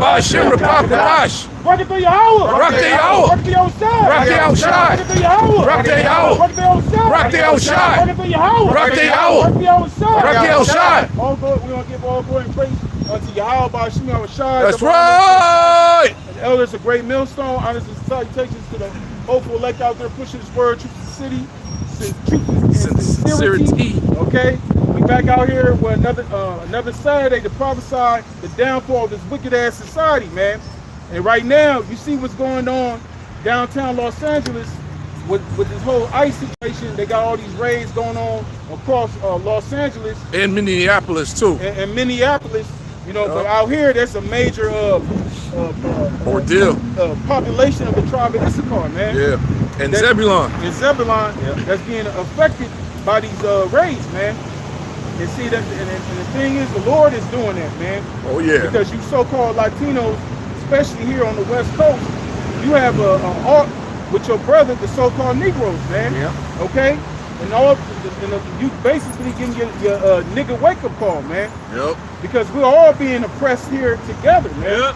Bashim Rapapash. Rock it through your hour. Rock the hour. Rock the outside. Rock the outside. Rock it through your hour. Rock the hour. Rock the outside. Rock the outside. Rock it through your hour. Rock the hour. Rock the outside. Rock the outside. All good. We're gonna give all glory and praise unto Yahweh Bashim Rashad. That's right. And elders, a great millstone. Honors and salutations to the hopeful elect out there pushing this word, truth to the city. Truth and sincerity. Okay, we back out here with another Saturday to prophesy the downfall of this wicked ass society, man. And right now, you see what's going on downtown Los Angeles with this whole ICE situation. They got all these raids going on across Los Angeles and Minneapolis too. And Minneapolis, you know, but out here there's a major ordeal. Population of the tribe of Issachar, man. Yeah. And Zebulon. And Zebulon, that's being affected by these raids, man. And see that, and the thing is, the Lord is doing that, man. Oh yeah. Because you so-called Latinos, especially here on the West Coast, you have a art with your brother, the so-called Negroes, man. Yeah. Okay. And you basically getting your nigga wake-up call, man. Yep. Because we're all being oppressed here together, man. Yep.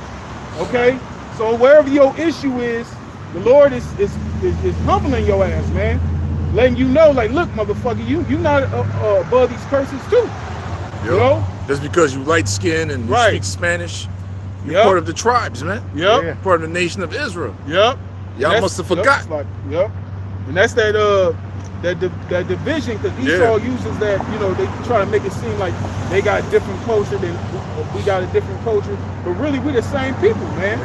Okay. So wherever your issue is, the Lord is humbling your ass, man, letting you know, like, look, motherfucker, you not above these curses too. Yep. You know, just because you light skin and you speak Spanish, you're part of the tribes, man. Yep. Yeah. Part of the nation of Israel. Yep. Y'all must have forgot. Yep. And that's that division, because Esau uses that. You know, they try to make it seem like they got a different culture than we got a different culture, but really we're the same people, man.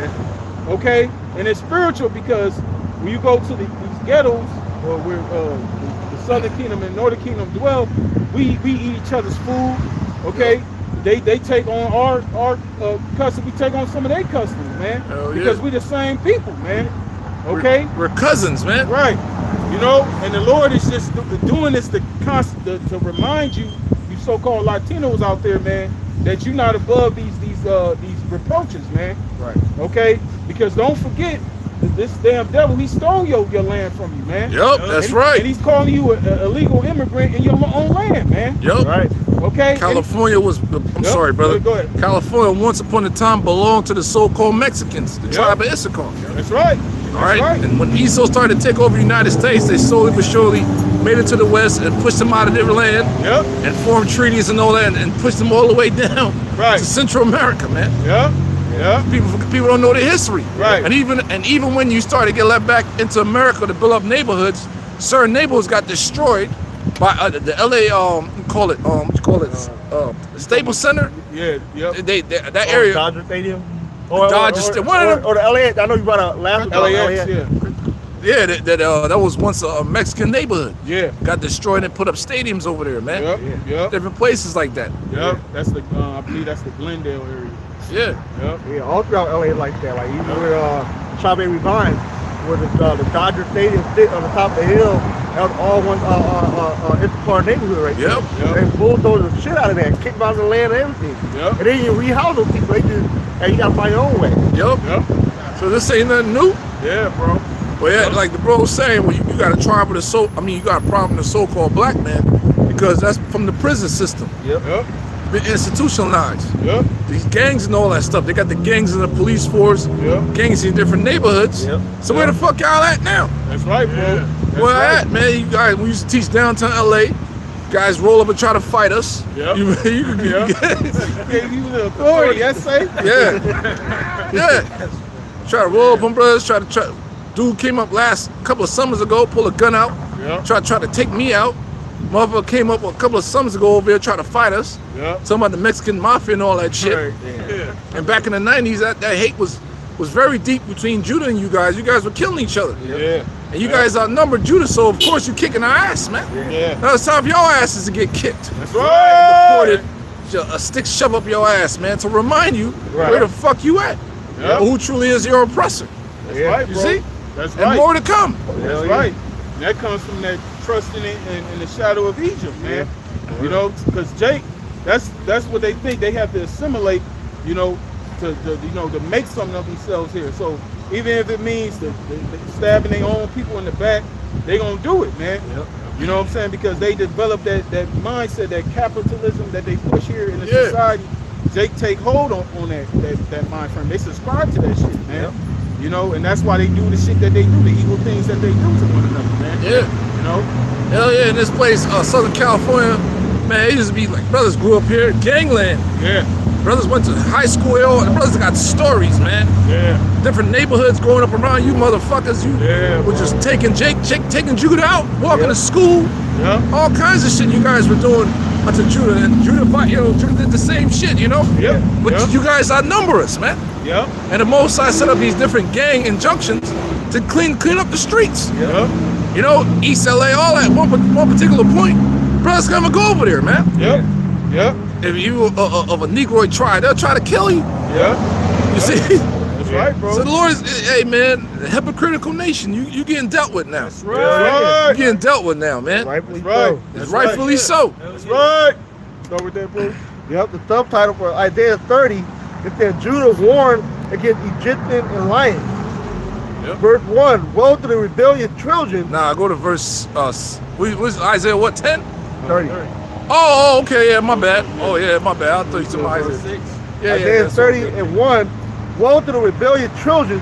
Okay. And it's spiritual, because when you go to these ghettos where the Southern Kingdom and Northern Kingdom dwell, we eat each other's food. Okay, they take on our custom, we take on some of their customs, man. Because we the same people, man. Okay, we're cousins, man. Right. You know, and the Lord is just doing this to remind you, you so-called Latinos out there, man, that you're not above these reproaches, man. Right. Okay? Because don't forget, this damn devil, he stole your land from you, man. Yep, that's right. And he's calling you an illegal immigrant in your own land, man. Yep. Right. Okay? California was, I'm sorry, brother. Go ahead. California once upon a time belonged to the so-called Mexicans, the tribe of Issachar. That's right. All right. And when Esau started to take over the United States, they slowly but surely made it to the West and pushed them out of their land. Yep. And formed treaties and all that, and pushed them all the way down to Central America, man. Yeah. Yeah. People don't know the history. Right. And even when you started to get let back into America to build up neighborhoods, certain neighborhoods got destroyed by the LA Staples Center. Yeah. Yep. That area. Dodger Stadium. Or the LAX. I know you brought up last LAX. Yeah, that was once a Mexican neighborhood. Yeah. Got destroyed and put up stadiums over there, man. Yep. Different places like that. Yep. That's the I believe that's the Glendale area. Yeah. Yep. Yeah, all throughout LA like that. Like even where Strawberry Vines, where the Dodger Stadium sit on the top of the hill, that was all one Issachar neighborhood right there. Yep. They bulldozed the shit out of that, kicked out of the land and everything. Yep. And then you rehouse those people, they just, and you gotta find your own way. Yep. So this ain't nothing new. Yeah, bro. Well, yeah, like the bro was saying, well, you got a tribe with you got a problem with the so-called black man, because that's from the prison system. Yep. Been institutionalized. Yep. These gangs and all that stuff. They got the gangs in the police force. Yep. Gangs in different neighborhoods. Yep. So where the fuck y'all at now? That's right, bro. Where at, man? You guys, we used to teach downtown LA. Guys roll up and try to fight us. Yep. You could be you the authority, that's safe. Yeah. Try to roll up on brothers. Dude came up couple of summers ago, pull a gun out. Yep. Try to take me out. Motherfucker came up a couple of summers ago over here, trying to fight us. Yep. Talking about the Mexican mafia and all that shit. Right. Yeah. And back in the 90s, that hate was very deep between Judah and you guys. You guys were killing each other. Yeah. And you guys outnumbered Judah, so of course you're kicking our ass, man. Yeah. Now it's time for your asses to get kicked. That's right. A stick shove up your ass, man, to remind you where the fuck you at. Yep. Who truly is your oppressor. That's right, You bro. see? That's right. And more to come. That's right. And that comes from that trusting in the shadow of Egypt, man. Yeah. You know, because Jake, that's what they think. They have to assimilate, you know, to make something of themselves here. So even if it means stabbing their own people in the back, they gonna do it, man. Yep. You know what I'm saying? Because they developed that mindset, that capitalism that they push here in the society. Jake take hold on that mind frame. They subscribe to that shit, man. You know, and that's why they do the shit that they do, the evil things that they do to one another, man. Yeah. You know? Hell yeah, in this place, Southern California, man, it used to be like brothers grew up here, gangland. Yeah. Brothers went to high school, the brothers got stories, man. Yeah. Different neighborhoods growing up around you motherfuckers. You were just taking taking Judah out, walking to school. Yeah. All kinds of shit you guys were doing to Judah. And Judah, Judah did the same shit, you know? Yeah. But you guys outnumber us, man. Yeah. And the Most High set up these different gang injunctions to clean up the streets. Yeah. You know, East LA, all that, one particular point, brothers come and go over there, man. Yeah. Yeah. If you of a Negroid tribe, they'll try to kill you. Yeah. You see? That's right, bro. So the Lord is, hey man, the hypocritical nation, you getting dealt with now. That's right. You're getting dealt with now, man. Rightfully That's right. so. It's rightfully so. That's right. Start with that, bro. Yep, the subtitle for Isaiah 30, it says Judah warned against Egyptian and lions. Yep. Verse 1, woe to the rebellious children. Now go to verse what's Isaiah what, 10? 30. Oh, okay, yeah, my bad. Oh yeah, my bad. I thought you said Verse Isaiah. 6. Yeah, Isaiah that's 30 okay. and 1, woe to the rebellious children,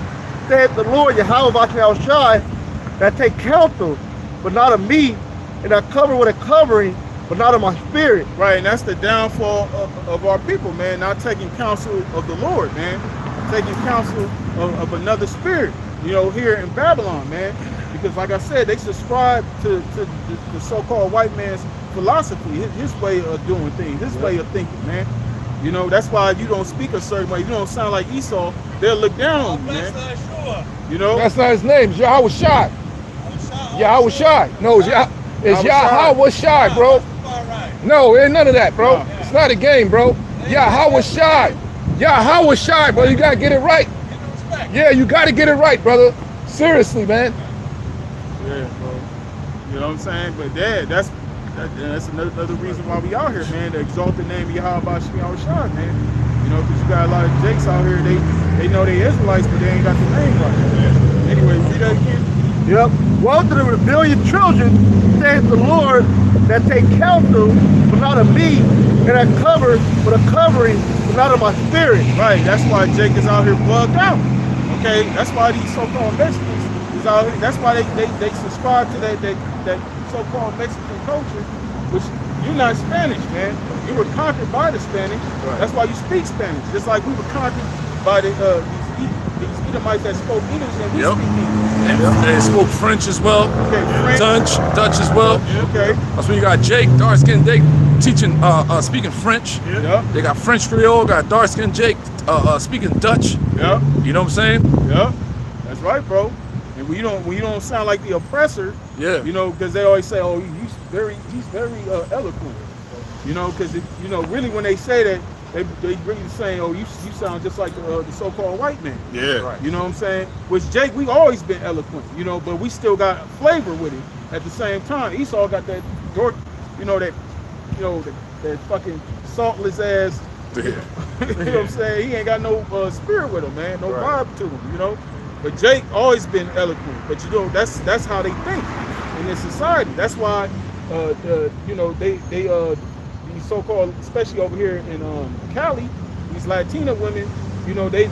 saith the Lord Yahweh Shai, that take counsel, but not of me, and that cover with a covering, but not of my spirit. Right, and that's the downfall of our people, man. Not taking counsel of the Lord, man. Taking counsel of another spirit, you know, here in Babylon, man. Because like I said, they subscribe to the so-called white man's philosophy, his way of doing things, his way of thinking, man. You know, that's why you don't speak a certain way. You don't sound like Esau, they'll look down on you, man. You know? That's not his name. It's Yahweh Shai. Yahweh Shai. No, it's Yahweh Shai, bro. No, ain't none of that, bro. No. It's not a game, bro. Yahweh Shai. Yahweh Shai, bro. You gotta get it right. Yeah, you gotta get it right, brother. Seriously, man. Yeah, bro. You know what I'm saying? But that's another reason why we out here, man, to exalt the name of Yahweh Shai, man. You know, because you got a lot of Jakes out here, they know they Israelites, but they ain't got the name right. Anyway, read that again. Yep. Woe to the rebellious children, saith the Lord, that take counsel, but not of me, and that cover, but a covering, but not of my spirit. Right, that's why Jake is out here bugged out. Okay, that's why these so-called Mexicans is out here. That's why they subscribe to that so-called Mexican culture, which you're not Spanish, man. You were conquered by the Spanish. Right. That's why you speak Spanish. Just like we were conquered by these Edomites that spoke English and we speak English. And they spoke French as well. Okay, French. Dutch as well. Okay. That's when you got Jake, dark-skinned Jake, teaching, speaking French. Yep. They got French Creole, got dark-skinned Jake, speaking Dutch. Yep. You know what I'm saying? Yep. That's right, bro. And when you don't sound like the oppressor, Yeah. you know, because they always say, oh, he's very eloquent. You know, because you know, really when they say that, they really saying, oh, you sound just like the so-called white man. Yeah. Right. You know what I'm saying? Which Jake, we always been eloquent, you know, but we still got flavor with him at the same time. Esau got that dork, that fucking saltless ass. Yeah. You know what I'm saying? He ain't got no spirit with him, man. No vibe to him, you know. But Jake always been eloquent. But you know, that's how they think in this society. That's why these so-called, especially over here in Cali, these Latina women, you know, they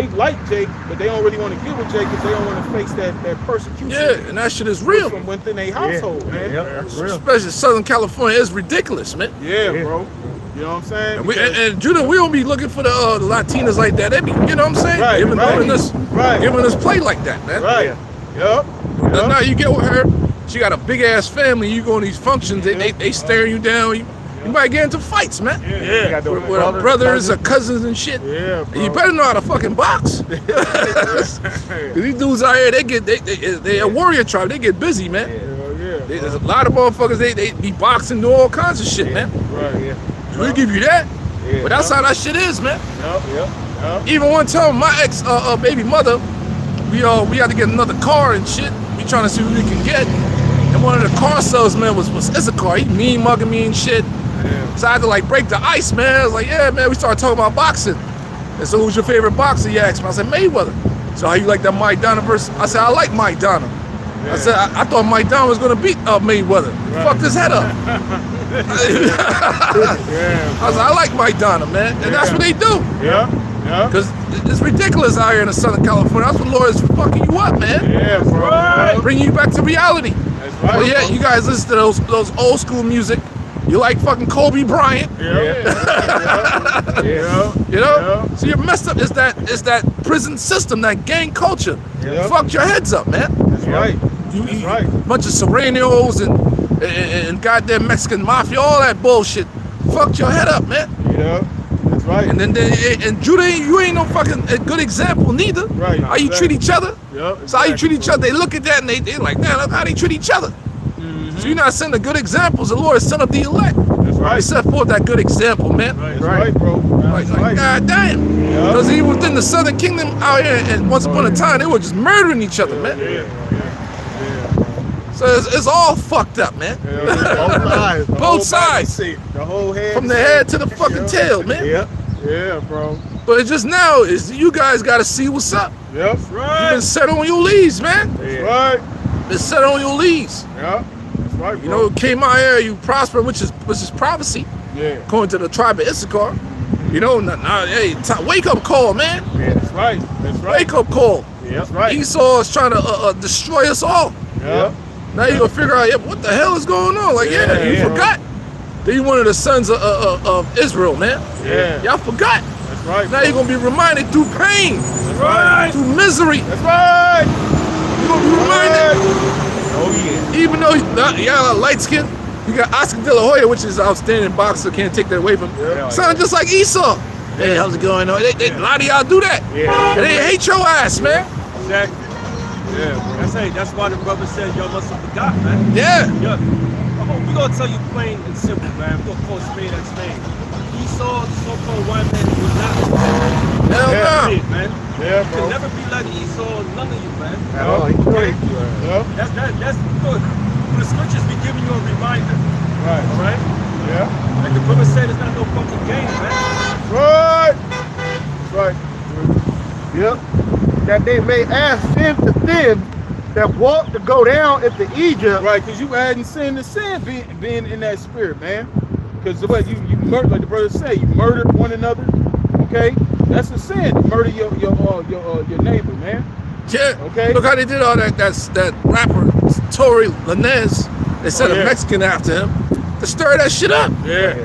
like Jake, but they don't really want to get with Jake because they don't want to face that persecution. Yeah, and that shit is real. From within their household, man. Yeah, that's real. Especially Southern California, it's ridiculous, man. Yeah, bro. You know what I'm saying? And Judah, we don't be looking for the Latinas like that. They be, you know what I'm saying? Right, giving us play like that, man. Right. Yep. Now you get with her, she got a big ass family. You go to these functions, they staring you down. You might get into fights, man. Yeah. With brothers or cousins and shit. Yeah, bro. You better know how to fucking box. Cause these dudes out here, they a warrior tribe. They get busy, man. There's a lot of motherfuckers. They be boxing, do all kinds of shit, man. Right. Yeah. We give you that, but that's how that shit is, man. Yep. Even one time, my ex baby mother, we had to get another car and shit. We trying to see what we can get, and one of the car salesmen was Issachar. He mean mugging me and shit. Yeah. So I had to like break the ice, man. I was like, yeah, man. We started talking about boxing. And so, who's your favorite boxer? He asked me. I said, Mayweather. So how you like that Mike Donna versus? I said, I like Mike Donna. Yeah. I said, I thought Mike Donna was gonna beat Mayweather. Right. Fuck his head up. I was like, I like Mike Donna, man. And that's what they do. Yeah. Because it's ridiculous out here in Southern California. That's what the Lord is fucking you up, man. Yeah, bro. Right. Bringing you back to reality. That's right. Well, yeah, you guys listen to those old school music. You like fucking Kobe Bryant. Yeah. You know? So you're messed up. It's that prison system, that gang culture. Fucked your heads up, man. That's right. That's right. Bunch of Serranos and goddamn Mexican mafia, all that bullshit. Fucked your head up, man. Yeah. That's right. And then Judah, you ain't no fucking a good example neither. Right. How you treat each other. Yep. So how you treat each other, they look at that and they like, man, look how they treat each other. So you're not setting the good examples. The Lord sent up the elect. That's right. He set forth that good example, man. That's right, bro. Like, God damn. Because even within the Southern Kingdom out here, and once upon a time, they were just murdering each other, man. So it's all fucked up, man. Both sides. The whole head. From the head to the fucking tail, man. Yeah, bro. But it's just now, is you guys got to see what's up. Yep. Right. You've been set on your leads, man. That's right. Been set on your leads. Yeah. That's right, bro. You know, came out here, you prosper, which is prophecy. Yeah. According to the tribe of Issachar. You know, hey, wake up call, man. Yeah, that's right. That's right. Wake up call. Yeah, that's right. Esau is trying to destroy us all. Yeah. Now you're going to figure out, what the hell is going on? Like, you forgot. That you're one of the sons of Israel, man. Yeah. Y'all forgot. That's right. Now you're going to be reminded through pain. That's right. Through misery. That's right. You're going to be reminded. Oh, yeah. Even though you got a light skin, you got Oscar De La Hoya, which is an outstanding boxer, can't take that away from him. Yeah. Sound just like Esau. Hey, how's it going on? A lot of y'all do that. Yeah. And they hate your ass, man. Exactly. Yeah, bro. That's why the brother said y'all must have forgot, man. Yeah. We're gonna tell you plain and simple, man. We're gonna call spade at spade. Esau, the so-called white man, was not hell no. Man. Yeah, bro. You can never be like Esau, none of you, man. Oh, he's great. That's good. The scriptures be giving you a reminder. Right. All right? Yeah. Like the brother said, it's not no fucking game, man. Right. Right. Yep. That they may add sin to sin, that walk to go down into Egypt. Right, because you adding sin to sin, being in that spirit, man. Because what you murder, like the brother say, you murdered one another. Okay, that's a sin. To murder your neighbor, man. Yeah. Okay. Look how they did all that rapper Tory Lanez. They sent a Mexican after him to stir that shit up. Yeah.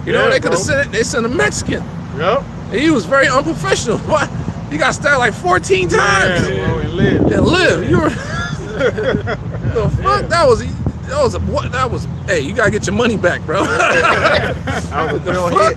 You know, they could have sent it. They sent a Mexican. Yep. And he was very unprofessional. What? He got stabbed like 14 times. Yeah, bro, and live. You were. The fuck? That was. Hey, you gotta get your money back, bro. That was a real hit.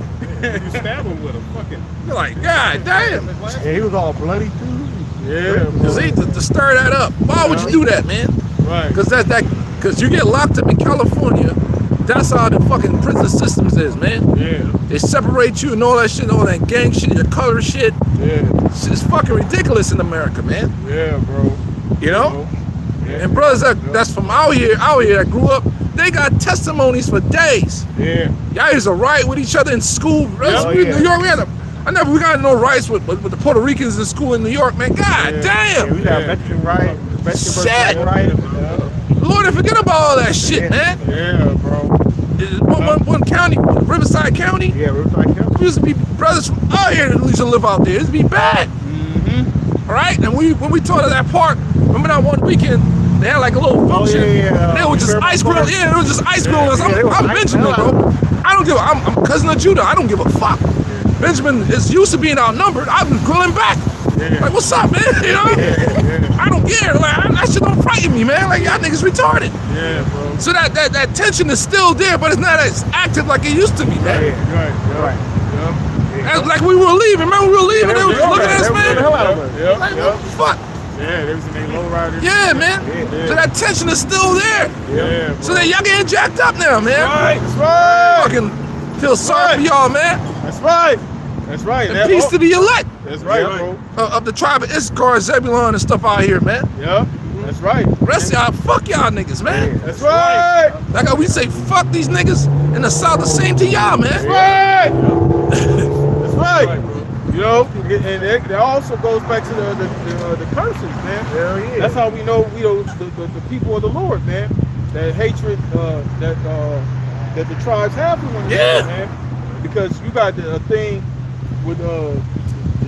You stab him with a fucking. You're like, God damn. Yeah, he was all bloody too. Yeah, bro. See, to stir that up. Why would you do that, man? Right. Because you get locked up in California. That's how the fucking prison systems is, man. Yeah. They separate you and all that shit, all that gang shit, your color shit. Yeah. It's fucking ridiculous in America, man. Yeah, bro. You know? Yeah. And brothers that's from out here that grew up, they got testimonies for days. Yeah. Y'all used to riot with each other in school. In New York, we got no riots with the Puerto Ricans in school in New York, man. God damn. Yeah, we got veteran riot. Shit. Riot. Lord, forget about all that shit, man. Yeah, bro. One county, Riverside County. Yeah, Riverside County. Used to be brothers from out here that used to live out there. It used to be bad. All right? And when we taught at that park, remember that one weekend, they had like a little function. They were just ice grill. Yeah, it was just ice grill. I'm Benjamin, bro. I'm cousin of Judah. I don't give a fuck. Benjamin is used to being outnumbered. I've been grilling back. Like, what's up, man? You know? I don't care. Like, that shit don't frighten me, man. Like, y'all niggas retarded. Yeah, bro. So that tension is still there, but it's not as active like it used to be, man. Right. Like we were leaving, man. We were leaving. They was looking at us, man. Like, what the fuck? Yeah, they was in their lowriders. Yeah, man. So that tension is still there. Yeah, bro. So that y'all getting jacked up now, man. That's right. Fucking feel sorry for y'all, man. That's right. That's right. And peace to the elect. That's right, bro. Of the tribe of Issachar, Zebulon, and stuff out here, man. Yeah, that's right. Rest of y'all, fuck y'all niggas, man. That's right. Like how we say, fuck these niggas in the South, the same to y'all, man. That's right. That's right. You know, and it also goes back to the curses, man. Hell yeah. That's how we know the people of the Lord, man. That hatred, that the tribes have for one another, man. Because you got the thing with the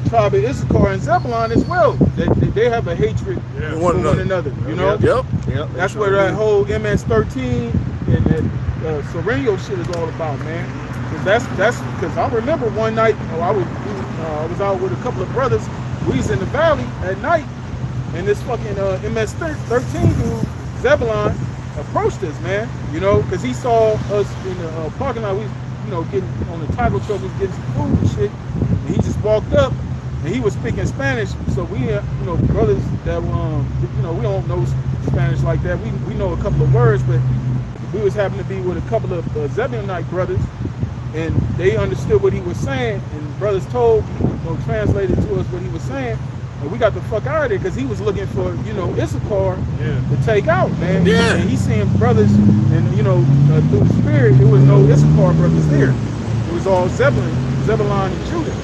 tribe of Issachar and Zebulon as well. They have a hatred for one another. You know. Yep. That's where that whole MS-13 and that Sereno shit is all about, man. Because that's because I remember one night I was out with a couple of brothers. We was in the valley at night, and this fucking MS-13 dude, Zebulon, approached us, man. You know, because he saw us in the parking lot. We, you know, getting on the taco truck, we was getting some food and shit. And he just walked up, and he was speaking Spanish. So we, you know, brothers that you know, we don't know Spanish like that. We know a couple of words, but we was happening to be with a couple of Zebulonite brothers, and they understood what he was saying. And brothers told, you know, translated to us what he was saying. And we got the fuck out of there because he was looking for, you know, Issachar to take out, man. Yeah. And he seeing brothers, and you know, through the spirit, there was no Issachar brothers there. It was all Zebulon and Judah.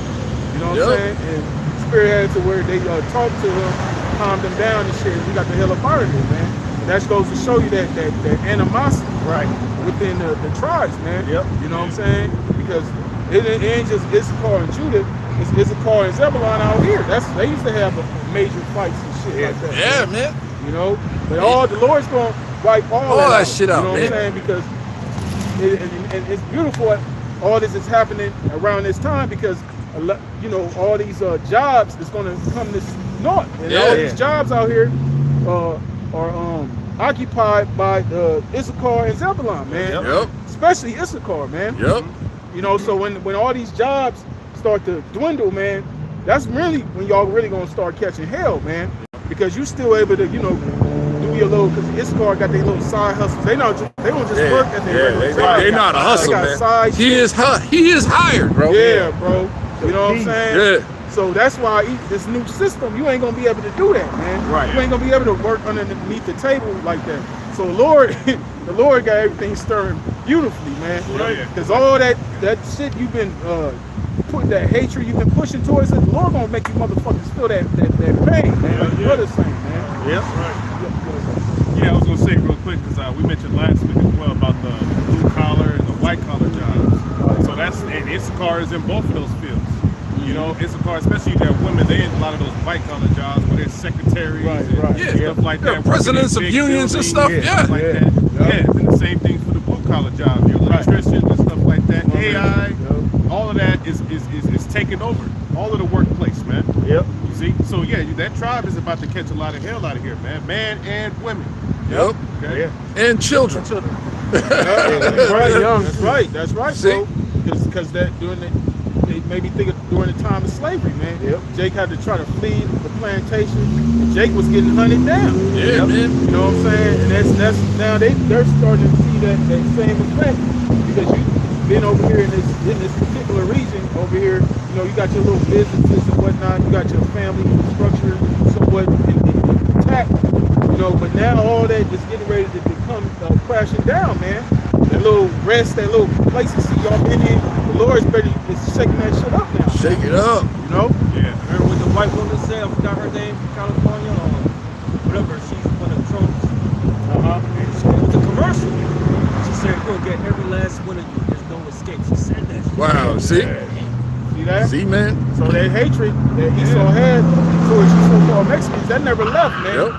You know what I'm saying? And the spirit had to where they talked to him, calmed them down and shit. We got the hell up out of there, man. And that goes to show you that animosity within the tribes, man. You know what I'm saying? Because it ain't just Issachar and Judah. It's Issachar and Zebulon out here. They used to have major fights and shit like that. Yeah, man. You know, but the Lord's gonna wipe all that shit out. You know what I'm saying? Because it's beautiful. All this is happening around this time because you know, all these jobs is gonna come this north, and all these jobs out here are occupied by Issachar and Zebulon, man. Especially Issachar, man. You know, so when all these jobs start to dwindle, man, that's really when y'all really gonna start catching hell, man. Because you still able to, you know, do your little, because Issachar got their little side hustles. They don't just work at their regular job. They not a hustle, man. He is hired, bro. Yeah, bro. You know what I'm saying? So that's why this new system, you ain't gonna be able to do that, man. You ain't gonna be able to work underneath the table like that. So the Lord got everything stirring beautifully, man. Because all that shit you've been putting, that hatred you've been pushing towards it, the Lord gonna make you motherfuckers feel that pain, man. Like brother saying, man. Yeah, I was gonna say real quick because we mentioned last week as well about the blue collar and the white collar jobs. So and Issachar is in both of those fields. You know, Issachar, especially that women, they in a lot of those white collar jobs where they're secretaries and stuff like that. Presidents of unions and stuff, stuff like that. And the same thing for the blue collar jobs, your electricians and stuff like that. AI, all of that is taking over all of the workplace, man. You see? So yeah, that tribe is about to catch a lot of hell out of here, man. Man and women. And children. That's right, bro. Because that they maybe think during the time of slavery, man. Jake had to try to flee the plantation, and Jake was getting hunted down. Man. You know what I'm saying? And that's now they're starting to see that same effect because you've been over here in this particular region over here. You know, you got your little businesses and whatnot. You got your family structure somewhat intact. You know, but now all that is getting ready to become crashing down, man. That little rest, that little place to see y'all been in, the Lord's ready to shaking that shit up now. Shake it up. You know? Remember what the white woman said? I forgot her name from California or whatever. She's one of Trump's. It was a commercial. She said, "We'll get every last one of you. There's no escape." She said that. Wow, see? See that? See, man? So that hatred that Esau had towards you so-called Mexicans, that never left, man.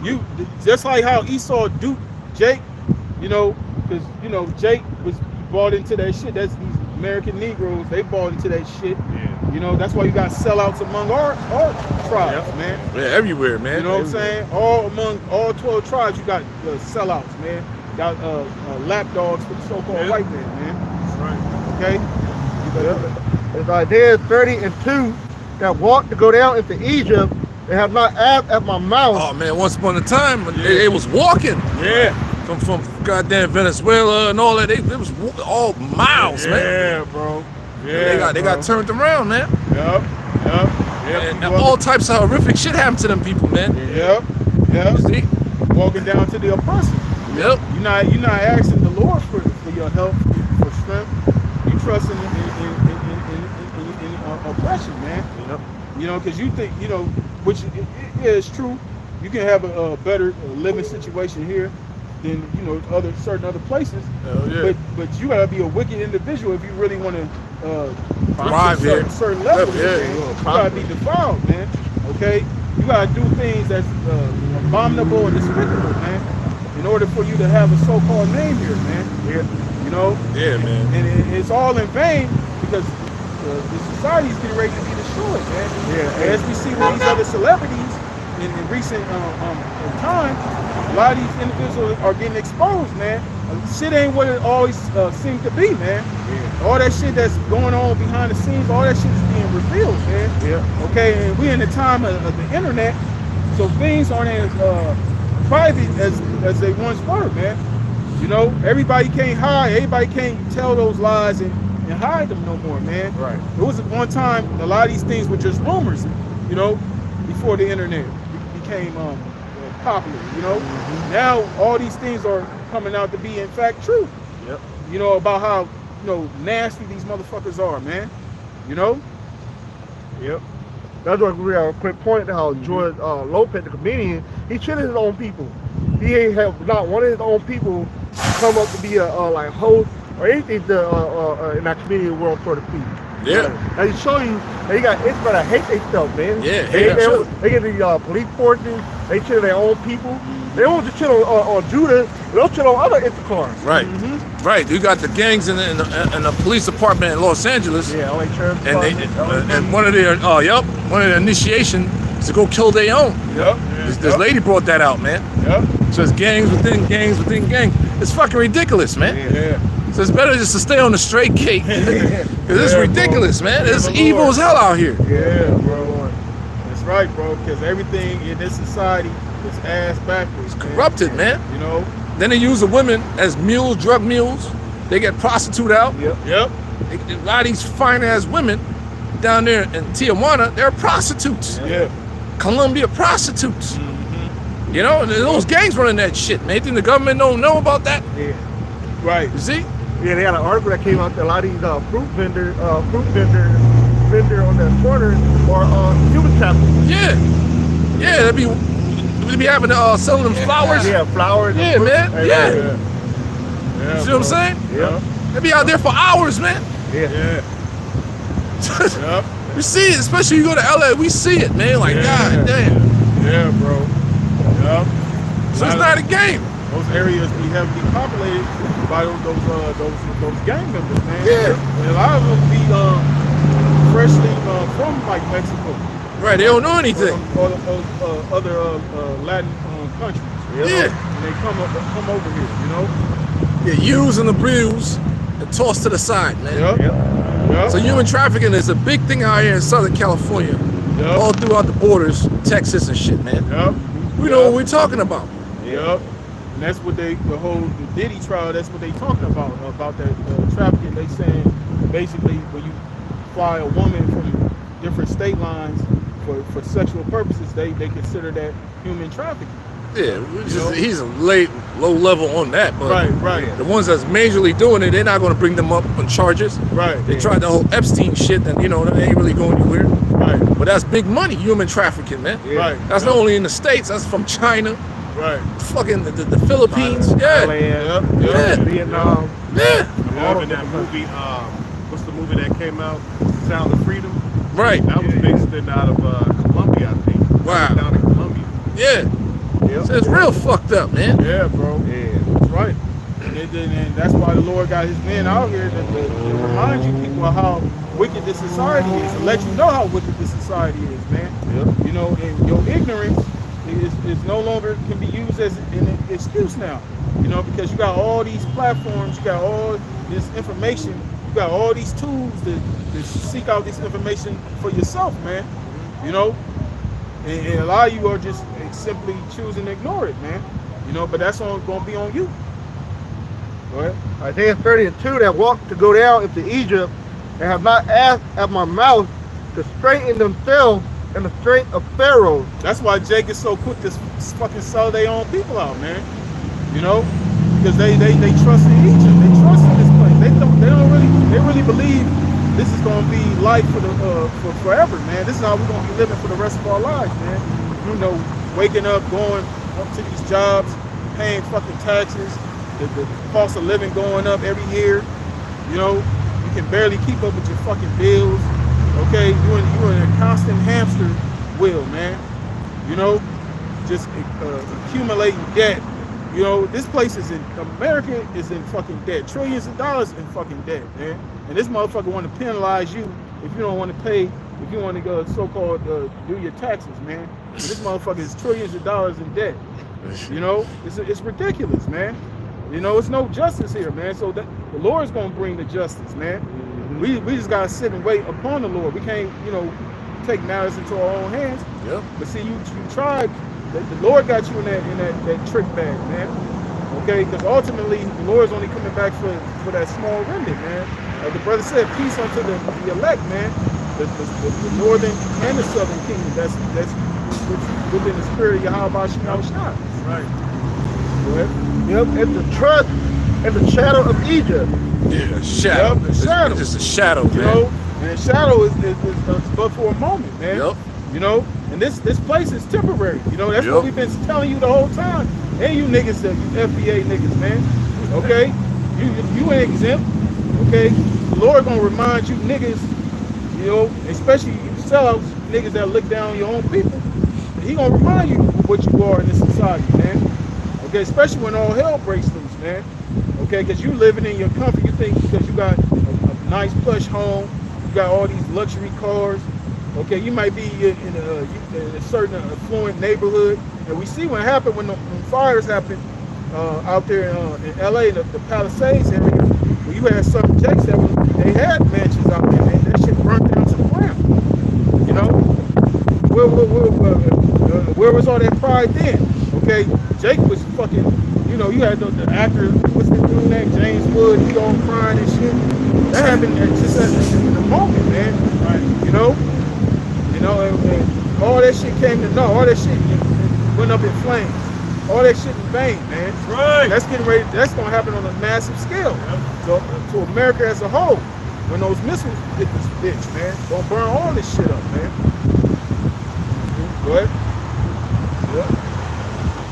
You just like how Esau duped Jake, you know, because you know Jake was bought into that shit. That's these American Negroes. They bought into that shit. You know, that's why you got sellouts among our tribes, man. Yeah, everywhere, man. You know what I'm saying? Among all 12 tribes, you got sellouts, man. You got lapdogs for the so-called white man. That's right. Okay. It's Isaiah 30:2 that walked to go down into Egypt. They have not asked at my mouth. Oh man, once upon a time, they was walking. From goddamn Venezuela and all that. It was all miles, man. Yeah, bro. They got turned around, man. And all types of horrific shit happened to them people, man. See? Walking down to the oppressor. You're not asking the Lord for your help, for strength. You trusting in oppression, man. You know, because you think, you know, which is true. You can have a better living situation here, than certain other places. Hell yeah. But you gotta be a wicked individual if you really want to Thrive here. certain levels. Yeah, Man. you You gotta be defiled, man. Okay, you gotta do things that's abominable and despicable, man, in order for you to have a so-called name here, man. Yeah. You know. Yeah, man. And it's all in vain because the society's getting ready to be destroyed, man. Yeah. As we see with these other celebrities in recent time, a lot of these individuals are getting exposed, man. Shit ain't what it always seemed to be, man. Yeah. All that shit that's going on behind the scenes, all that shit is being revealed, man. Yeah. Okay, and we in the time of the internet, so things aren't as private as they once were, man. You know, everybody can't hide, everybody can't tell those lies and hide them no more, man. Right. It was one time a lot of these things were just rumors, you know, before the internet became popular, you know. Now all these things are coming out to be in fact true. Yep. You know, about how, nasty these motherfuckers are, man. You know? Yep. That's what we have a quick point how George Lopez, the comedian, he treated his own people. He ain't have not one of his own people come up to be a like host or anything to in that comedian world for the people. Yeah. And he show you that he got Instagram that hate they stuff, man. Yeah, they get the police forces, they chill their own people. They don't just chill on Judah, they'll chill on other Instacars. Right. Right. You got the gangs in the police department in Los Angeles. Yeah, LA Sheriff's And they Department, and one of their initiation is to go kill their own. Yep. This lady brought that out, man. Yep. So it's gangs within gangs within gangs. It's fucking ridiculous, man. Yeah. So it's better just to stay on the straight cake. Because it's Yeah, ridiculous, bro. man. It's Yeah, evil Lord. as hell out here. Yeah, bro. That's right, bro. Because everything in this society is ass backwards. It's Corrupted, man. You know? Then they use the women as mules, drug mules. They get prostituted out. Yep. Yep. A lot of these fine ass women down there in Tijuana, they're prostitutes. Yeah. Colombia prostitutes. You know, those gangs running that shit, man. You think the government don't know about that? Yeah. Right. You see? Yeah, they had an article that came out that a lot of these fruit vendor on that corner are human trafficking. Yeah. Yeah, they be having selling them flowers. Yeah, flowers. Yeah, man. and Yeah. fruit. Yeah. You see what I'm saying? Yeah. They be out there for hours, man. Yeah. Yeah. Yep. We see it, especially you go to LA, we see it, man. Like, Yeah. god damn. Yeah, bro. Yep. So it's not a game. Those areas be heavily populated by those gang members, man. Yeah. And a lot of them be freshly from like Mexico Right, they don't know anything. or other Latin countries. Yeah. And they come over here, you know. Get used and abused and tossed to the side, man. Yep. Yep. So human trafficking is a big thing out here in Southern California. Yep. All throughout the borders, Texas and shit, man. Yep. We know what we're talking about. Yep. And that's what the Diddy trial, that's what they talking about that trafficking. They saying basically when you fly a woman from different state lines for sexual purposes, they consider that human trafficking. Yeah, he's a low level on that, but Right. the ones that's majorly doing it, they're not going to bring them up on charges. Right. They tried the whole Epstein shit, and that ain't really going anywhere. Right. But that's big money, human trafficking, man. Yeah. Right. That's not only in the States, that's from China, Right. fucking the Philippines. Thailand, Yep. Yeah. Vietnam. Yeah, In that movie, what's the movie that came out? Sound of Freedom. right. That was based out of Colombia, I think. Wow. Down in Colombia. Yeah. Yep. So it's real fucked up, man. Yeah, bro. Yeah. That's right. And that's why the Lord got his men out here to remind you people of how wicked this society is, and let you know how wicked this society is, man. Yep. You know, and your ignorance is no longer can be used as an excuse now. You know, because you got all these platforms, you got all this information, you got all these tools to seek out this information for yourself, man. You know, and a lot of you are just simply choosing to ignore it, man. You know, but that's going to be on you. Go ahead. Isaiah 30:2 that walk to go down into Egypt and have not asked at my mouth to straighten themselves in the strength of Pharaoh. That's why Jake is so quick to fucking sell their own people out, man. You know, because they trust in Egypt. They trust in this place. They really believe this is gonna be life for forever, man. This is how we're gonna be living for the rest of our lives, man. You know, waking up, going up to these jobs, paying fucking taxes, the cost of living going up every year. You know, you can barely keep up with your fucking bills. Okay, you're in a constant hamster wheel, man. You know, just accumulating debt. You know, this place is America is in fucking debt. Trillions of dollars in fucking debt, man. And this motherfucker want to penalize you if you don't want to pay, if you want to go so-called do your taxes, man. And this motherfucker is trillions of dollars in debt. You know, it's ridiculous, man. You know, it's no justice here, man. So the Lord's gonna bring the justice, man. We just gotta sit and wait upon the Lord. We can't, you know, take matters into our own hands. Yep. But see, you tried. The Lord got you in that trick bag, man. Okay, because ultimately the Lord's only coming back for that small remnant, man. Like the brother said, peace unto the elect, man. The northern and the southern kingdom. That's within the spirit of Yahweh Shah. Right. Go ahead. Yep, and the trust and the shadow of Egypt. Yeah, shadow. Yep, the shadow. It's just a shadow, You man. know, and the shadow is but for a moment, man. Yep. You know, and this place is temporary. You know, that's what we've been telling you the whole time. And you niggas, you FBA niggas, man. Okay, you ain't exempt. Okay, the Lord gonna remind you niggas, you know, especially you sellouts, niggas that look down on your own people. He gonna remind you what you are in this society, man. Okay, especially when all hell breaks loose, man. Okay, because you living in your comfort, you think because you got a nice plush home, you got all these luxury cars. Okay, you might be in a certain affluent neighborhood, and we see what happened when fires happened out there in LA, the Palisades area. Where you had some Jakes that they had mansions out there, man. That shit burnt down to the ground. You know, where was all that pride then? Okay, Jake was fucking. You know, you had the actor, what's the dude name, James Wood. He all crying and shit. That happened just in the moment, man. Right? You know, and all that shit came to know. All that shit went up in flames. All that shit in vain, man. Right. That's getting ready. That's gonna happen on a massive scale. So to America as a whole, when those missiles hit this bitch, man, gonna burn all this shit up, man. Go ahead. Yeah.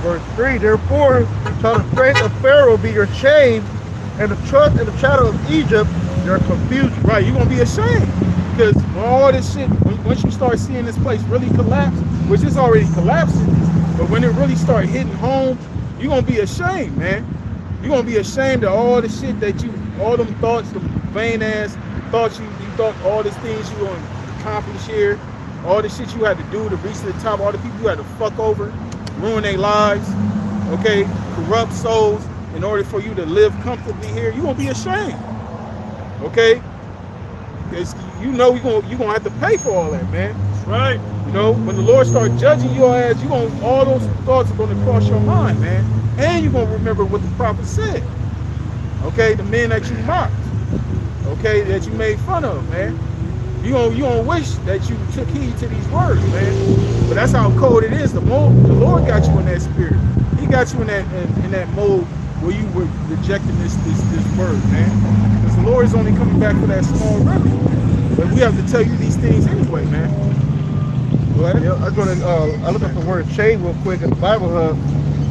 Verse 3, therefore shall the strength of Pharaoh be your shame, and the trust and the shadow of Egypt your confusion. Right, you're gonna be ashamed. Because all this shit, once you start seeing this place really collapse, which is already collapsing, but when it really start hitting home, you're gonna be ashamed, man. You're gonna be ashamed of all the shit that all them thoughts, the vain ass thoughts you thought, all these things you gonna accomplish here, all the shit you had to do to reach to the top, all the people you had to fuck over, ruin their lives, okay, corrupt souls in order for you to live comfortably here, you're gonna be ashamed, okay? Because you know you're gonna have to pay for all that, man. That's right. You know, when the Lord starts judging your ass, all those thoughts are gonna cross your mind, man. And you're gonna remember what the prophet said. Okay, the men that you mocked, okay, that you made fun of, man. You gonna wish that you took heed to these words, man. But that's how cold it is. The Lord got you in that spirit. He got you in that mode where you were rejecting this word, man. Because the Lord is only coming back for that small remnant. But we have to tell you these things anyway, man. Go ahead. Yeah, I looked up the word shame real quick in the Bible Hub,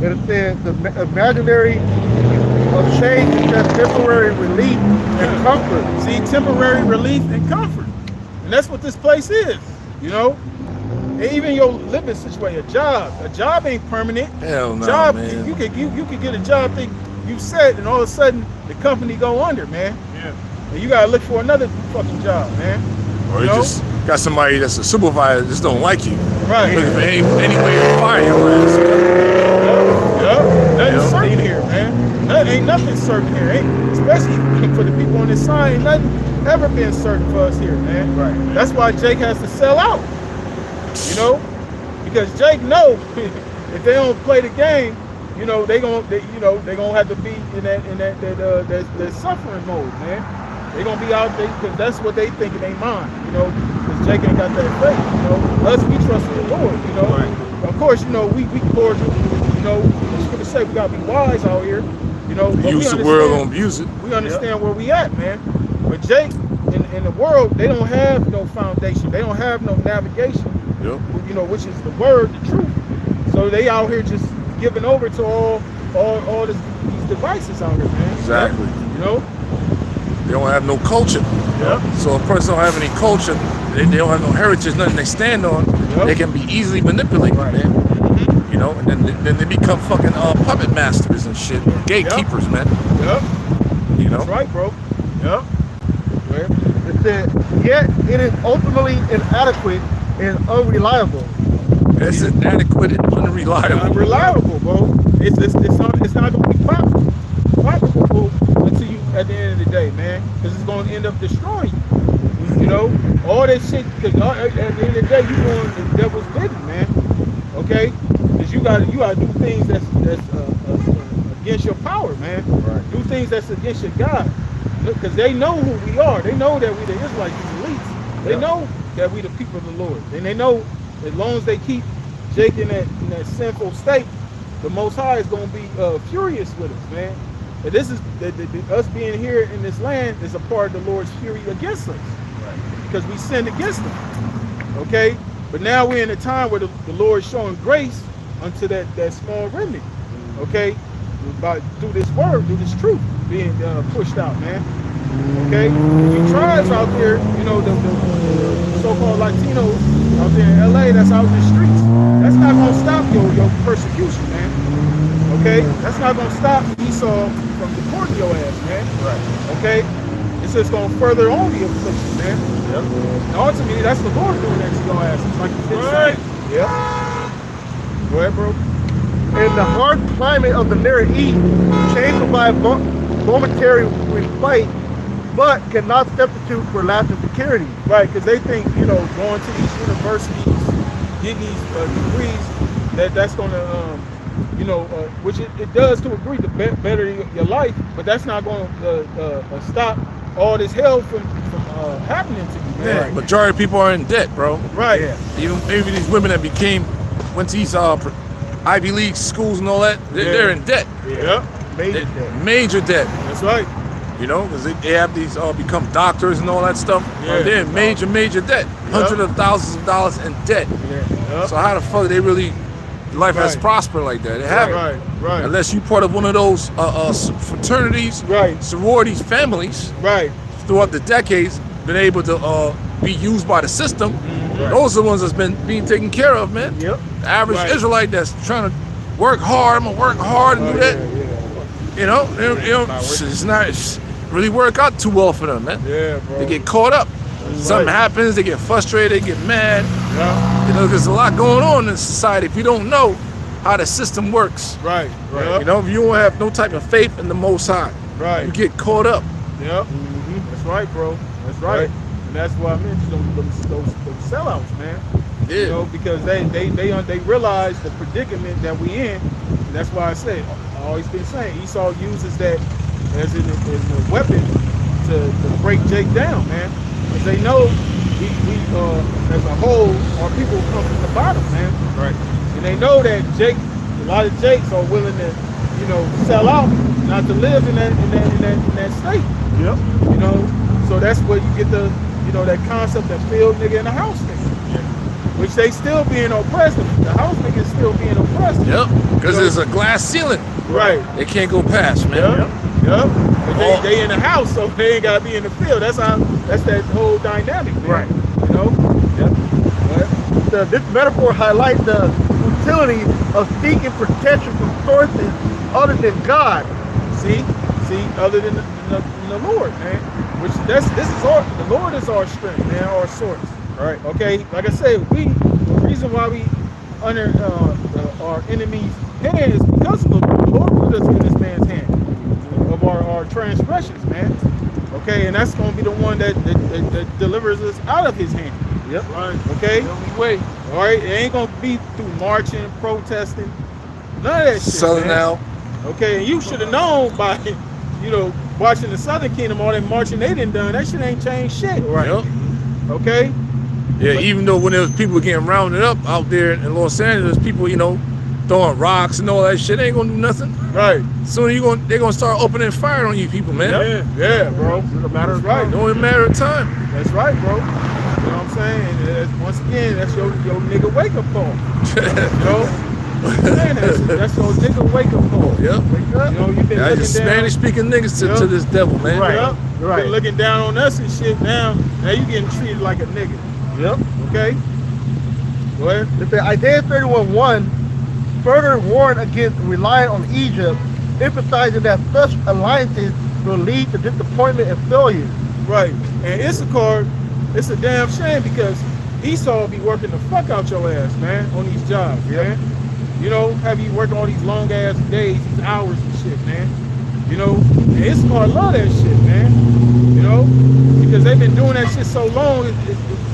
and it says the imaginary of shame is just temporary relief and comfort. See, temporary relief and comfort. And that's what this place is, you know? And even your living situation, a job ain't permanent. Hell no, Job, man. you could get a job that you set, and all of a sudden the company go under, man. Yeah. And you gotta look for another fucking job, man. Or you just got somebody that's a supervisor just don't like you. Right. Looking for any way to fire your ass. Yeah. Nothing's certain here, man. Ain't nothing certain here. Especially for the people on this side, ain't nothing ever been certain for us here, man. Right. That's why Jake has to sell out. You know? Because Jake know if they don't play the game, you know, they gonna have to be in that suffering mode, man. They gonna be out there because that's what they think in their mind, you know. Because Jake ain't got that faith, you know. Us, we trust in the Lord, you know. Right. Of course, you know, we cordial, you know. It's gonna say we gotta be wise out here, you know. But Use the world, don't abuse it. we understand where we at, man. But Jake, in the world, they don't have no foundation. They don't have no navigation. Yep. You know, which is the word, the truth. So they out here just giving over to all all these devices out here, man. Exactly. You know? They don't have no culture. Yep. So if a person don't have any culture, they don't have no heritage, nothing they stand on, Yep. they can be easily manipulated, man. You know, and then they become fucking puppet masters and shit, gatekeepers, man. Yep. You know. That's right, bro. Yep. It said, yet it is ultimately inadequate and unreliable. It's inadequate and unreliable. Unreliable, bro. It's not gonna be profitable until you at the end of the day, man. Because it's gonna end up destroying you. You know, all that shit. Because at the end of the day, you going the devil's bidding, man. Okay, because you gotta do things that's against your power, man. Right. Do things that's against your God. Because they know who we are. They know that we the Israelites, these elites. They know that we the people of the Lord, and they know as long as they keep Jake in that sinful state, the Most High is going to be furious with us, man. And this is us being here in this land is a part of the Lord's fury against us, because we sinned against Him. Okay, but now we're in a time where the Lord is showing grace unto that small remnant. Okay, through this word, through this truth being pushed out, man. Okay, you tribes out there, you know, the so-called Latinos out there in LA that's out in the streets, that's not gonna stop your persecution, man. Okay, that's not gonna stop Esau from deporting your ass, man. Right. Okay, it's just gonna further on the affliction, man. Yep. And ultimately, that's the Lord doing that to your ass. It's like you said. Yep. Go ahead, bro. In the hard climate of the Near East, chains provide momentary respite, but cannot substitute for lasting security. Right, because they think, you know, going to these universities, getting these degrees, that's going to, you know, which it does to agree to better your life, but that's not going to stop all this hell from happening to you, man. Yeah, right. Majority of people are in debt, bro. Right. Yeah. Even maybe these women that went to these Ivy League schools and all that, they're in debt. Yeah. Major debt. That's right. You know, because they have these become doctors and all that stuff. Yeah. They're in major debt. Hundreds of thousands of dollars in debt. Yeah. So how the fuck they really life has prospered like that? They haven't. Right. Unless you part of one of those fraternities, sororities, families. Right. Throughout the decades, been able to be used by the system. Those are the ones that's been being taken care of, man. Yep. The average Israelite that's trying to work hard, I'm gonna work hard and do that. You know, it's not really work out too well for them, man. Yeah, bro. They get caught up. Something happens, they get frustrated, they get mad. Yeah. You know, there's a lot going on in society if you don't know how the system works. Right. You know, if you don't have no type of faith in the Most High, you get caught up. Yep. That's right, bro. That's right. And that's why I mentioned those sellouts, man. Yeah. You know, because they realize the predicament that we in. And that's why I say, I've always been saying, Esau uses that as a weapon to break Jake down, man. Because they know we as a whole, our people come from the bottom, man. Right. And they know that a lot of Jakes are willing to, you know, sell out, not to live in that state. Yep. You know, so that's where you get the, you know, that concept that field nigga in the house nigga. Yeah. Which they still being oppressed. The house nigga is still being oppressed. Yep. Because there's a glass ceiling. Right. They can't go past, man. Yep. But they in the house, so they ain't gotta be in the field. That's that whole dynamic, man. Right. You know? Yep. This metaphor highlights the utility of seeking protection from sources other than God. See, other than the Lord, man. Which the Lord is our strength, man, our source. Right. Okay. Like I said, the reason why we under our enemy's hand is because of the Lord put us in this man's hand of our transgressions, man. Okay, and that's gonna be the one that delivers us out of his hand. Yep. Right. Okay. Wait. All right. It ain't gonna be through marching, protesting, none of that shit. Selling out. Okay, and you should have known by, you know, watching the Southern Kingdom, all that marching they done done. That shit ain't changed shit. Right. Yep. Okay. Yeah, even though when there was people getting rounded up out there in Los Angeles, people, you know, throwing rocks and all that shit, they ain't gonna do nothing. Right. Soon they're gonna start opening fire on you people, man. Yeah, bro. It's a matter of time. It's only a matter of time. That's right, bro. You know what I'm saying? And once again, that's your nigga wake up call. You know? Man, that's those nigga wake up call. Yep. Wake up. You know, you've been Yeah, looking just down. Spanish speaking niggas Yep. to this devil, man. Right. Yep. Right. Been looking down on us and shit. Now you getting treated like a nigga. Yep. Okay. Go ahead. If the Isaiah 31:1 further warned against relying on Egypt, emphasizing that such alliances will lead to disappointment and failure. Right. And Issachar, it's a damn shame because Esau be working the fuck out your ass, man, on these jobs, man. You know, have you working all these long ass days, these hours and shit, man. You know, and Issachar love that shit, man. You know, because they've been doing that shit so long.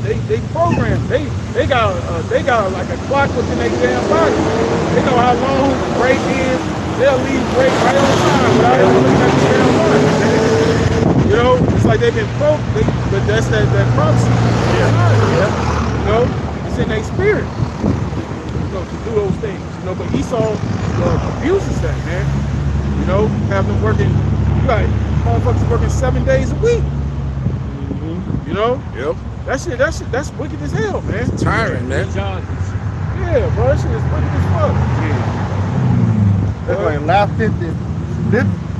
They programmed. They got like a clock within their damn body. They know how long the break is. They'll leave break right on time without ever looking at the damn watch. You know, it's like they've been but that's that prophecy. Yeah. You know, it's in their spirit. You know, to do those things. You know, but Esau abuses that, man. You know, have them working. You got motherfuckers working 7 days a week. You know? Yep. That's wicked as hell, man. It's tiring, man. Yeah, bro, that shit is wicked as fuck. That's like last sentence.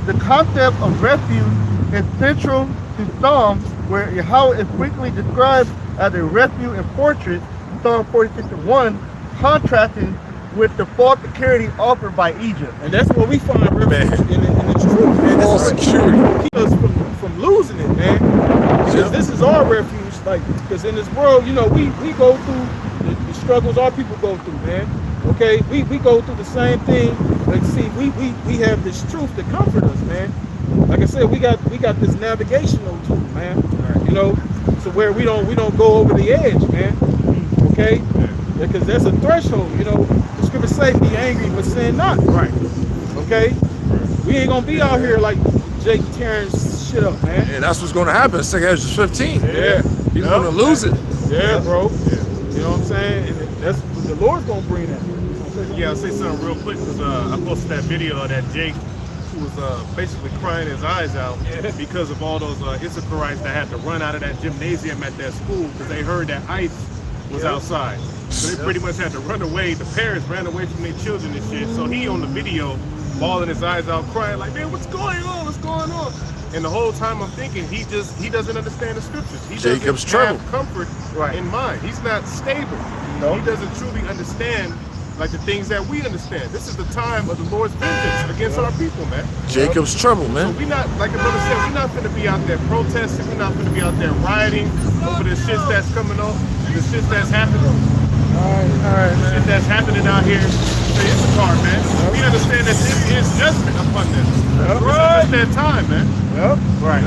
The concept of refuge is central to Psalms, where Yahweh is frequently described as a refuge and fortress, Psalm 46:1, contrasting with the false security offered by Egypt. And that's what we find refuge in the truth, man. False That's security. keep us from losing it, man. Because this is our refuge, like, because in this world, you know, we go through the struggles our people go through, man. Okay, we go through the same thing. Like, see, we have this truth to comfort us, man. Like I said, we got this navigational tool, man. You know, so where we don't go over the edge, man. Okay, because that's a threshold. You know, the scripture say, "Be angry, but sin not." Right. Okay, we ain't gonna be out here like Jake tearing shit up, man. And that's what's going to happen. Second Ezra 15. Yeah, He's going to lose it. Yeah, bro. You know what I'm saying? And that's the Lord's gonna bring that. Yeah, I'll say something real quick because I posted that video of that Jake who was basically crying his eyes out because of all those Issacharites that had to run out of that gymnasium at their school because they heard that ice was outside. So they pretty much had to run away. The parents ran away from their children and shit. So he on the video bawling his eyes out, crying like, man, what's going on? What's going on? And the whole time I'm thinking he doesn't understand the scriptures. He Jacob's doesn't trouble. have comfort in mind. He's not stable. He doesn't truly understand like the things that we understand. This is the time of the Lord's vengeance against our people, man. Jacob's trouble, So man. we not, like the brother said, we're not gonna be out there protesting. We're not gonna be out there rioting over the shit that's coming on, the shit that's happening. All right, Shit that's happening out here. It's a car, man. We understand that this is judgment upon them. This is just that time, man. Yep. Right.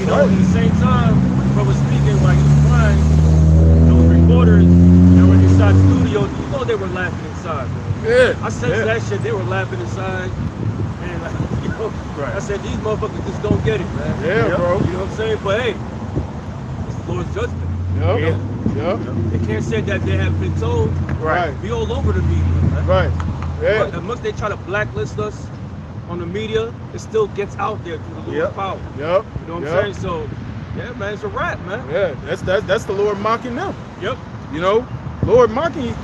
You know, at the same time, brother speaking while he was crying, those reporters that were inside the studio, you know they were laughing inside, man. Yeah. I said that shit, they were laughing inside. And like, you know, I said, these motherfuckers just don't get it, man. Yeah, bro. You know what I'm saying? But hey, it's the Lord's judgment. Yep. Yep. They can't say that they haven't been told. Right. Be all over the media, man. Right. Yeah. But as much they try to blacklist us on the media, it still gets out there through the Lord's power. Yep. You know what I'm saying? So, yeah, man, it's a wrap, man. Yeah. That's the Lord mocking them. Yep. You know, Lord mocking you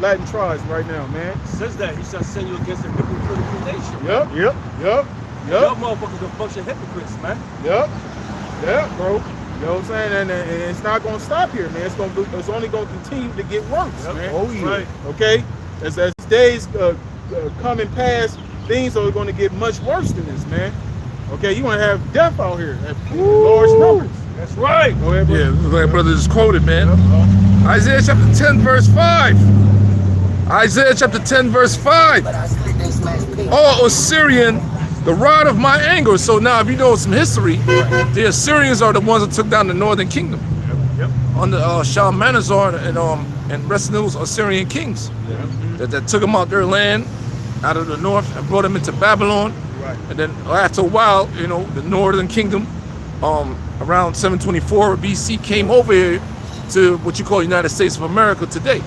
Latin tribes right now, man. It says that he shall send you against a hypocritical nation. Yep. Yep. Yep. Y'all motherfuckers are a bunch of hypocrites, man. Yep. Yeah, bro. You know what I'm saying? And it's not gonna stop here, man. It's only gonna continue to get worse, man. Oh yeah. Right. Okay. As days come and pass, things are gonna get much worse than this, man. Okay, you wanna have death out here at large numbers. That's right. Go ahead, bro. Yeah, like brother just quoted, man. Isaiah chapter 10, verse 5. Isaiah chapter 10, verse 5. Oh, Assyrian, the rod of my anger. So now, if you know some history, the Assyrians are the ones that took down the northern kingdom under Shalmaneser and rest of those Assyrian kings that took them out their land, out of the north, and brought them into Babylon. Right. And then after a while, you know, the northern kingdom, around 724 BC, came over here to what you call United States of America today.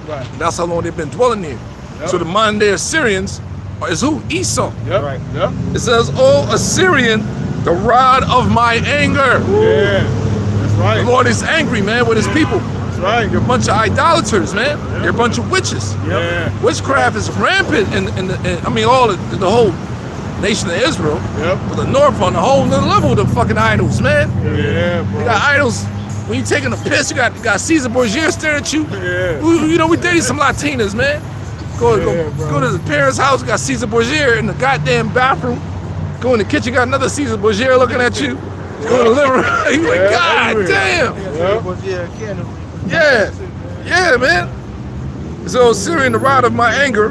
Right. And that's how long they've been dwelling here. Yep. So the modern day Assyrians is who? Esau. Yep. Right. Yep. It says, "Oh, Assyrian, the rod of my anger." Yeah. That's right. The Lord is angry, man, with his people. That's right. You're a bunch of idolaters, man. You're a bunch of witches. Yeah. Witchcraft is rampant in I mean, all the whole nation of Israel. Yep. But the north on the whole little level of the fucking idols, man. Yeah, bro. You got idols. When you taking a piss, you got Caesar Borgia staring at you. Yeah. You know, we dated some Latinas, man. Go to the parents' house, got Caesar Borgia in the goddamn bathroom. Go in the kitchen, got another Caesar Borgia looking at you. Go in the living room. You like, God damn. Yeah, man. So Syrian, the rod of my anger,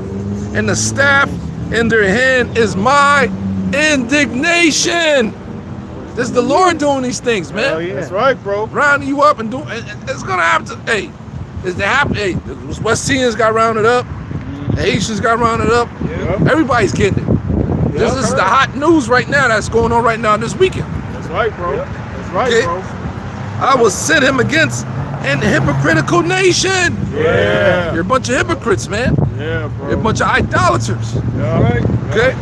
and the staff in their hand is my indignation. This is the Lord doing these things, man. Hell yeah. That's right, bro. Rounding you up and doing. It's gonna happen to. Hey, it's to happen. Hey, the West Indians got rounded up. The Haitians got rounded up. Yep. Everybody's getting it. This is the hot news right now that's going on right now this weekend. That's right, bro. That's right, Okay. bro. I will set him against an hypocritical nation. Yeah. You're a bunch of hypocrites, man. Yeah, bro. You're a bunch of idolaters. Yeah. Right. Okay?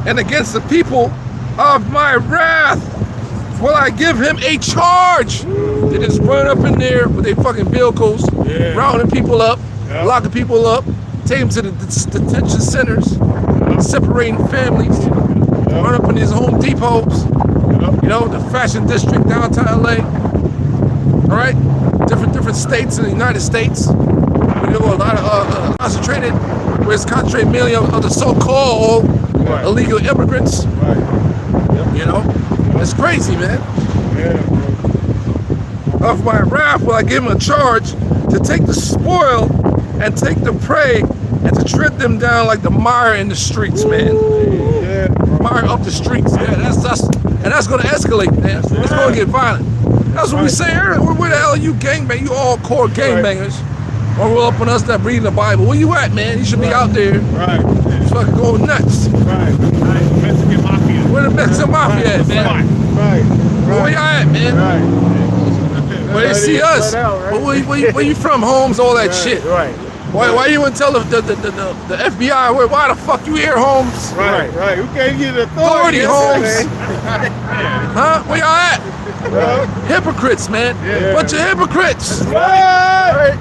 And against the people of my wrath will I give him a charge. They just run up in there with their fucking vehicles, rounding people up, locking people up, take them to the detention centers, separating families, run up in these Home Depots, you know, the fashion district downtown LA. All right, different states in the United States. We do a lot of concentrated, where it's concentrated mainly of the so-called illegal immigrants. Right. You know, it's crazy, man. Yeah, bro. Of my wrath will I give him a charge to take the spoil and take the prey and to tread them down like the mire in the streets, man. Yeah, bro. Mire up the streets. Yeah, that's gonna escalate, man. It's gonna get violent. That's what we say earlier. Where the hell are you gangbang? You all core gangbangers. Or roll up on us that reading the Bible. Where you at, man? You should be out there. Right. Fucking going nuts. Right. Mexican mafia. Where the Mexican mafia at, man? Right. Where y'all at, man? Right. Where they see us? Where you from, Holmes? All that shit. Right. Why you wouldn't tell the FBI? Why the fuck you here, Holmes? Right. We can't get the Authority, Holmes. Huh? Where y'all at? Bro. Hypocrites, man. Yeah. Bunch of hypocrites. Right.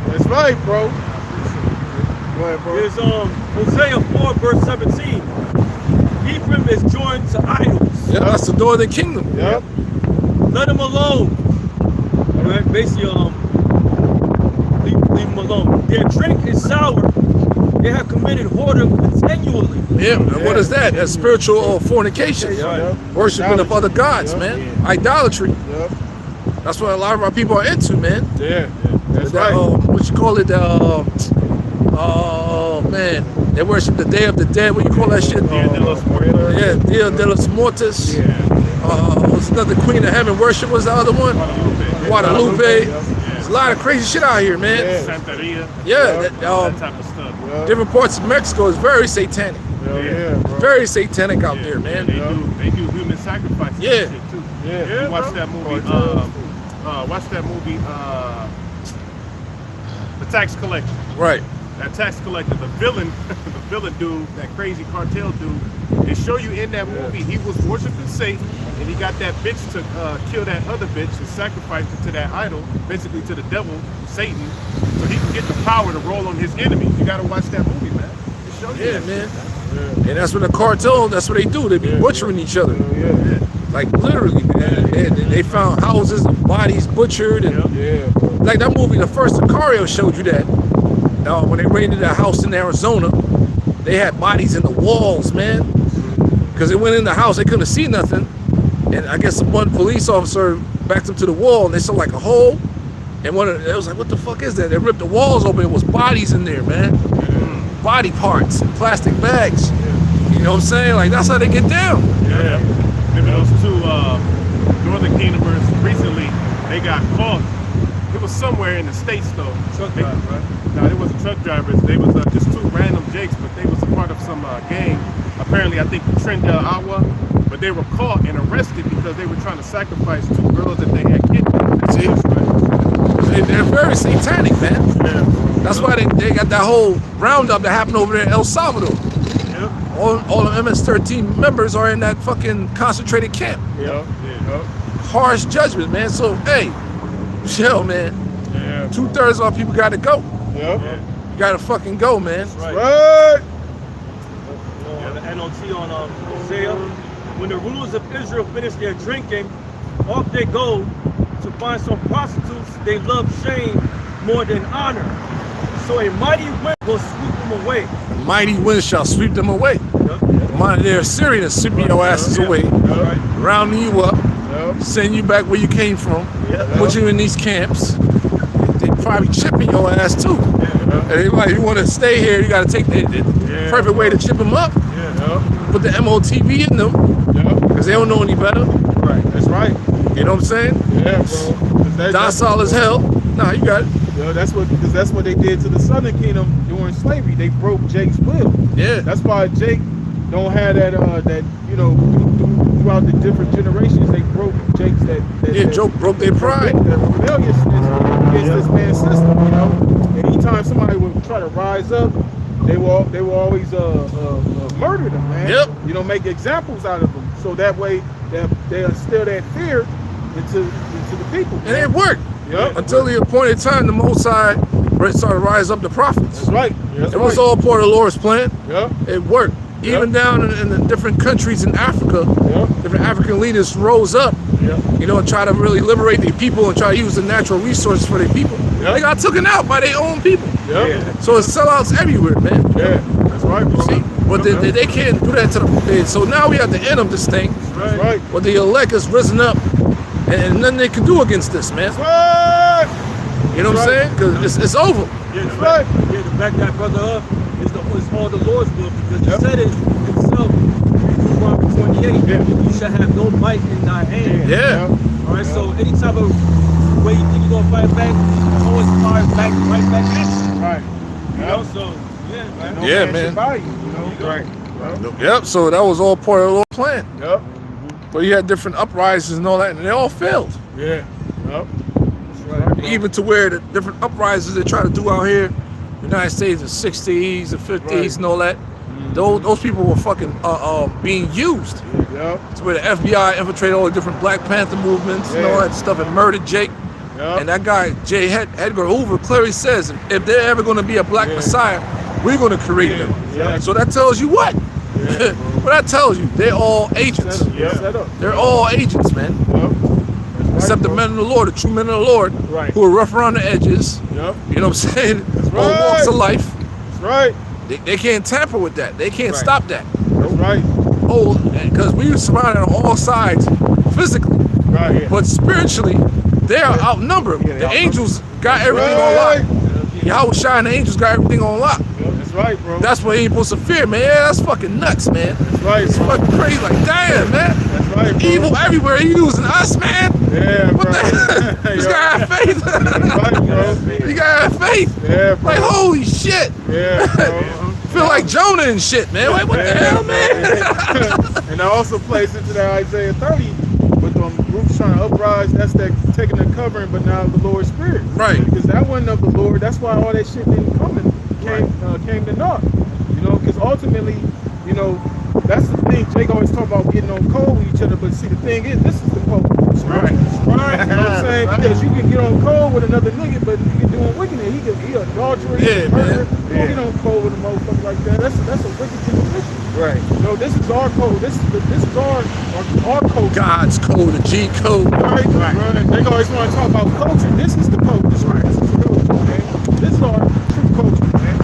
That's right, bro. Go ahead, bro. There's Hosea 4 verse 17. Ephraim is joined to idols. Yeah, that's the door of the kingdom. Yep. Let him alone. Right? Basically, leave him alone. Their drink is sour. They have committed whoredom continually. Yeah, and what is that? That's spiritual fornication. Yep. Worshiping of other gods, man. Idolatry. Yep. That's what a lot of our people are into, man. Yeah. That's That, right. what you call it? Oh man, they worship the Day of the Dead. What you call that shit? Dia de los Muertos. Yeah, Dia de los Mortis. Yeah. What's another Queen of Heaven worship? What's the other one? Guadalupe. There's a lot of crazy shit out here, man. Santeria. Yeah, That type of stuff. different parts of Mexico is very satanic. Yeah, bro. Very satanic out there, man. They do human sacrifices. Yeah. And shit too. Yeah. You watch that movie. Watch that movie. The Tax Collector. Right. That tax collector, the villain dude, that crazy cartel dude, they show you in that movie he was worshiping Satan and he got that bitch to kill that other bitch and sacrifice it to that idol, basically to the devil, Satan, so he can get the power to roll on his enemies. You gotta watch that movie, man. It shows you Yeah, that man. Yeah. And that's what the cartel, that's what they do. They be butchering each other. Yeah. Like literally, man. They found houses of bodies butchered. And Yeah, bro. like that movie, the first Sicario showed you that. When they raided a house in Arizona, they had bodies in the walls, man. Because they went in the house, they couldn't see nothing. And I guess one police officer backed them to the wall and they saw like a hole. And it was like, what the fuck is that? They ripped the walls open, it was bodies in there, man. Body parts in plastic bags. You know what I'm saying? Like, that's how they get down. Yeah. Maybe those two Northern Kingdomers recently, they got caught. It was somewhere in the States though. Truck driver, right? No, they wasn't truck drivers. They was just two random jakes, but they was a part of some gang. Apparently, I think Trinidad, Agua. But they were caught and arrested because they were trying to sacrifice two girls that they had kidnapped. See? They're very satanic, man. Yeah. That's why they got that whole roundup that happened over there in El Salvador. Yep. All the MS-13 members are in that fucking concentrated camp. Yeah. Harsh judgment, man. So, hey, Yo, man. Yeah. 2/3 of our people got to go. Yep. You got to fucking go, man. Right. Right. On the NOT on Hosea, when the rulers of Israel finish their drinking, off they go to find some prostitutes they love shame more than honor. So a mighty wind will sweep them away. The mighty wind shall sweep them away. Yep. The mind of their Assyrian is sweeping your asses away, Right. rounding you up, Yep. send you back where you came from, Yep. put you in these camps. They probably chipping your ass too. And they like, you want to stay here, you got to take the perfect way to chip them up. Yep. Put the MOTV in them, Yep. because they don't know any better. Right. That's right. You know what I'm saying? Yeah, bro. Docile as hell. Nah, you got it. Yeah, because that's what they did to the Southern Kingdom during slavery. They broke Jake's will. Yeah. That's why Jake don't have that throughout the different generations they broke Jake's Joke broke their pride. The rebelliousness against this man's system. Anytime somebody would try to rise up, they will always murder them, man. Yep. Make examples out of them, so that way they instill that fear into the people. And it worked. Yep. Until the appointed time, the Most High started to rise up the prophets. That's right. That's It was right. all part of the Lord's plan. Yep. It worked. Even down in the different countries in Africa, Yep. different African leaders rose up, Yep. and try to really liberate their people and try to use the natural resources for their people. Yep. They got taken out by their own people. Yep. So it's sellouts everywhere, man. Yeah. That's right, bro. See? But they can't do that to them. So now we have to end of this thing. That's right. But the elect has risen up, and nothing they can do against this, man. That's right. You know what I'm saying? Because it's over. Yeah, That's right. Yeah, to back that brother up is all the Lord's will, because he said it himself in Deuteronomy 28. You shall have no might in thy hand. Yeah. All right. So any type of way you think you're gonna fight back, you always fire back right back at you. Right. So yeah, man. No Yeah, man man. should buy you, Right. Yep. So that was all part of the Lord's plan. Yep. But you had different uprisings and all that, and they all failed. Yeah. Yep. Even to where the different uprisings they try to do out here, United States, the 60s, the 50s, and all that. Those people were fucking being used. Yep. It's where the FBI infiltrated all the different Black Panther movements and all that stuff and murdered Jake. Yep. And that guy, J. Edgar Hoover, clearly says if they're ever going to be a black messiah, we're going to create them. Yeah. So that tells you what? Well, that tells you they're all agents. Set up. They're all agents, man. Yep. Except the men of the Lord, the true men of the Lord, Right. who are rough around the edges. Yep. You know what I'm saying? All right. walks of life. That's right. They can't tamper with that. They can't stop that. That's right. Oh, because we were surrounded on all sides physically, Right. but spiritually, they are outnumbered. The angels got everything on lock. Yahweh Shai and the angels got everything on lock. That's right, bro. That's what he ain't supposed to fear, man. Yeah, that's fucking nuts, man. That's right. It's fucking crazy. Like, damn, man. That's right, bro. Evil everywhere. He using us, man. Yeah, What bro. the hell? This guy have faith. That's right, bro. You gotta have faith. Yeah, bro. Like, holy shit. Yeah, bro. Feel like Jonah and shit, man. Like, what the hell, man? And I also plays into that Isaiah 30 with them groups trying to uprise. That's that taking the covering, but now the Lord's Spirit. Right. Because that wasn't of the Lord. That's why all that shit didn't came to naught. Because ultimately, that's the thing. Jake always talk about getting on cold with each other, but see, the thing is, this is the cold. Right. You know what I'm saying? Because you can get on cold with another nigga, but you can doing wickedness. He adulterer, Yeah, murderer. man. You don't get on cold with a motherfucker like that. That's a wicked generation. Right. This is our code. This is our code. God's code, the G code. Right. They always want to talk about culture. This is the code. This is the culture, man. This is our true culture, man.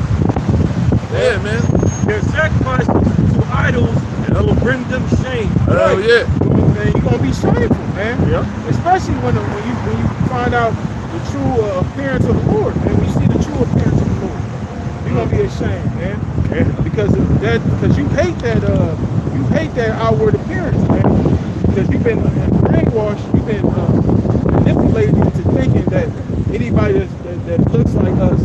Yeah, man. Their sacrifice to idols will bring them shame. Hell yeah. Man, you're gonna be shameful, man. Yep. Especially when you find out the true appearance of the Lord, man. When you see the true appearance of the Lord, you're gonna be ashamed, man. Yeah. Because you hate that outward appearance, man. Because you've been brainwashed, you've been manipulated into thinking that anybody that looks like us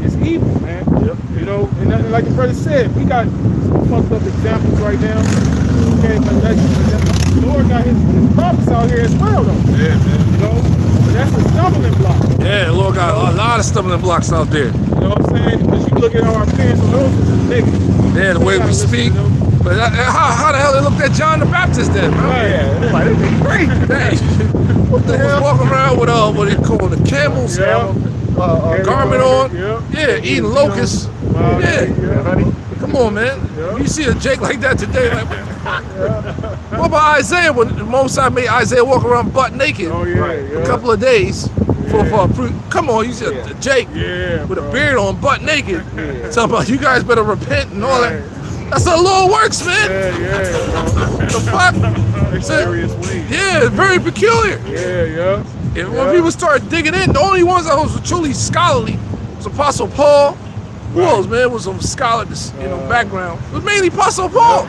is evil, man. Yep. And like the brother said, we got some fucked up examples right now. Okay, but the Lord got his prophets out here as well, though. Yeah, man. But that's a stumbling block. Yeah, the Lord got a lot of stumbling blocks out there. You know what I'm saying? Because you look at our appearance of those as niggas. Yeah, the way we speak. But how the hell they looked at John the Baptist then, bro? Right. Like, this is crazy. Hey, What the He was hell? walking around with what they call the camels garment on. Yeah, eating locusts. Yeah. Honey. Come on, man. If you see a Jake like that today, like, what the fuck? What about Isaiah? When the Most High made Isaiah walk around butt naked a couple of days come on, you see a Jake with a beard on, butt naked. Talking about you guys better repent and all that. That's how the Lord works, man. The fuck? Yeah, very peculiar. And when people start digging in, the only ones that was truly scholarly was Apostle Paul. Who else, man, was a scholar, background. It was mainly Apostle Paul.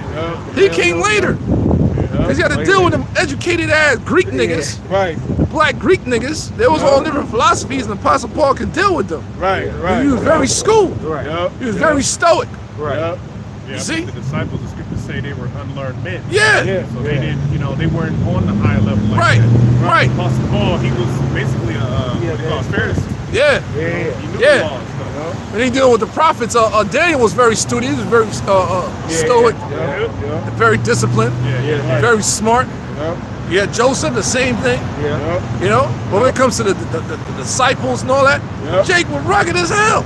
He came later. Because he had to deal with them educated ass Greek niggas. The black Greek niggas. There was all different philosophies, and Apostle Paul could deal with them. He was very schooled. He was very stoic. Yeah, See? the disciples, the scriptures say they were unlearned men. So they didn't, they weren't on the high level like that. Right. Apostle Paul, he was basically a Pharisee. He knew the laws. And he dealing with the prophets. Daniel was very studious, very stoic, very disciplined, very smart. Yeah, Joseph, the same thing. You know, but when it comes to the disciples and all that, Jake was rugged as hell.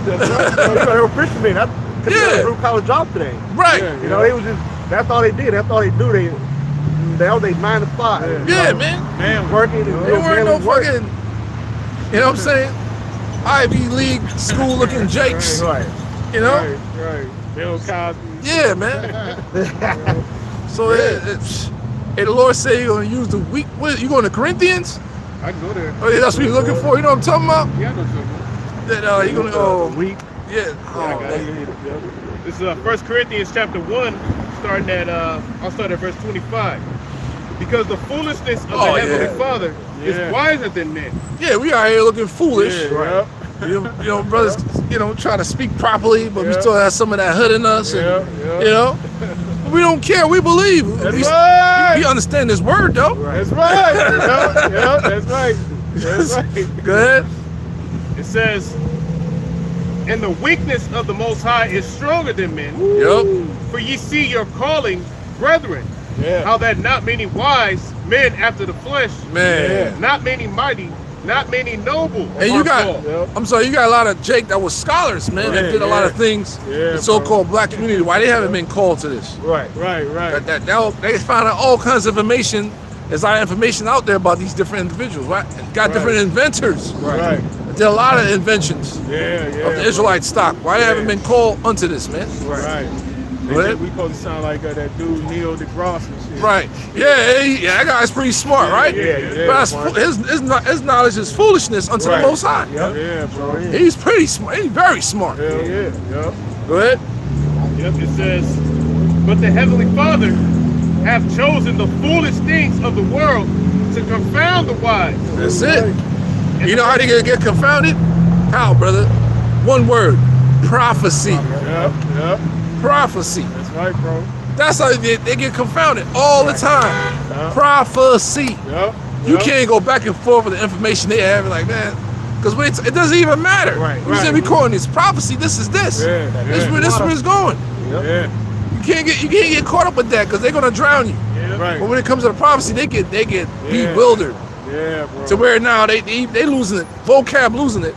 They were Christian men. They had a blue collar job today. Right. You know, they was just, that's all they did. That's all they do. They was 9 to 5. Yeah, man. Working. They weren't no fucking, you know what I'm saying? Ivy League school looking Jakes. You know? Bill Cosby. Yeah, man. So the Lord said you're going to use the weak. You going to Corinthians? I can go there. Oh, yeah, that's what you're looking for. You know what I'm talking about? Yeah, I know something. That you're going to weak. Yeah. This is 1 Corinthians chapter 1, starting at I'll start at verse 25. Because the foolishness of the Heavenly Father is wiser than men. Yeah, we out here looking foolish. Yeah, You know, brothers, trying to speak properly, but we still have some of that hood in us. And, we don't care. We believe. We understand this word, though. That's right. That's right. That's right. Go ahead. It says, and the weakness of the Most High is stronger than men. For ye see your calling, brethren, how that not many wise men after the flesh, not many mighty, not many noble. And you got, I'm sorry, you got a lot of Jake that was scholars, man, that did a lot of things in the so-called black community. Why they haven't been called to this? Right. They found out all kinds of information. There's a lot of information out there about these different individuals, right? Got different inventors. Did a lot of inventions of the Israelite stock. Why they haven't been called unto this, man? We supposed to sound like that dude Neil deGrasse and shit. Right. Yeah, that guy's pretty smart, right? But his knowledge is foolishness unto the Most High. Bro. He's pretty smart. He's very smart. Go ahead. It says, but the Heavenly Father have chosen the foolish things of the world to confound the wise. That's it. You know how they get confounded? How, brother? One word: prophecy. Prophecy. That's right, bro. That's how they get confounded all the time. Prophecy. You can't go back and forth with the information they have, like, man, because it doesn't even matter. You said we calling this prophecy. This is this. This is where it's going. You can't get caught up with that because they're gonna drown you. But when it comes to the prophecy, they get bewildered. Bro. To where now they losing it, vocab losing it.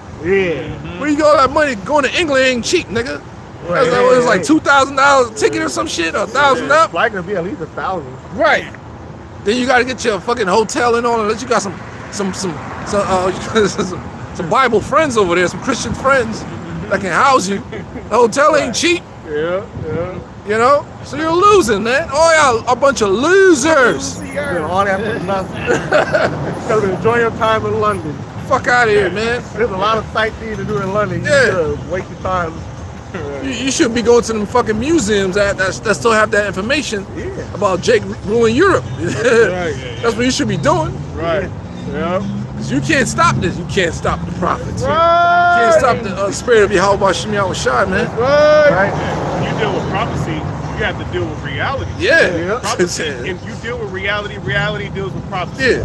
Where you go, that money going to England ain't cheap, nigga. It's like $2,000 a ticket or some shit, or $1,000 up. Flight gonna be at least 1,000. Right. Then you gotta get your fucking hotel and all, unless you got some Bible friends over there, some Christian friends that can house you. The hotel ain't cheap. You know? So you're losing, man. Oh yeah, a bunch of losers. All that for nothing. Gotta enjoy your time in London. Fuck out of here, man. There's a lot of sightseeing to do in London. You should waste your time. You should be going to them fucking museums that still have that information about Jake ruling Europe. That's what you should be doing. Because you can't stop this. You can't stop the prophets. You can't stop the spirit of Yahweh Shem Yahushua, man. When you deal with prophecy, you have to deal with reality. Prophecy, if you deal with reality, reality deals with prophecy.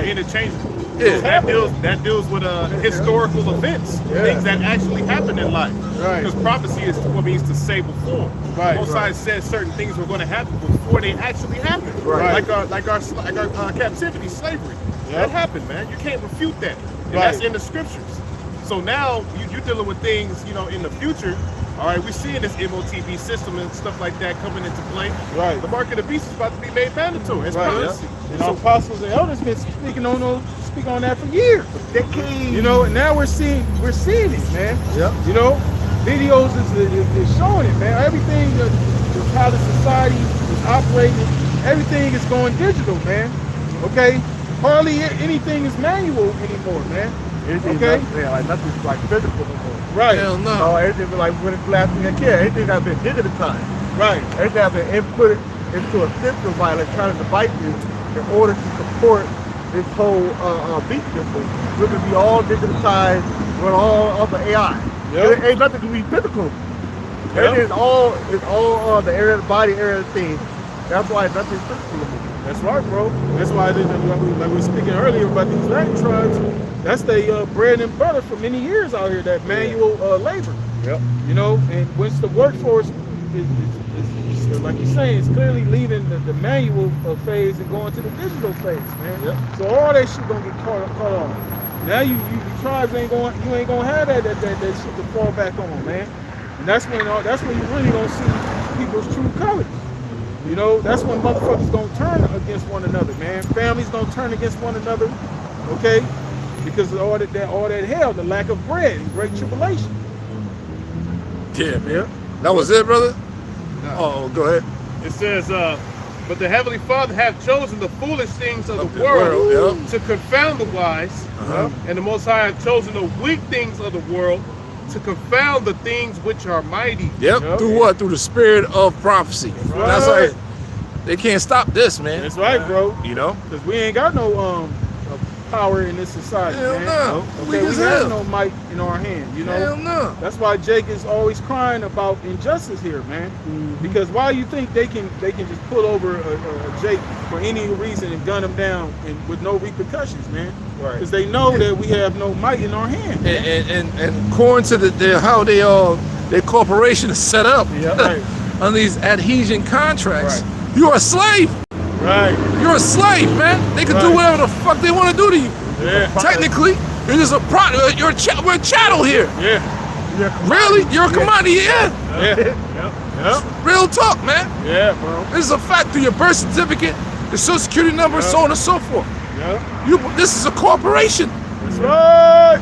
Interchangeable. That deals with historical events, things that actually happen in life. Because prophecy is what means to say before. Both sides said certain things were going to happen before they actually happened. Like our captivity, slavery. That happened, man. You can't refute that. And Right. that's in the scriptures. So now you're dealing with things, you know, in the future. All right, we're seeing this MOTB system and stuff like that coming into play. Right. The mark of the beast is about to be made mandatory. It's Right. prophecy. And our apostles and elders been speaking on that for years. You know, and now we're seeing it, man. Yep. You know, videos is showing it, man. Everything, how the society is operating, everything is going digital, man. Okay, hardly anything is manual anymore, man. Okay, like nothing's like physical anymore. right. Hell no. So everything like when it's last thing I care, everything has been digitalized. Right. Everything has been input into a system by electronic devices in order to support this whole beat system. We're gonna be all digitalized with all of the AI. Yep. Ain't nothing can be physical. Everything is all the area of the body, area of the thing. That's why nothing's physical anymore. That's right, bro. That's why like we were speaking earlier about these Latin tribes. That's their bread and butter for many years out here. That manual labor. Yep. You know, and once the workforce is like you're saying, it's clearly leaving the manual phase and going to the digital phase, man. Yep. So all that shit gonna get caught off. Now you tribes ain't gonna have that shit to fall back on, man. And that's when you really gonna see people's true colors. You know, that's when motherfuckers gonna turn against one another, man. Families gonna turn against one another, okay? Because of all that hell, the lack of bread and great tribulation. Yeah, man. That was it, brother? No. Oh, go ahead. It says, but the Heavenly Father hath chosen the foolish things of Of the the world world, to confound the wise, and the Most High hath chosen the weak things of the world to confound the things which are mighty. Yep. Yep. Through what? Through the spirit of prophecy. right. That's like, they can't stop this, man. That's right, bro. You know? Because we ain't got no power in this society, Hell man. no. Okay, Weak we as have hell. no might in our hand, you know. Hell no. That's why Jake is always crying about injustice here, man. Because why you think they can just pull over a Jake for any reason and gun him down and with no repercussions, man? Right. Because they know that we have no might in our hand. Man. And according to how their corporation is set up Right. on these adhesion contracts, Right. you're a slave. Right. You're a slave, man. They can do Right. whatever the fuck they want to do to you. Yeah. Technically, you're just a product. We're a chattel here. Yeah. Really? You're a commodity, yeah. Yeah. Yep. Real talk, man. Yeah, bro. This is a fact through your birth certificate, your social security number, so on and so forth. Yeah. This is a corporation. That's right.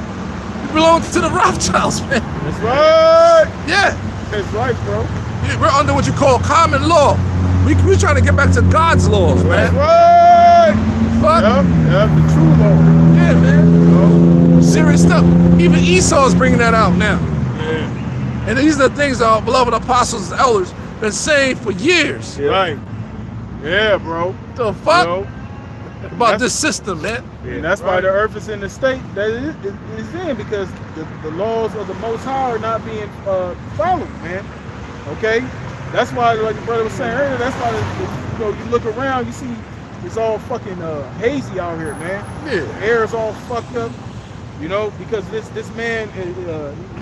You belong to the Rothschilds, man. That's right. Yeah. That's right, bro. We're under what you call common law. We're trying to get back to God's laws, That's man. right. Fuck. Yep. The true law. Yeah, man. Serious stuff. Even Esau's bringing that out now. Yeah. And these are the things our beloved apostles and elders been saying for years. Right. Yeah, bro. The fuck You know, about this system, man. and that's why the earth is in the state that it is in, because the laws of the Most High are not being followed, man. Okay? That's why, like the brother was saying earlier, that's why you look around, you see it's all fucking hazy out here, man. Yeah. The air is all fucked up, you know, because this man,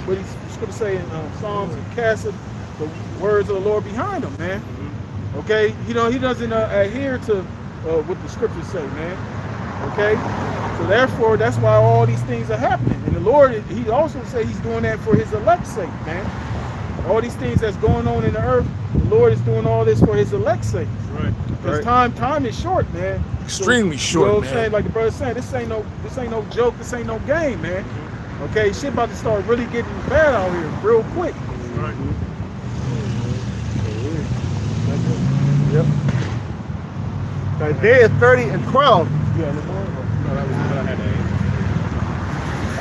what he's going to say in Psalms, he casted the words of the Lord behind him, man. Okay? You know, he doesn't adhere to what the scriptures say, man. Okay? So therefore, that's why all these things are happening. And the Lord, he also said he's doing that for his elect's sake, man. All these things that's going on in the earth, the Lord is doing all this for his elect's sake. Right. Because time is short, man. Extremely So, short, you know what I'm man. saying? Like the brother saying, this ain't no joke, this ain't no game, man. Okay, shit about to start really getting bad out here real quick. Right. Yep. Isaiah 30 and 12. Yeah,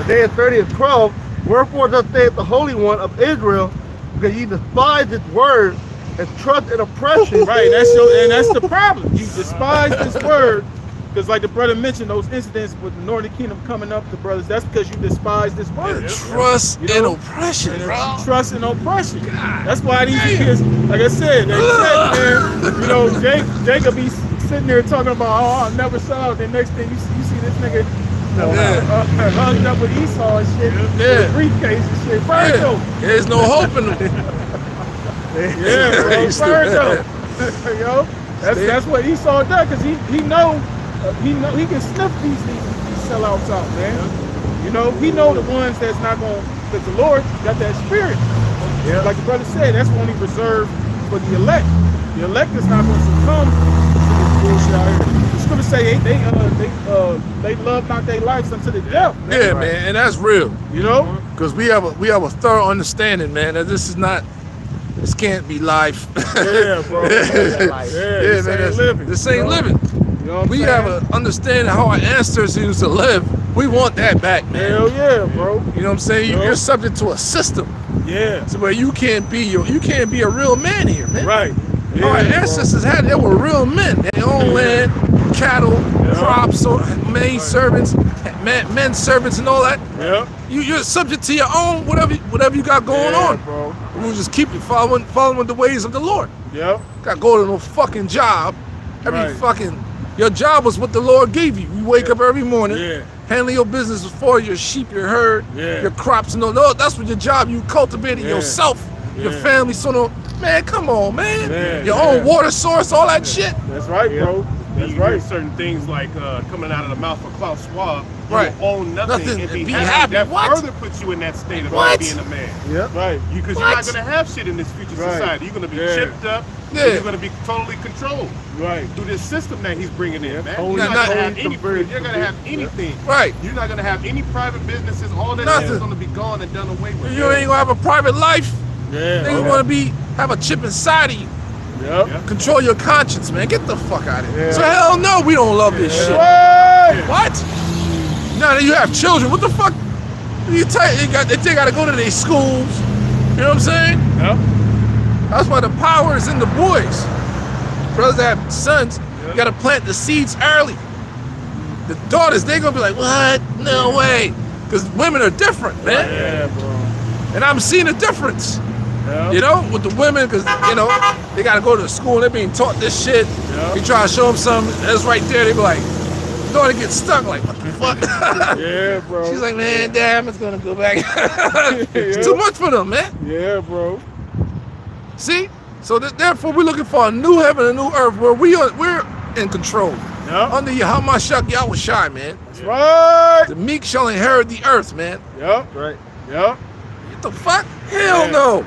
Isaiah 30 and 12. Wherefore thus saith the Holy One of Israel, because ye despise his word and trust in oppression. right, and that's the problem. You despise this word, because like the brother mentioned, those incidents with the Northern Kingdom coming up, the brothers, that's because you despise this word. Trust You know? and oppression, And bro. trust and oppression. That's why these kids, like I said, man, you know, Jacob be sitting there talking about, oh, I'll never sell out. The next thing you see this nigga hugged up with Esau and shit, with a briefcase and shit. Virgil. There's no hope in them. Yeah, bro. Virgil. Yo, that's what Esau does, because he know he can sniff these sellouts out, man. You know, he know the ones that's not going, because the Lord got that spirit. Yeah. Like the brother said, that's only reserved for the elect. The elect is not going to succumb to this bullshit out here. The scripture say they love not their lives unto the death. Man. Yeah, man, and that's real. You know, because we have a thorough understanding, man, that this can't be life. Yeah, bro. Yeah, man, this ain't living. You know what we I'm have an understanding how our ancestors used to live. We want that back, man. Hell yeah, bro. You know what I'm saying? You're subject to a system. Yeah. So where you can't be a real man here, man. Right. Yeah, our ancestors they were real men. They owned land, cattle, crops, maid servants, men servants, and all that. Yeah. You're subject to your own whatever you got going on. Bro. We'll just keep it following the ways of the Lord. Yeah. Got to go to no fucking job. Your job was what the Lord gave you. You wake up every morning, handle your business for your sheep, your herd, your crops, and all. That's what your job. You cultivated yourself, your family. So no, man, come on, man. Your own water source, all that shit. That's right, bro. That's right. Certain things like coming out of the mouth of Klaus Schwab, you right. own nothing and be happy. That further puts you in that state of being a man. Yeah, right. Because you're not going to have shit in this future society. You're going to be chipped up. You're going to be totally controlled. Right. Through this system that he's bringing in, man. Totally You're not going to have any freedom. You're going to have anything. Right. You're not going to have any private businesses. All that shit is going to be gone and done away with. You ain't going to have a private life. Yeah. They want to have a chip inside of you. Yep. Control your conscience, man. Get the fuck out of here. So hell no, we don't love this shit. What? Now that you have children, what the fuck? They gotta go to their schools. You know what I'm saying? Yep. That's why the power is in the boys. Brothers that have sons, you gotta plant the seeds early. The daughters, they gonna be like, what? No way. Because women are different, man. Yeah, bro. And I'm seeing a difference. Yep. You know, with the women, because, you know, they got to go to school and they're being taught this shit. Yep. You try to show them something, that's right there, they be like, daughter get stuck, like, what the fuck? Yeah, bro. She's like, man, damn, it's going to go back. It's too much for them, man. Yeah, bro. See? So therefore, we're looking for a new heaven and a new earth where we're in control. Yep. Under Yahamashak Yahushai, man. That's right. The meek shall inherit the earth, man. Yep. Right. Yep. What the fuck? Hell no.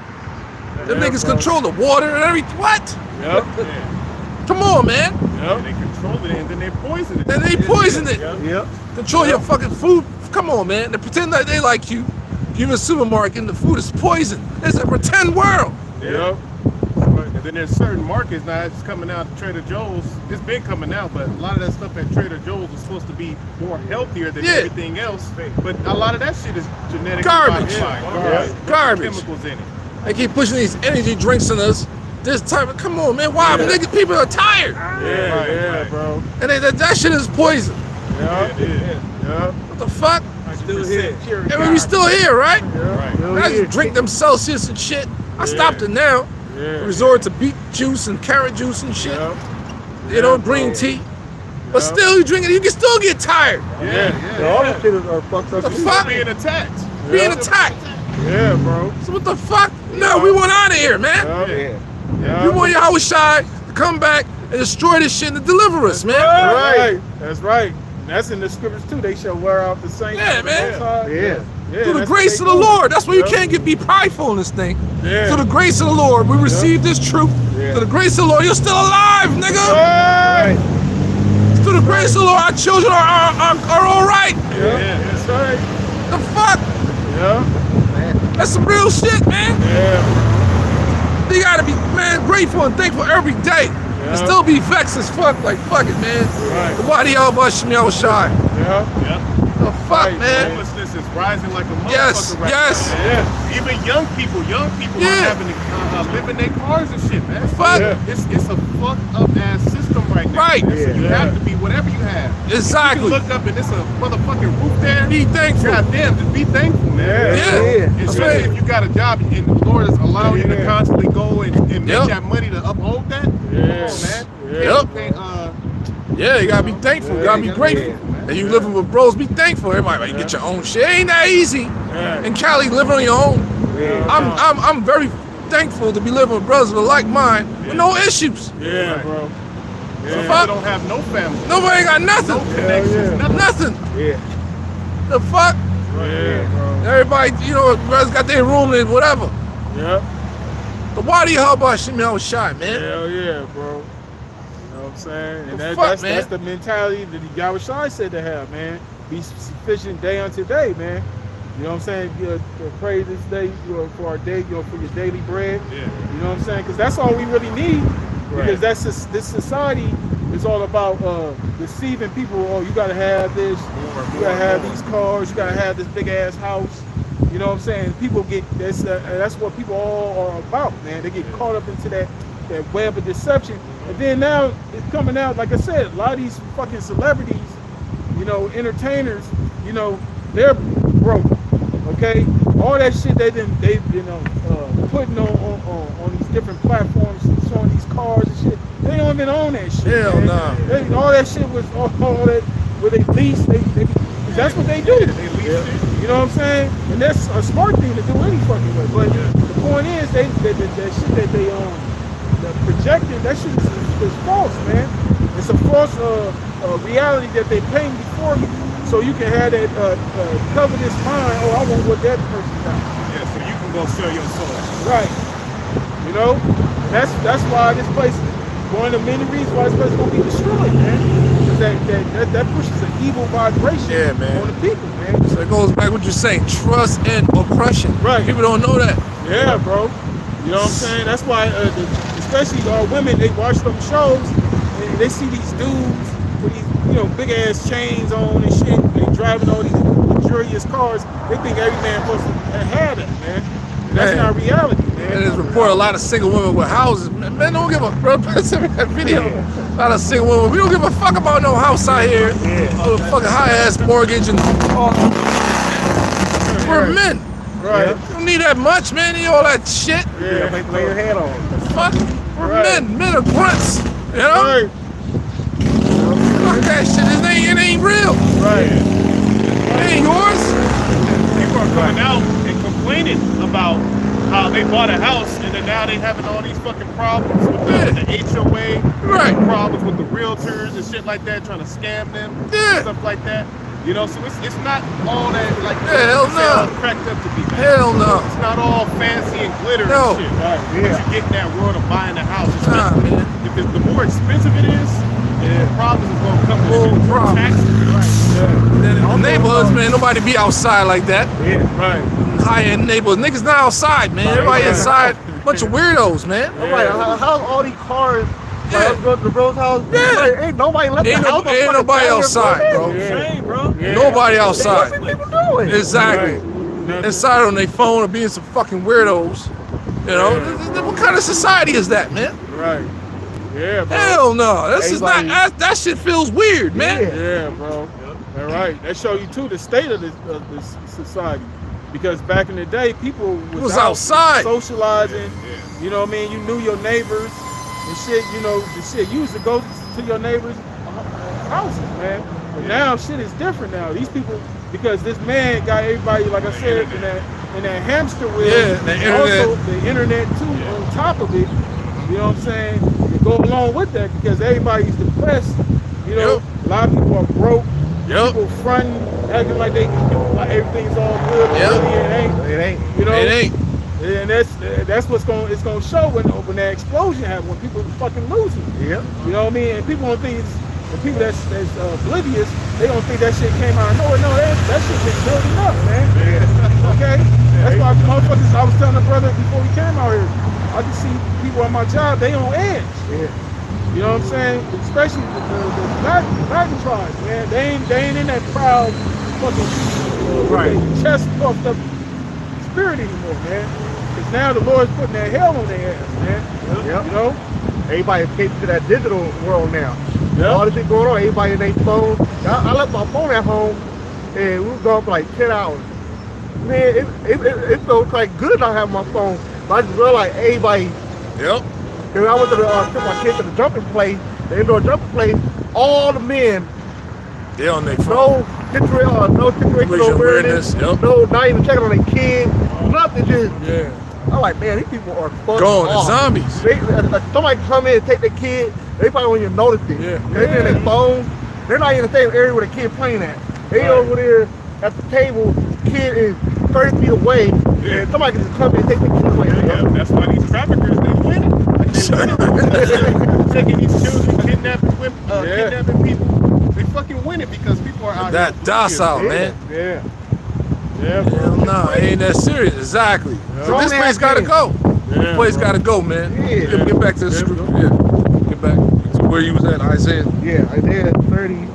Them niggas control the water and everything. What? Yep. Come on, man. Yep. They control it and then they poison it. Then they poison it. Yep. Control your fucking food. Come on, man. They pretend that they like you. You're in a supermarket and the food is poison. It's a pretend world. Yep. And then there's certain markets now it's coming out. Trader Joe's, it's been coming out, but a lot of that stuff at Trader Joe's was supposed to be more healthier than everything else. But a lot of that shit is genetically Garbage. modified. Garbage. Chemicals in it. They keep pushing these energy drinks on us. This type of, come on, man. Why? Niggas, people are tired. Yeah, bro. And that shit is poison. Yeah. What the fuck? Still here. And we still here, right? Yeah. I just drink them Celsius and shit. I stopped it now. Resort to beet juice and carrot juice and shit. You know, green tea. But still, you drink it, you can still get tired. All the shit are fucked up. The fuck? Being attacked. Being attacked. Yeah, bro. So what the fuck? No, we want out of here, man. We want Yahushai to come back and destroy this shit and deliver us, man. Right. That's right. That's in the scriptures too. They shall wear out the saints. Yeah, man. Through the grace of the Lord. That's why you can't be prideful in this thing. Through the grace of the Lord, we receive this truth. Through the grace of the Lord, you're still alive, nigga. Right. Through the grace of the Lord, our children are all right. That's right. The fuck? That's some real shit, man. You gotta be, man, grateful and thankful every day. And still be vexed as fuck, like, fuck it, man. The Wadi al-Bashim Yahushai. The fuck, man. Homelessness is rising like a motherfucker Yes, right yes. now, man. Even young people are having to live in their cars and shit, man. Fuck. It's a fucked up ass system right now. Right. So you have to be whatever you have. Exactly. You look up and it's a motherfucking roof there. Be thankful. God damn, just be thankful, man. Yeah. Especially if you got a job and the Lord is allowing you to constantly go and make that money to uphold that. Come on, man. Yeah, you gotta be thankful. You gotta be grateful. And you living with bros, be thankful. Everybody, you get your own shit. It ain't that easy. In Cali, living on your own. I'm very thankful to be living with brothers with a like mind with no issues. Yeah, bro. Some fuck? people don't have no family. Nobody got nothing. No connections. Nothing. Yeah. The fuck? Yeah, bro. Everybody, you know, brothers got their room and whatever. Yep. But why do you help us? I was shot, man. Hell yeah, bro. You know what I'm saying? And that's the mentality that Yahushua said to have, man. Be sufficient day unto day, man. You know what I'm saying? Pray this day for our day, for your daily bread. Yeah. You know what I'm saying? Because that's all we really need. Because this society is all about deceiving people. Oh, you gotta have this. You gotta have these cars. You gotta have this big ass house. You know what I'm saying? People get that's what people all are about, man. They get caught up into that web of deception. And then now it's coming out, like I said, a lot of these fucking celebrities, you know, entertainers, you know, they're broke. Okay, all that shit they've been putting on these different platforms, showing these cars and shit. They don't even own that shit. Hell no. All that shit was all that where they lease. That's what they do. They lease it. You know what I'm saying? And that's a smart thing to do any fucking way. But the point is, that shit that they projecting, that shit is false, man. It's a false reality that they paint before you, so you can have that covetous mind. Oh, I want what that person got. Yeah, so you can go sell your soul. Right. You know, that's why this place, one of the many reasons why this place is gonna be destroyed, man. Because that pushes an evil vibration on the people, man. So it goes back to what you're saying, trust and oppression. Right. People don't know that. Yeah, bro. You know what I'm saying? That's why, especially our women, they watch them shows and they see these dudes with these, you know, big ass chains on and shit. They driving all these luxurious cars. They think every man supposed to have it, man. And that's not reality, man. And there's report a lot of single women with houses. Man, don't give a bro. Send me that video. A lot of single women. We don't give a fuck about no house out here. With a fucking high ass mortgage and all. We're men. Right. You don't need that much, man. You all that shit. Yeah, lay your head on. Fuck. We're men. Men are grunts. You know? Right. Fuck that shit. It ain't real. Right. It ain't yours. People are coming out and complaining about how they bought a house and then now they having all these fucking problems with the HOA, Right. problems with the realtors and shit like that, trying to scam them, stuff like that. You know, so it's not all that like Hell it's no. all cracked up to be. Man. Hell no. It's not all fancy and glitter No. and shit. Right. But you get in that world of buying a house. It's Nah, just- man. If the more expensive it is, the problems is gonna come with it. More problems. Taxes, right? In the neighborhoods, man, nobody be outside like that. Yeah. Right. High-end neighborhoods. Niggas not outside, man. Everybody inside. Bunch of weirdos, man. I'm like, how's all these cars? Like, I was going to the bro's house. Yeah. Like, ain't nobody left the house. Ain't nobody outside, bro. Shame, bro. Yeah. Nobody What outside. people doing? Exactly. Right. Inside on their phone or being some fucking weirdos. You know? What kind of society is that, man? Right. Yeah, bro. Hell no. This is not, Everybody- that shit feels weird, man. Yeah, bro. All right. That show you too the state of this society. Because back in the day, people Was out outside. socializing. You know what I mean? You knew your neighbors and shit. You know the shit. You used to go to your neighbors' houses, man. But now shit is different now. These people, because this man got everybody, like I said, in that hamster wheel. Yeah, the and internet. also the internet too on top of it. You know what I'm saying? To go along with that because everybody's depressed. You know, Yep. a lot of people are broke. Yep. People fronting, acting like everything's all good. But Yep. really it ain't. It ain't. You know, It ain't. and that's what's it's gonna show when that explosion happens, when people fucking losing. Yep. You know what I mean? And people don't think the people that's oblivious, they don't think that shit came out of nowhere. No, that shit been building up, man. Okay? That's why motherfuckers, I was telling the brother before we came out here, I can see people on my job, they on edge. Yeah. You know what I'm saying? Especially the Latin tribes, man. They ain't in that proud fucking Right. chest puffed up spirit anymore, man. Because now the Lord's putting that hell on their ass, man. Yep. You know? Everybody escaped to that digital world now. Yep. All this shit going on, everybody in their phone. I left my phone at home and we were gone for like 10 hours. Man, it felt like good not having my phone. But I just realized everybody, Yep. because I went to took my kids to the jumping place, the indoor jumping place, all the men, They on their phone. no situational awareness, Yep. no, not even checking on their kid, nothing, just, Yeah. I'm like, man, these people are fucked Going off. to zombies. Somebody come in and take their kid, They probably won't even notice it. Yeah. They be in their phone. They're not in the same area where the kid playing at. They over there at the table. Kid is 30 feet away, and somebody can just come in and take the kid away. Yeah, that's why these traffickers, they win it. Like taking these children, kidnapping women, kidnapping people. They fucking win it because people are out That here. docile, man. Yeah. Yeah, Hell bro. no, it ain't that serious. Exactly. So Grown this place ass gotta kids. go. Yeah, This place bro. gotta go, man. Yeah. Get back to the script. Yeah. Get back to where you was at, Isaiah. Yeah, Isaiah 30 and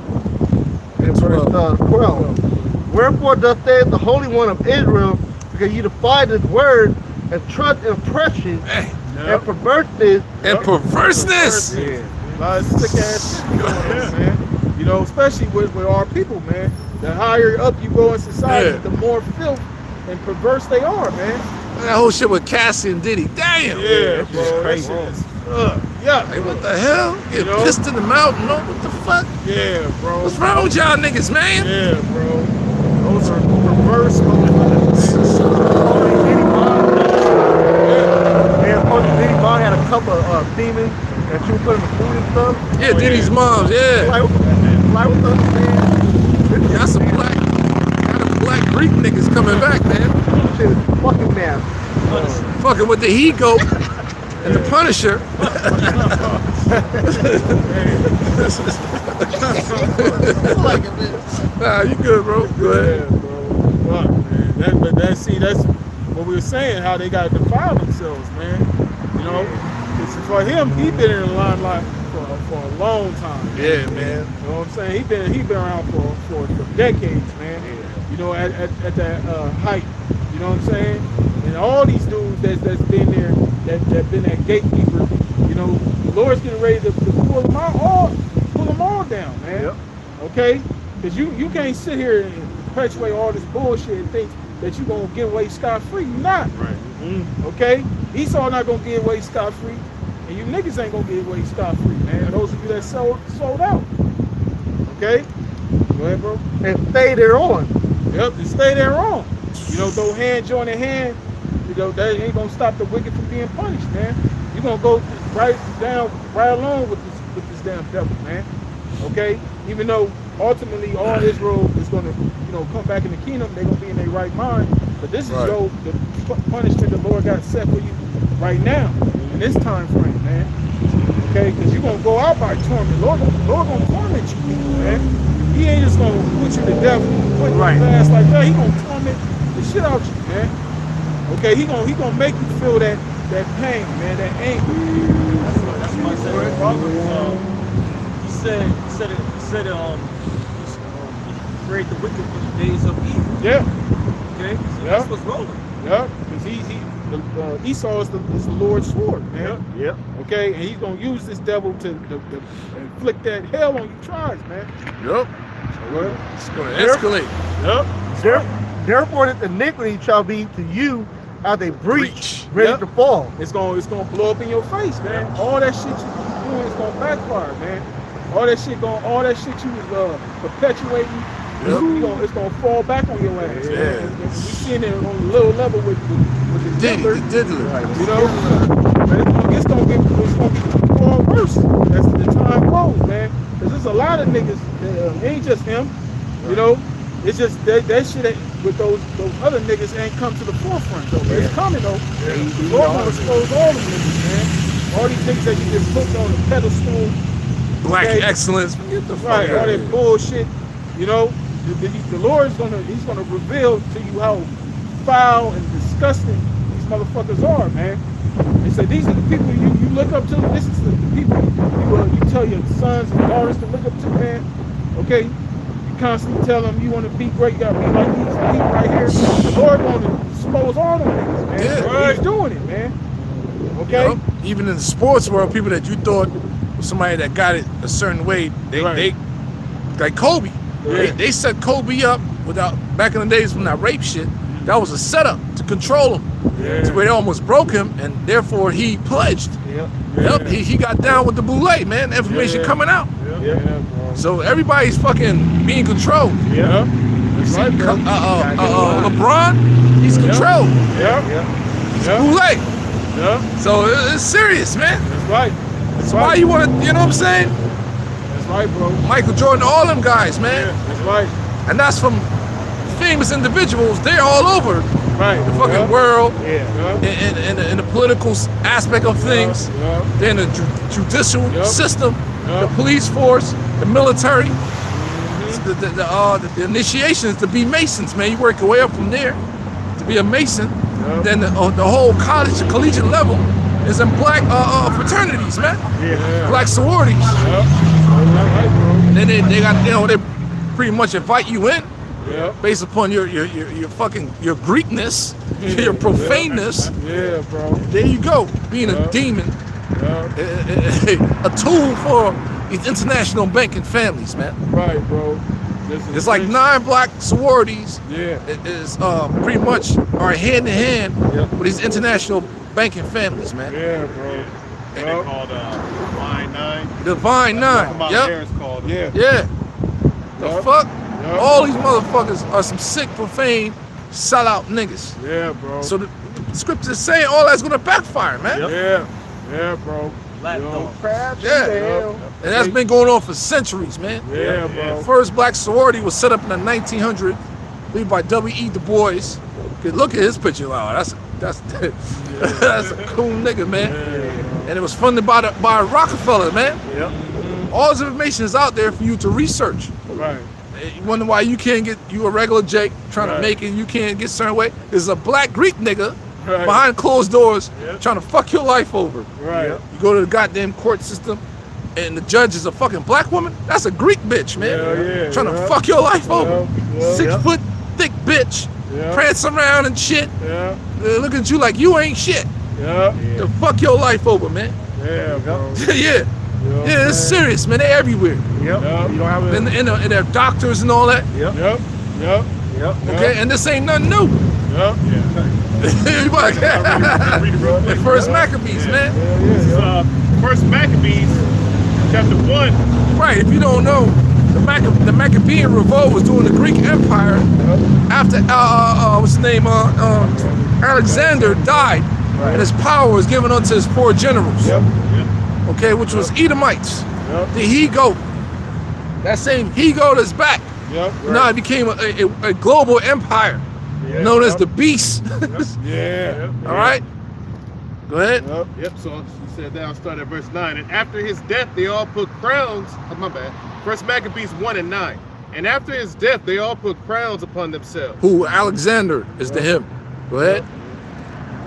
verse 12. Wherefore thus saith the Holy One of Israel, because you defied his word and trust in oppression Hey. and perverseness. And perverseness. Yeah. A lot of sick ass shit going on, man. You know, especially with our people, man. The higher up you go in society, the more filth and perverse they are, man. That whole shit with Cassie and Diddy. Damn. Yeah, bro. That crazy. shit is, yeah. Like, what the hell? Get You know? pissed in the mouth. No, what the fuck? Yeah, bro. What's wrong with y'all niggas, man? Yeah, bro. Those are perverse motherfuckers. Diddy Bond had a couple of demons and she was putting the food and stuff. Yeah, Diddy's moms, yeah. Like what the man? Got some black Greek niggas coming back, man. Shit is fucking nasty. Fucking with the he-goat and the Punisher. Nah, you good, bro. Go ahead. Yeah, bro. Fuck, man. That's what we were saying, how they gotta defile themselves, man. You know? It's for him, he been in the limelight for a long time. Yeah, man. You know what I'm saying? He been around for decades, man. You know, at that height. You know what I'm saying? And all these dudes that's been there, that been that gatekeeper, you know, the Lord's getting ready to pull them all down, man. Yep. Okay? Because you can't sit here and perpetuate all this bullshit and think that you're gonna get away scot-free. You're not. Right. Okay? Esau not gonna get away scot-free. And you niggas ain't gonna get away scot-free, man. Those of you that sold out. Okay? Go ahead, bro. And stay there on. Yep, and stay there on. You know, though hand joining hand, you know, that ain't gonna stop the wicked from being punished, man. You're gonna go right along with this damn devil, man. Okay? Even though ultimately all Israel is gonna, you know, come back in the kingdom, they're gonna be in their right mind. But this is the punishment the Lord got set for you right now, in this time frame, man. Okay? Because you're gonna go out by torment. Lord gonna torment you, man. He ain't just gonna put you to death quick and fast like that. He gonna torment the shit out you, man. Okay, he gonna make you feel that pain, man, that anger. That's why I said Proverbs. He said he create the wicked for the days of evil. Yeah. Okay, so Yeah. that's what's rolling. Yeah, because Esau is the Lord's sword, man. Yep. Okay, and he's gonna use this devil to inflict that hell on you tribes, man. Yup. Well, It's gonna escalate. yep. Therefore, the iniquity shall be to you as a breach ready Yep. to fall. It's gonna blow up in your face, man. All that shit you doing is gonna backfire, man. All that shit you was perpetuating, it's gonna fall back on your ass. Yeah. Man. We seeing it on a little level with the diddler, Diddler. you know. But it's gonna get far worse as the time goes, man. Cause there's a lot of niggas. Ain't just him, you know. It's just that shit with those other niggas ain't come to the forefront though. It's coming though. The Lord gonna expose all them niggas, man. All these niggas that you just put on the pedestal. Black Okay. excellence. Get the fuck Right, all out of that here. bullshit, you know. The Lord's gonna reveal to you how foul and disgusting these motherfuckers are, man. And so these are the people you look up to. This is the people you tell your sons and daughters to look up to, man. Okay, you constantly tell them you want to be great, you gotta be like these people right here. The Lord gonna expose all them niggas, man. Yeah. He's doing it, man. Okay. Yup. Even in the sports world, people that you thought was somebody that got it a certain way, they like Kobe. Yeah. They set Kobe up without back in the days when that rape shit. That was a setup to control him. Yeah. To where they almost broke him, and therefore he pledged. Yep. Yep, he got down with the boule, man. Information coming out. Yeah, bro. So everybody's fucking being controlled. Yeah. That's See, right, bro. LeBron, he's controlled. Yeah. It's Yeah. boule. Yeah. So it's serious, man. That's right. That's So why right. you want to, you know what I'm saying? That's right, bro. Michael Jordan, all them guys, man. That's right. And that's from famous individuals. They're all over Right. the fucking world. Yeah. In the political aspect of things. Yeah. They're in the judicial Yep. system, Yep. the police force, the military. The initiation is to be Masons, man. You work your way up from there to be a Mason. Yep. Then the whole college, collegiate level is in black fraternities, man. Yeah. Black sororities. Yep. That's right, bro. And then they got, you know, they pretty much invite you in Yep. based upon your fucking your Greekness, your profaneness. Yeah, bro. There you go, being a Yep. demon, Yeah. a tool for these international banking families, man. Right, bro. It's like 9 black sororities. Yeah. It is pretty much are hand in hand Yep. with these international banking families, man. Yeah, bro. And they Yep. called Line 9. Divine Nine. Kamala Yep. Harris called them. Yeah. Yeah. The Yep. fuck? Yep. All these motherfuckers are some sick, profane, sellout niggas. Yeah, bro. So the scripture is saying all that's gonna backfire, man. Yeah. Yeah, bro. Black Yo. dog. Crabs Yeah. in hell. And that's been going on for centuries, man. Yeah, The bro. first black sorority was set up in the 1900s, I believe by W.E. Du Bois. Look at his picture. Wow, that's that's a cool nigga, man. And it was funded by Rockefeller, man. Yep. All this information is out there for you to research. Right. You wonder why you can't get, you a regular Jake trying to Right. make it, you can't get certain way. There's a black Greek nigga Right. behind closed doors Yep. trying to fuck your life over. Right. Yep. You go to the goddamn court system and the judge is a fucking black woman. That's a Greek bitch, man. Hell yeah, Trying to yeah. fuck your life over. Yeah, 6 yeah. foot thick bitch. Yeah. Prance around and shit. Yeah. Looking at you like you ain't shit. Yeah. To fuck your life over, man. Yeah, bro. Yeah. Yeah, it's serious, man. They everywhere. Yep. Yep. You don't have And they're doctors and all that. Yep. Yep. Yep. Yep. Okay, and this ain't nothing new. Yep. You like- Read it real The quick. first Maccabees, man. This is First Maccabees, chapter 1. Right, if you don't know, the Maccabean revolt was during the Greek Empire after what's his name, Alexander died, and his power was given unto his 4 generals. Yep. Okay, which was Edomites. Yep. The he-goat. That same he-goat is back. Yep. Now it became a global empire known as the Beast. Yeah. All right, go ahead. Yep. Yep, so he said that. I'll start at verse 9. And after his death, they all put crowns. Oh, my bad. First Maccabees 1 and 9. And after his death, they all put crowns upon themselves. Who Alexander is to him. Go ahead.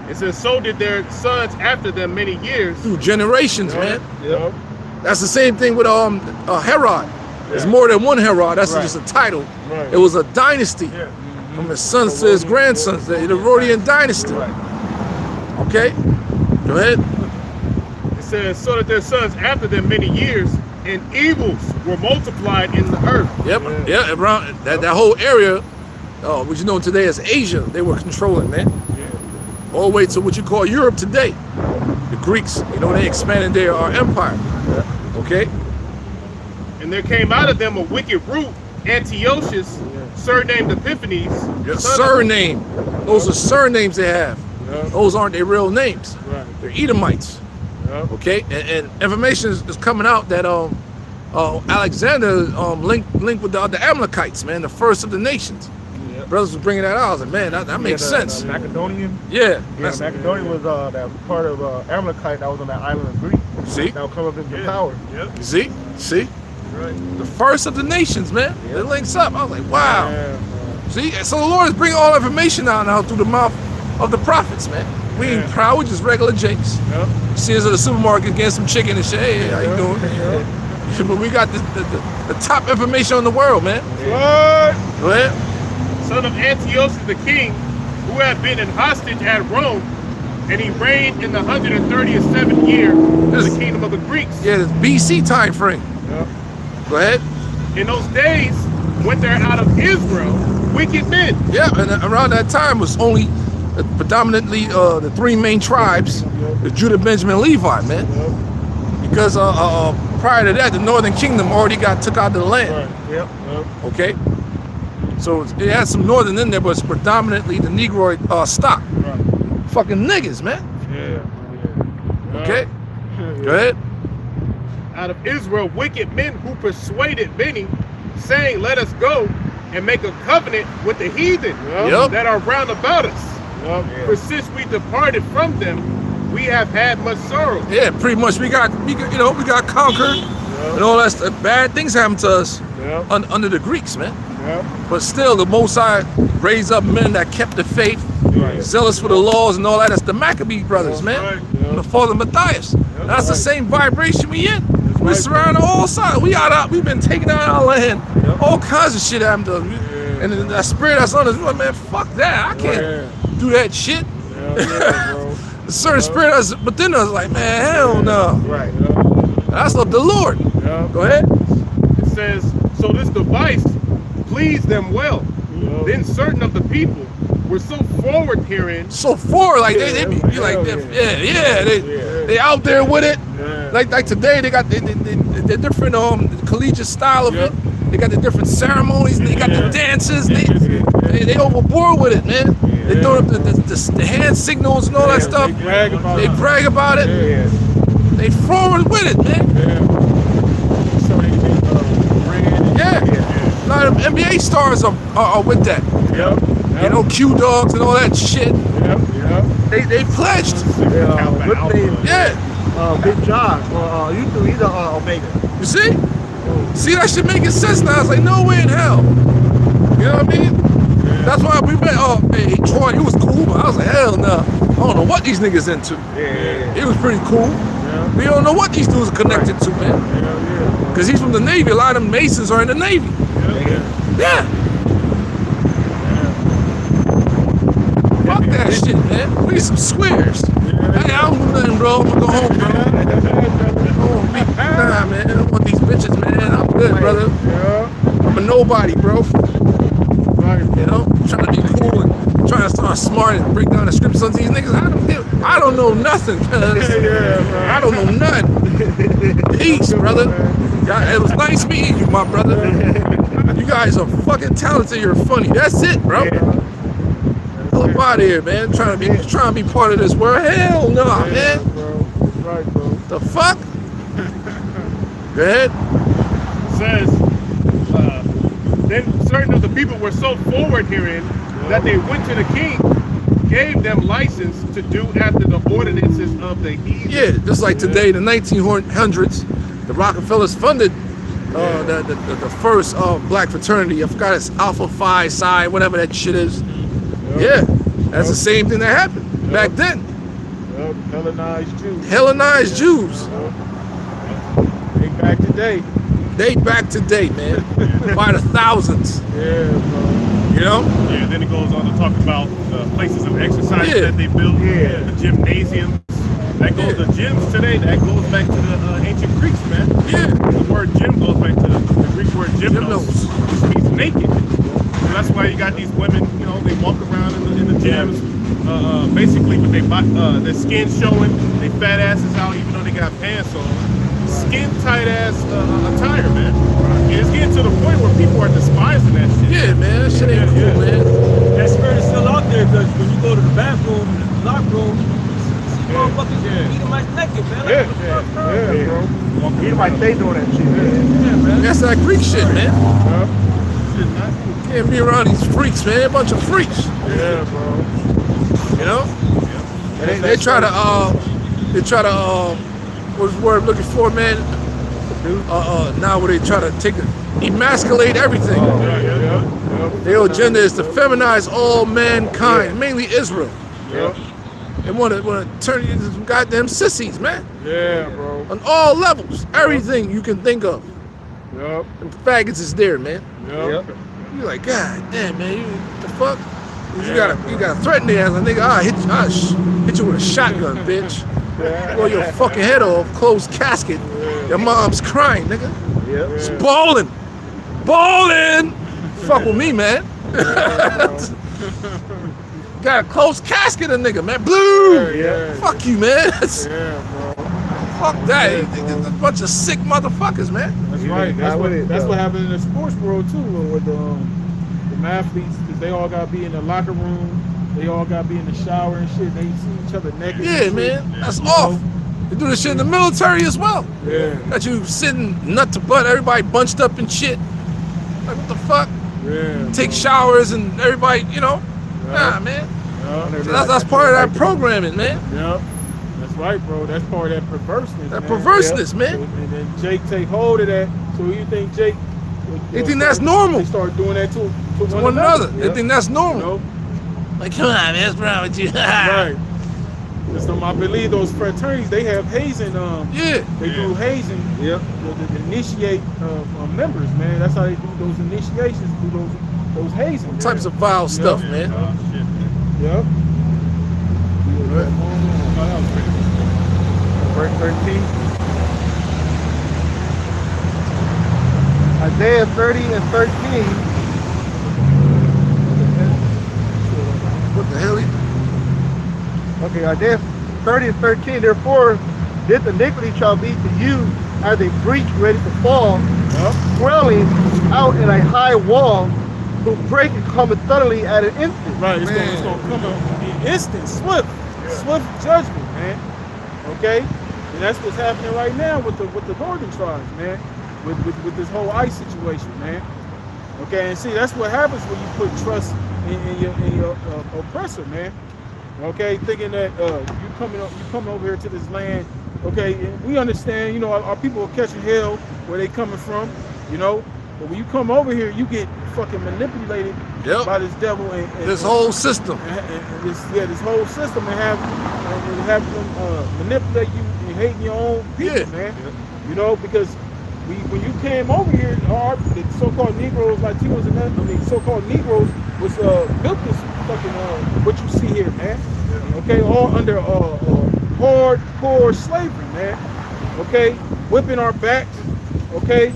It says, so did their sons after them many years. Through generations, man. Yep. That's the same thing with Herod. There's more than one Herod. That's Right. just a title. Right. It was a dynasty from his sons to his grandsons, the Herodian dynasty. Okay, go ahead. It says, so that their sons after them many years, and evils were multiplied in the earth. Yep, yeah, around that whole area, which you know today as Asia, they were controlling, man. All the way to what you call Europe today. The Greeks, you know, they expanded their empire. Okay. And there came out of them a wicked root, Antiochus, surnamed Epiphanes. Your son of- surname. Those are surnames they have. Yep. Those aren't their real names. Right. They're Edomites. Yep. Okay, and information is coming out that Alexander linked with the Amalekites, man, the first of the nations. Yep. Brothers was bringing that out. I was like, man, that makes sense. The Macedonian. Yeah. Yeah, that's- Macedonia was that part of Amalekite that was on that island of Greece. See? That would come up into power. Yep. See? Right. The first of the nations, man. It links up. I was like, wow. Yeah, See? So the Lord is bringing all information out now through the mouth of the prophets, man. We ain't proud, we're just regular jakes. Yep. See us at the supermarket getting some chicken and shit. Hey, how you doing? But we got the top information in the world, man. What? Go ahead. Son of Antiochus the king, who had been in hostage at Rome, and he reigned in the 137th year of Yes. the kingdom of the Greeks. Yeah, this BC time frame. Yep. Go ahead. In those days went there out of Israel wicked men. Yeah, and around that time was only predominantly the 3 main tribes, the Judah, Benjamin, Levi, man. Because prior to that, the Northern Kingdom already got took out of the land. Right. Yep. Yep. Okay, so it had some Northern in there, but it's predominantly the Negroid stock. Right. Fucking niggas, man. Yeah. Okay, go ahead. out of Israel wicked men who persuaded many, saying, let us go and make a covenant with the heathen that are round about us. For since we departed from them, we have had much sorrow. Yeah, pretty much. We got conquered, and all that stuff. Bad things happened to us under the Greeks, man. But still, the Most High raised up men that kept the faith, zealous for the laws and all that. That's the Maccabee brothers, man. And the father Matthias. That's the same vibration we in. We surrounded all sides. We've been taking out our land. All kinds of shit happened to us. And then that spirit that's on us, man, fuck that. I can't do that shit. A certain spirit that's within us, like, man, hell no. That's of the Lord. Go ahead. It says, so this device pleased them well. Then certain of the people were so forward herein. So forward, like they be like, they out there with it. Like today, they got the different collegiate style of it. They got the different ceremonies. They got the dances. They overboard with it, man. They throw up the hand signals and all that stuff. They brag about it. They forward with it, man. A lot of NBA stars are with that. You know, Q Dogs and all that shit. They pledged. Big John. You two, he's a Omega. You see? See, that shit making sense now. It's like, no way in hell. You know what I mean? That's why we met. Oh, hey, Troy, he was cool, but I was like, hell no. I don't know what these niggas into. He was pretty cool. We don't know what these dudes are connected to, man. Because he's from the Navy. A lot of them Masons are in the Navy. Fuck that shit, man. We some squares. Hey, I don't do nothing, bro. I'm gonna go home, bro. Nah, man. I don't want these bitches, man. I'm good, brother. I'm a nobody, bro. You know, trying to be cool and trying to start smart and break down the scripts on these niggas. I don't know nothing, cuz. I don't know nothing. Peace, brother. It was nice meeting you, my brother. You guys are fucking talented. You're funny. That's it, bro. Hell up out of here, man. Trying to be part of this world. Hell no, man. The fuck? Go ahead. It says, then certain of the people were so forward herein that they went to the king, gave them license to do after the ordinances of the heathen. Yeah, just like today, the 1900s, the Rockefellers funded the first black fraternity. I forgot it's Alpha Phi Psi, whatever that shit is. Yeah, that's the same thing that happened back then. Hellenized Jews. Hellenized Jews. They back today. They back today, man. By the thousands. You know? Yeah, then it goes on to talk about places of exercise that they built, the gymnasiums. That goes to gyms today. That goes back to the ancient Greeks, man. The word gym goes back to the Greek word gymnos, which means naked. So that's why you got these women, you know, they walk around in the gyms, basically with their skin showing, their fat asses out, even though they got pants on. Skin tight ass attire, man. And it's getting to the point where people are despising that shit. Yeah, man, that shit ain't cool, man. That spirit is still out there because when you go to the bathroom, the locker room, you see motherfuckers eating like naked, man. Bro. He like they doing that shit, man. That's that Greek shit, man. Can't be around these freaks, man. A bunch of freaks. Bro. You know? They try to what's the word I'm looking for, man? Now where they try to emasculate everything. Their agenda is to feminize all mankind, mainly Israel. They want to turn you into some goddamn sissies, man. Bro. On all levels, everything you can think of. And faggots is there, man. You're like, God damn, man, the fuck? You gotta threaten the ass, like, nigga, I'll hit you with a shotgun, bitch. Blow your fucking head off, closed casket. Your mom's crying, nigga. It's balling. Fuck with me, man. Got a closed casket, a nigga, man. Blue. Fuck you, man. Fuck that. It's a bunch of sick motherfuckers, man. That's right. That's what happened in the sports world too, with the athletes. They all gotta be in the locker room. They all gotta be in the shower and shit. They see each other naked. Yeah, man. That's off. They do this shit in the military as well. Yeah. Got you sitting nut to butt, everybody bunched up and shit. Like, what the fuck? Yeah. Take showers and everybody, you know? Yeah. Nah, man. Yeah. So that's part of that programming, man. Yeah. That's right, bro. That's part of that perverseness. That man. perverseness, man. And then Jake take hold of that. So you think Jake? They think that's normal. They start doing that to one another. They Yeah. think that's normal. You know? Like, come on, man, what's wrong with you? Right. So I believe those fraternities, they have hazing. Yeah. They do hazing. Yeah. To initiate members, man. That's how they do those initiations. Do those hazing. Types of vile stuff, man. Oh, shit. Yep. Verse 13. Isaiah 30 and 13. What the hell? Okay, Isaiah 30 and 13. Therefore, this iniquity shall be to you as a breach ready to fall, swelling out in a high wall, who break and come suddenly at an instant. Right, it's gonna come in instant, swift judgment, man. Okay, and that's what's happening right now with the northern tribes, man. With this whole ICE situation, man. Okay, and see, that's what happens when you put trust in your oppressor, man. Okay, thinking that you coming over here to this land. Okay, and we understand, you know, our people are catching hell where they coming from, you know. But when you come over here, you get fucking manipulated by this devil and this whole system. And this whole system, and have them manipulate you and hating your own people, man. You know, because when you came over here, the so-called Negroes, Latinos, and so-called Negroes was built this fucking what you see here, man. Okay, all under hardcore slavery, man. Okay, whipping our backs. Okay.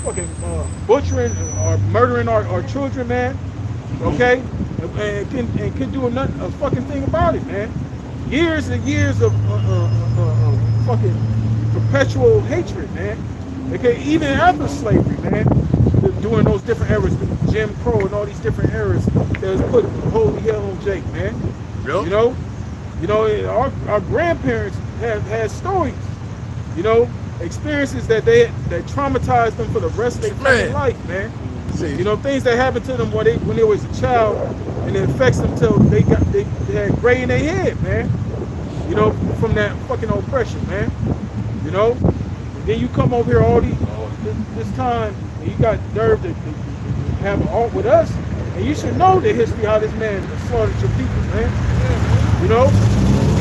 Fucking butchering or murdering our children, man. Okay, and can do a fucking thing about it, man. Years and years of fucking perpetual hatred, man. Okay, even after slavery, man. During those different eras, Jim Crow and all these different eras, that was put holy hell on Jake, man. Yep. You know, our grandparents had stories, you know. Experiences that traumatized them for the rest of their fucking life, man. See. You know, things that happened to them when they was a child, and it affects them till they had gray in their head, man. You know, from that fucking oppression, man. You know, and then you come over here all this time, and you got nerve to have an art with us, and you should know the history how this man slaughtered your people, man. You know.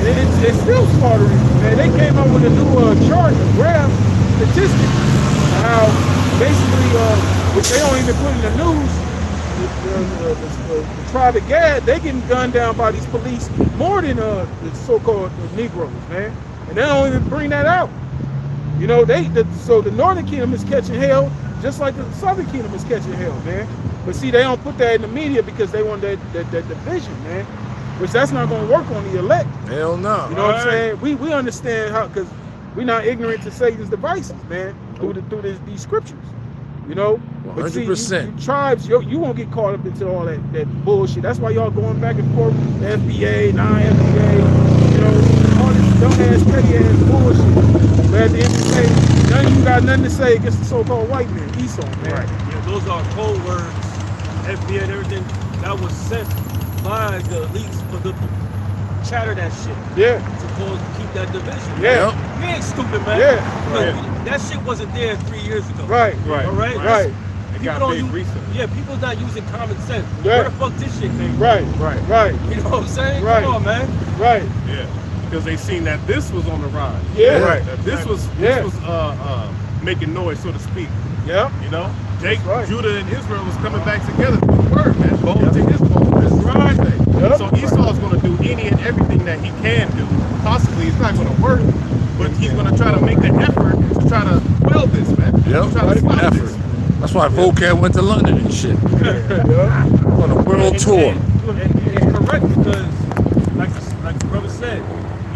And it's still slaughtering, man. They came up with a new chart, a graph, statistic, how basically, which they don't even put in the news, the tribe of Gad, they getting gunned down by these police more than the so-called Negroes, man. And they don't even bring that out. You know, so the Northern Kingdom is catching hell, just like the Southern Kingdom is catching hell, man. But see, they don't put that in the media because they want that division, man. Which that's not going to work on the elect. Hell no. You know what I'm saying? We understand how, because we're not ignorant to Satan's devices, man, through these scriptures. You know? 100%. But see, you tribes, you won't get caught up into all that bullshit. That's why y'all going back and forth, the FBA, non-FBA, you know, all this dumbass, petty-ass bullshit. But at the end of the day, none of you got nothing to say against the so-called white man, Esau, man. Right. Yeah, those are code words, FBA and everything, that was sent by the elites for the chatter that shit. Yeah. Supposed to keep that division. Yeah. We ain't stupid, man. Yeah. That shit wasn't there 3 years ago. Right. Right. All right. Right. It got big recently. Yeah, people's not using common sense. Yeah. Where the fuck this shit came from? Right. You know what I'm saying? Right. Come on, man. Right. Yeah, because they seen that this was on the rise. Yeah. Right. That this was making noise, so to speak. Yeah. You know, Jake, right. Judah, and Israel was coming back together through the word, man. Bone to his bone. That's Right. Yep. So Esau's going to do any and everything that he can do. Possibly it's not going to work, but he's going to try to make the effort to try to quell this, man. Yep. Try to stop Effort. this. That's why Vocab went to London and shit. On a world tour. And it's correct because, like the brother said,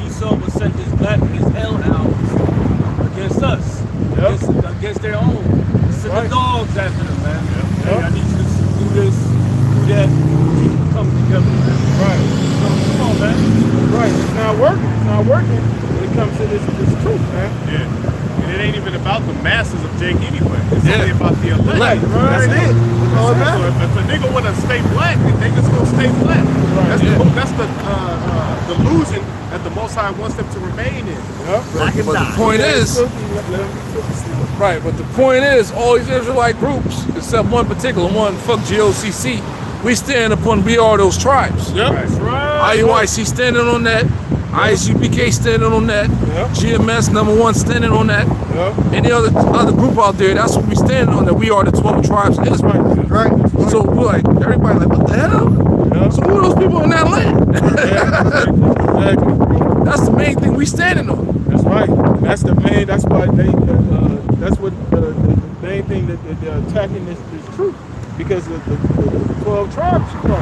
Esau was sent his hellhounds against us, against their own. Send the dogs after them, man. Hey, I need you to do this, do that, keep them coming together, man. Right. So, come on, man. Right. Now not working. It's not working when it comes to this truth, man. Yeah. And it ain't even about the masses of Jake anyway. It's Yeah. only about the elect. Right. That's it. all it So if a nigga wanna stay black, then they just gonna stay black. That's Yeah. that's the delusion that the Most High wants them to remain in. Yep. But the point is, right, but the point is, all these Israelite groups, except one particular one, fuck GOCC, we stand upon we are those tribes. Yep. Right. That's right. IUIC standing on that, ISUPK standing on that, Yep. GMS #1 standing on that. Yep. Any other group out there, that's what we standing on, that we are the 12 tribes of Israel. Right. So we're like, everybody like, what the hell? Yep. So who are those people in that land? Exactly, bro. That's the main thing we standing on. That's right. That's the main. That's why they. That's what the main thing that they're attacking this truth, because of the 12 tribes, you know.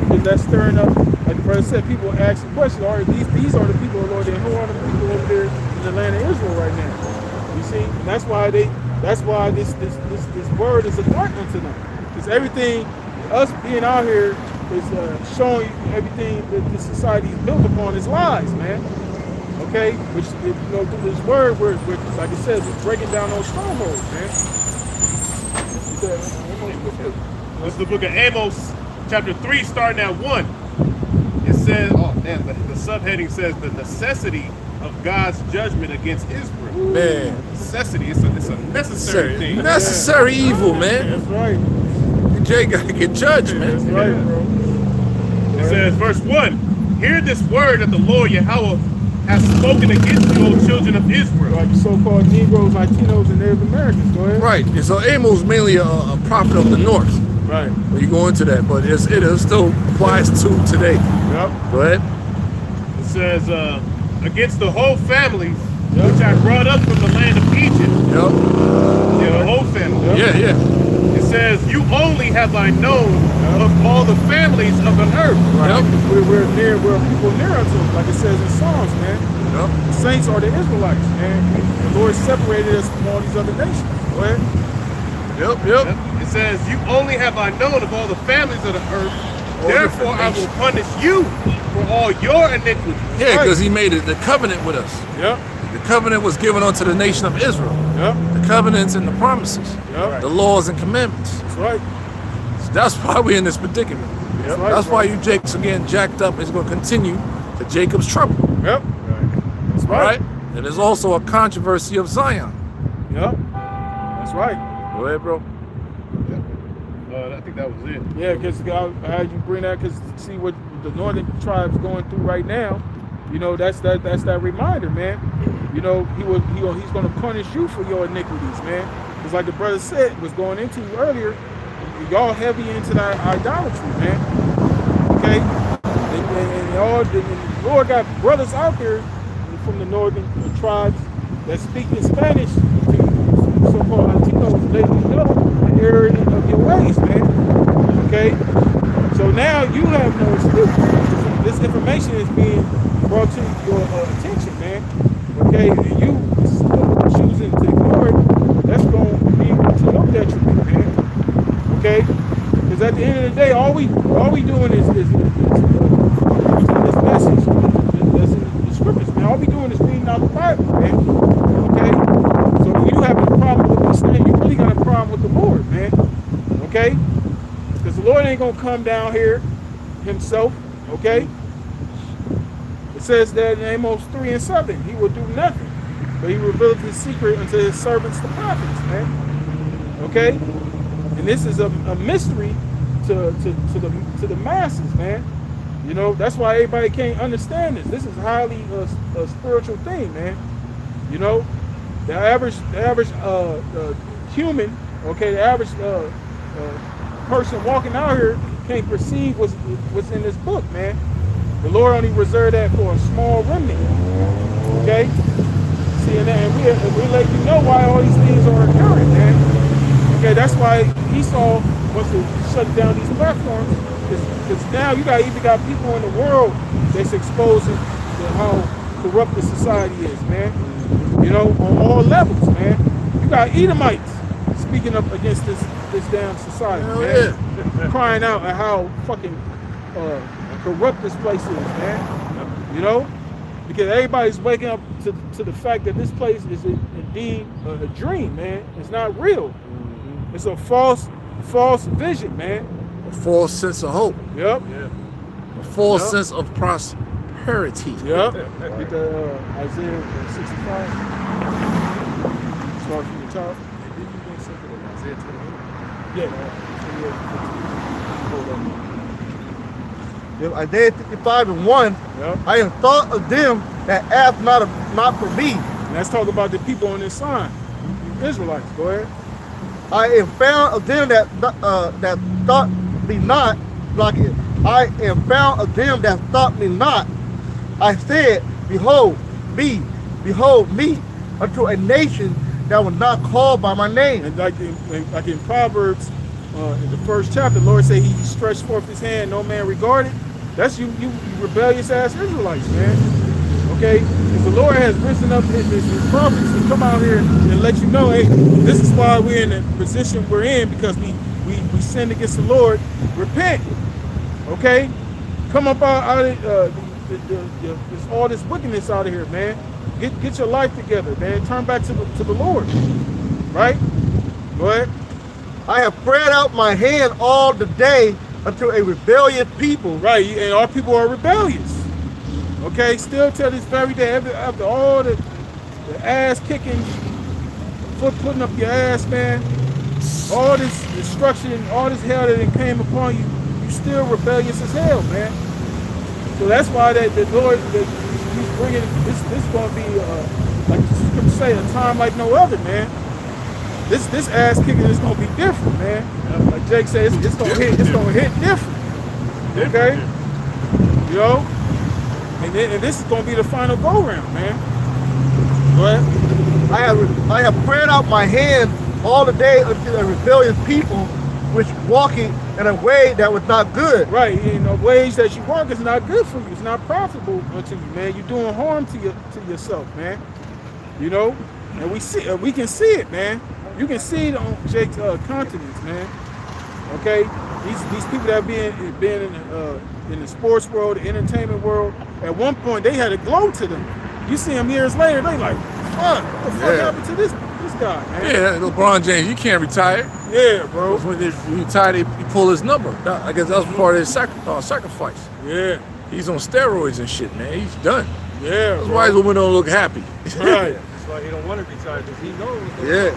Because that's stirring up. Like the brother said, people ask the question: Are these are the people, Lord? And who are the people over there in the land of Israel right now? You see, and that's why they. That's why this word is a threat unto them. Because everything, us being out here, is showing you everything that this society is built upon is lies, man. Okay, which through this word, we're like I said, we're breaking down those strongholds, man. This is the book of Amos, chapter 3, starting at 1. It says, the subheading says the necessity of God's judgment against Israel. Man, Necessity, it's a necessary thing. necessary evil, man. That's right. Jay gotta get judged, That's man. right, bro. It says, verse 1, hear this word that the Lord Yahweh has spoken against you, O children of Israel. Like the so-called Negroes, Latinos, and Native Americans. Go ahead. Right. And so Amos is mainly a prophet of the north. Right. When you go into that, but it still applies to today. Yep. Go ahead. It says, against the whole family, Yep. which I brought up from the land of Egypt. Yep. Yeah, the whole family. Yep. Yeah, yeah. It says, you only have I known of all the families of the earth. Yep. We're people near unto them, like it says in Psalms, man. Yep. The saints are the Israelites, man. The Lord separated us from all these other nations. Go ahead. Yep. Yep. It says, you only have I known of all the families of the earth. All Therefore I different will punish you for all your iniquities. Yeah, because he made it the covenant with us. Yep. The covenant was given unto the nation of Israel. Yep. The covenants and the promises. Yep. The laws and commandments. That's right. So that's why we're in this predicament. That's right. That's why you Jacob's again jacked up. It's going to continue to Jacob's trouble. Yep. That's Right? right. And there's also a controversy of Zion. Yep. That's right. Go ahead, bro. I think that was it. Yeah, because I had you bring that because see what the northern tribes going through right now. You know, that's that reminder, man. You know, he's going to punish you for your iniquities, man. Because like the brother said, was going into earlier, y'all heavy into that idolatry, man. Okay, and the Lord got brothers out there from the northern tribes that speak in Spanish, so-called Latinos, letting you know the error of your ways, man. Okay, so now you have no excuse. This information is being brought to your attention, man. Okay, and you choosing to ignore it, that's going to be to your detriment, man. Okay, because at the end of the day, all we doing is this message that's in the scriptures, man. All we doing is reading out the Bible, man. Okay, so when you have a problem with this thing, you really got a problem with the Lord, man. Okay, because the Lord ain't gonna come down here himself. Okay. It says that in Amos 3:7, he will do nothing, but he revealed his secret unto his servants, the prophets, man. Okay? And this is a mystery to the masses, man. You know, that's why everybody can't understand this. This is highly a spiritual thing, man. You know, the average human, okay, the average person walking out here can't perceive what's in this book, man. The Lord only reserved that for a small remnant. Okay? See, and we let you know why all these things are occurring, man. Okay, that's why Esau wants to shut down these platforms. Because now you even got people in the world that's exposing how corrupt the society is, man. You know, on all levels, man. You got Edomites speaking up against this damn society, man. Yeah. Crying out at how fucking corrupt this place is, man. You know, because everybody's waking up to the fact that this place is indeed a dream, man. It's not real. It's a false vision, man. A false sense of hope. Yep. A false sense of prosperity. Yep. Get the Isaiah 65. Start from the top. Isaiah 55:1. Yep. I have thought of them that ask not for me. And let's talk about the people on this sign. Israelites. Go ahead. I am found of them that thought me not. Like it. I am found of them that thought me not. I said, behold me, unto a nation that was not called by my name. And like in Proverbs, in the first chapter, the Lord said he stretched forth his hand, no man regarded. That's you rebellious ass Israelites, man. Okay? If the Lord has risen up his prophets to come out here and let you know, hey, this is why we're in the position we're in, because we sinned against the Lord. Repent. Okay? Come up out of there's all this wickedness out of here, man. Get your life together, man. Turn back to the Lord. Right? Go ahead. I have spread out my hand all the day unto a rebellious people. Right, and our people are rebellious. Okay, still till this very day, after all the ass kicking, foot putting up your ass, man, all this destruction, all this hell that it came upon you, you still rebellious as hell, man. So that's why the Lord, he's bringing this is going to be, like the scripture say, a time like no other, man. This ass kicking is gonna be different, man. Like Jake said, it's gonna hit different. Okay? You know? And this is gonna be the final go round, man. Go ahead. I have spread out my hand all the day unto a rebellious people, which walking in a way that was not good. Right, in the ways that you walk is not good for you. It's not profitable unto you, man. You're doing harm to yourself, man. You know? And we can see it, man. You can see it on Jake's countenance, man. Okay, these people that have been in the sports world, the entertainment world, at one point they had a glow to them. You see them years later, they like, fuck, what the fuck happened to this guy, man? Yeah, LeBron James, you can't retire. Yeah, bro. When they retire, they pull his number. I guess that was part of his sacrifice. Yeah. He's on steroids and shit, man. He's done. Yeah. That's why his women don't look happy. Right. That's why he don't want to retire, because he knows. Yeah.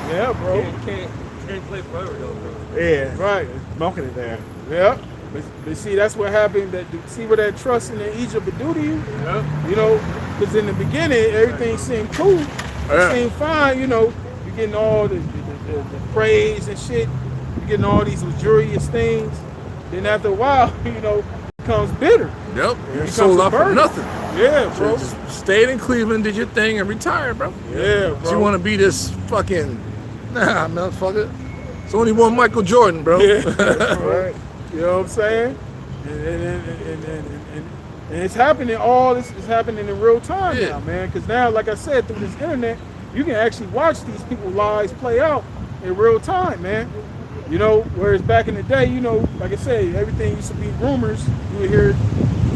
Yeah, bro. Can't play forever though, bro. Yeah, Right. smoking it there. Yeah. But see, that's what happened. See what that trust in Egypt would do to you? Yeah. You know, because in the beginning, everything seemed cool. It seemed fine, you know. You're getting all the praise and shit. You're getting all these luxurious things. Then after a while, you know, it becomes bitter. Yep. It You becomes sold a out for burden. nothing. Yeah, bro. So just stayed in Cleveland, did your thing, and retired, bro. Yeah, bro. So you want to be this fucking, nah, motherfucker. It's only one Michael Jordan, bro. Yeah, right. You know what I'm saying? And it's happening. All this is happening in real time now, man. Because now, like I said, through this internet, you can actually watch these people's lives play out in real time, man. You know, whereas back in the day, you know, like I say, everything used to be rumors. You would hear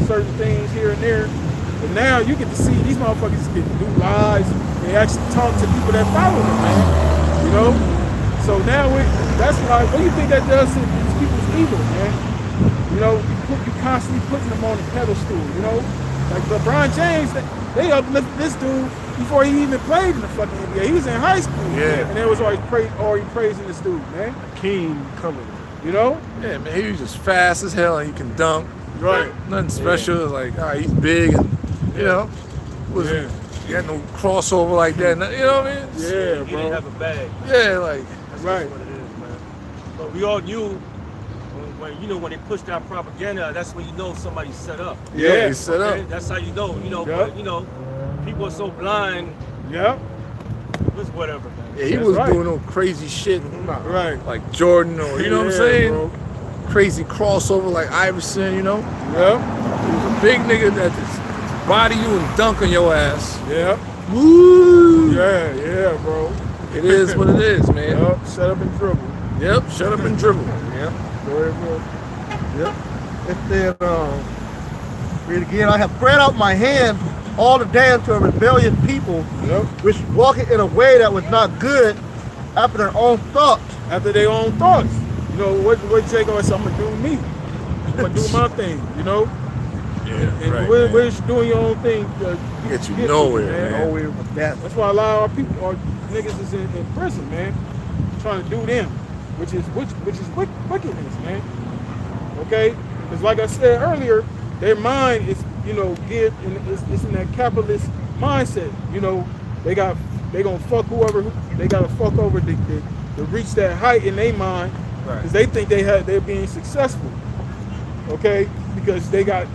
certain things here and there. But now you get to see these motherfuckers get do lives. They actually talk to people that follow them, man. You know? So now that's like, what do you think that does to these people's ego, man? You know, you constantly putting them on a pedestal, you know? Like LeBron James, they uplifted this dude before he even played in the fucking NBA. He was in high school. Yeah. And they was already praising this dude, man. King coming. You know? Yeah, man, he was just fast as hell and he can dunk. Right. Nothing special. It's like, all right, he's big and, you know, he had no crossover like that. You know what I mean? Yeah, He bro. didn't have a bag. Yeah, like, That's Right. what it is, man. But we all knew when they pushed out propaganda, that's when you know somebody's set up. yeah, he's set Okay? up. That's how you know. Yeah. But, people are so blind. Yeah. It's whatever, man. Yeah, he That's was right. doing no crazy shit Right. like Jordan or, you know what I'm saying? Bro. Crazy crossover like Iverson, you know? Yeah. He was a big nigga that just body you and dunk on your ass. Yeah. Woo! Yeah, bro. It is what it is, man. Yep. Shut up and dribble. Yep, shut up and dribble. Yep. Go ahead, bro. Yep. It said, read again. I have spread out my hand all the damn to a rebellious people, which walking in a way that was not good after their own thoughts. After their own thoughts. You know, what Jacob said, I'm gonna do me. I'm gonna do my thing, you know? Yeah, right. We're just doing your own thing. Get you nowhere, man. Nowhere with that. That's why a lot of our people, our niggas is in prison, man. Trying to do them, which is wickedness, man. Okay? Because like I said earlier, their mind is, you know, geared in, it's in that capitalist mindset. You know, they gonna fuck whoever they gotta fuck over to reach that height in their mind, because they think they're being successful. Okay, because they got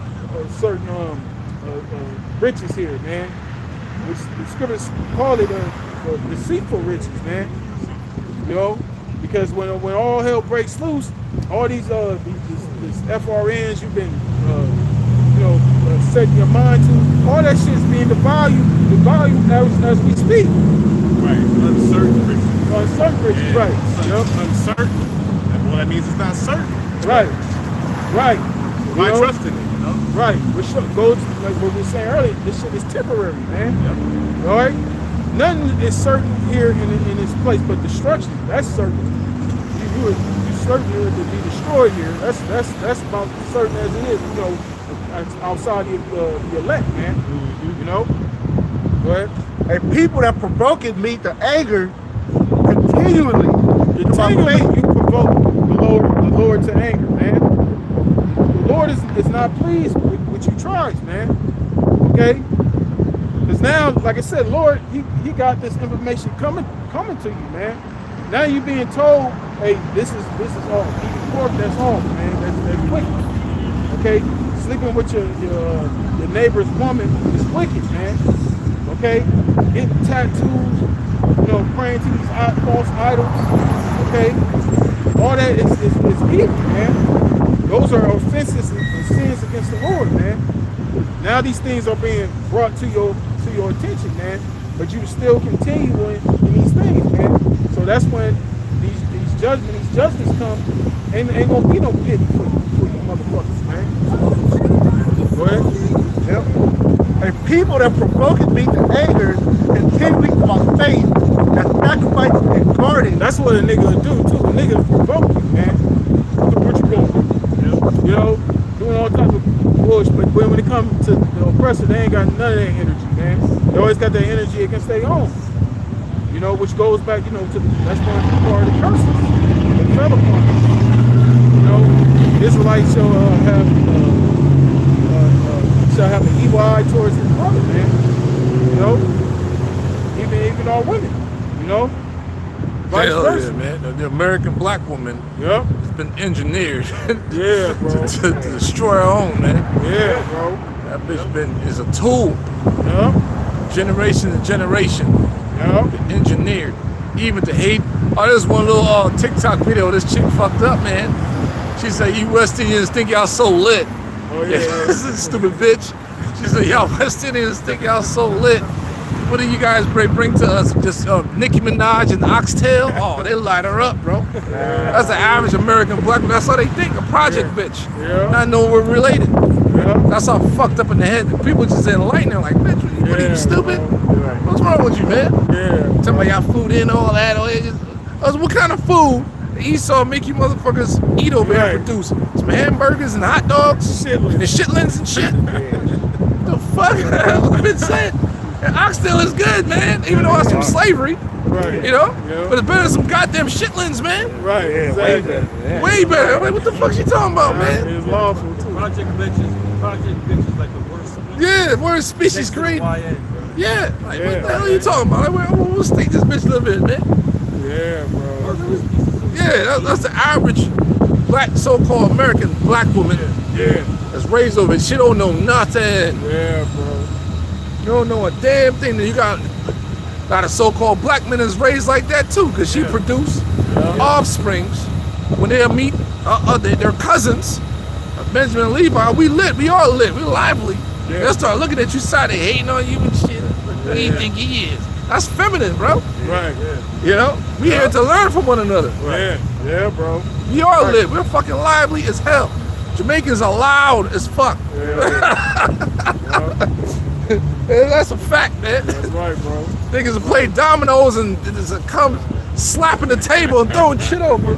certain riches here, man. Which the scriptures call it deceitful riches, man. You know, because when all hell breaks loose, all these FRNs you've been setting your mind to, all that shit's being devalued as we speak. Right, uncertain riches. Uncertain riches, Yeah. right. Yep. Uncertain. Well, that means it's not certain. Right. Right. Why trust in it, you know? Right. Which goes like what we were saying earlier, this shit is temporary, man. Yep. All right? Nothing is certain here in this place but destruction. That's certain. You certain to be destroyed here. That's about as certain as it is, you know, outside the elect, man. You know? Go ahead. And people that provoking me to anger continually. Continually you provoke the Lord to anger, man. The Lord is not pleased with you tries, man. Okay? Because now, like I said, Lord, he got this information coming to you, man. Now you're being told, hey, this is all. Eating pork, that's all, man. That's wicked. Okay? Sleeping with your neighbor's woman is wicked, man. Okay? Getting tattoos, you know, praying to these false idols. Okay? All that is evil, man. Those are offenses and sins against the Lord, man. Now these things are being brought to your attention, man. But you still continue in these things, man. So that's when these judgments come, ain't gonna be no pity for you motherfuckers, man. Go ahead. Yep. And people that provoking me to anger continually to my faith, that sacrifices and guarding. That's what a nigga will do too. A nigga will provoke you, man. Look at what you doing. You know, doing all types of bullshit. But when it comes to the oppressor, they ain't got none of that energy, man. They always got their energy against their own. You know, which goes back, you know, to that's one part of the curses that fell upon us. You know, Israelites shall have an evil eye towards his brother, man. You know, even our women. You know, vice versa. Yeah, man. The American black woman has been engineered Yeah, bro. to destroy her own, man. Yeah, bro. That bitch is a tool. Yeah. Generation to generation. Yeah. Been engineered. Even to hate. Oh, there's one little TikTok video. This chick fucked up, man. She said, you West Indians think y'all so lit. Oh, yeah. This is a stupid bitch. She said, y'all West Indians think y'all so lit. What do you guys bring to us? Just Nicki Minaj and Oxtail? Oh, they light her up, bro. That's the average American black man. That's how they think, a project bitch. Yeah. Not knowing we're related. Yeah. That's how fucked up in the head. People just enlighten her like, bitch, what are you stupid? What's wrong with you, man? Yeah. Tell me y'all food in, all that. What kind of food Esau make you motherfuckers eat over here and produce? Some hamburgers and hot dogs? Shitlins. And shitlins and shit? The fuck? I've been saying. And oxtail is good, man, even though it's from slavery. Right. You know? Yeah. But it's better than some goddamn shitlins, man. Right. Exactly. Way better. I'm like, what the fuck you talking about, man? It's lawful too. Project bitches like the worst. Yeah, worst species created. YN, Yeah. Like, what the hell are you talking about? Like, what state this bitch live in, man? Yeah, bro. Yeah, that's the average black, so-called American black woman that's raised over it. She don't know nothing. Yeah, bro. You don't know a damn thing. That you got a so-called black man that's raised like that too, because she produced offsprings. When they meet their cousins, Benjamin and Levi, we lit. We all lit. We lively. Yeah. They'll start looking at you side, they hating on you and shit. Who do you think he is? That's feminine, bro. Right. You know, we here to learn from one another. Yeah. Yeah, bro. We are lit. We're fucking lively as hell. Jamaicans are loud as fuck. That's a fact, man. That's right, bro. Niggas will play dominoes and just come slapping the table and throwing shit over.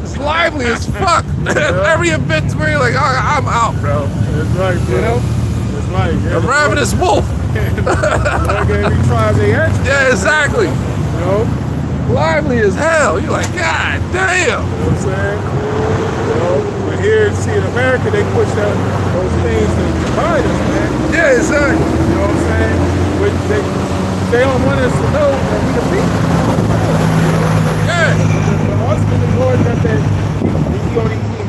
It's lively as fuck. Every event where you're like, oh, I'm out, bro. That's right, bro. You know? That's right. Yeah, A ravenous wolf. like every tribe they act. Yeah, exactly. You know? Lively as hell. You're like, God damn. You know what I'm saying? You know, but here, see, in America, they push those things to divide us, man. Yeah, exactly. You know what I'm saying? But they don't want us to know that we the people. Yeah. The husband of the Lord got that,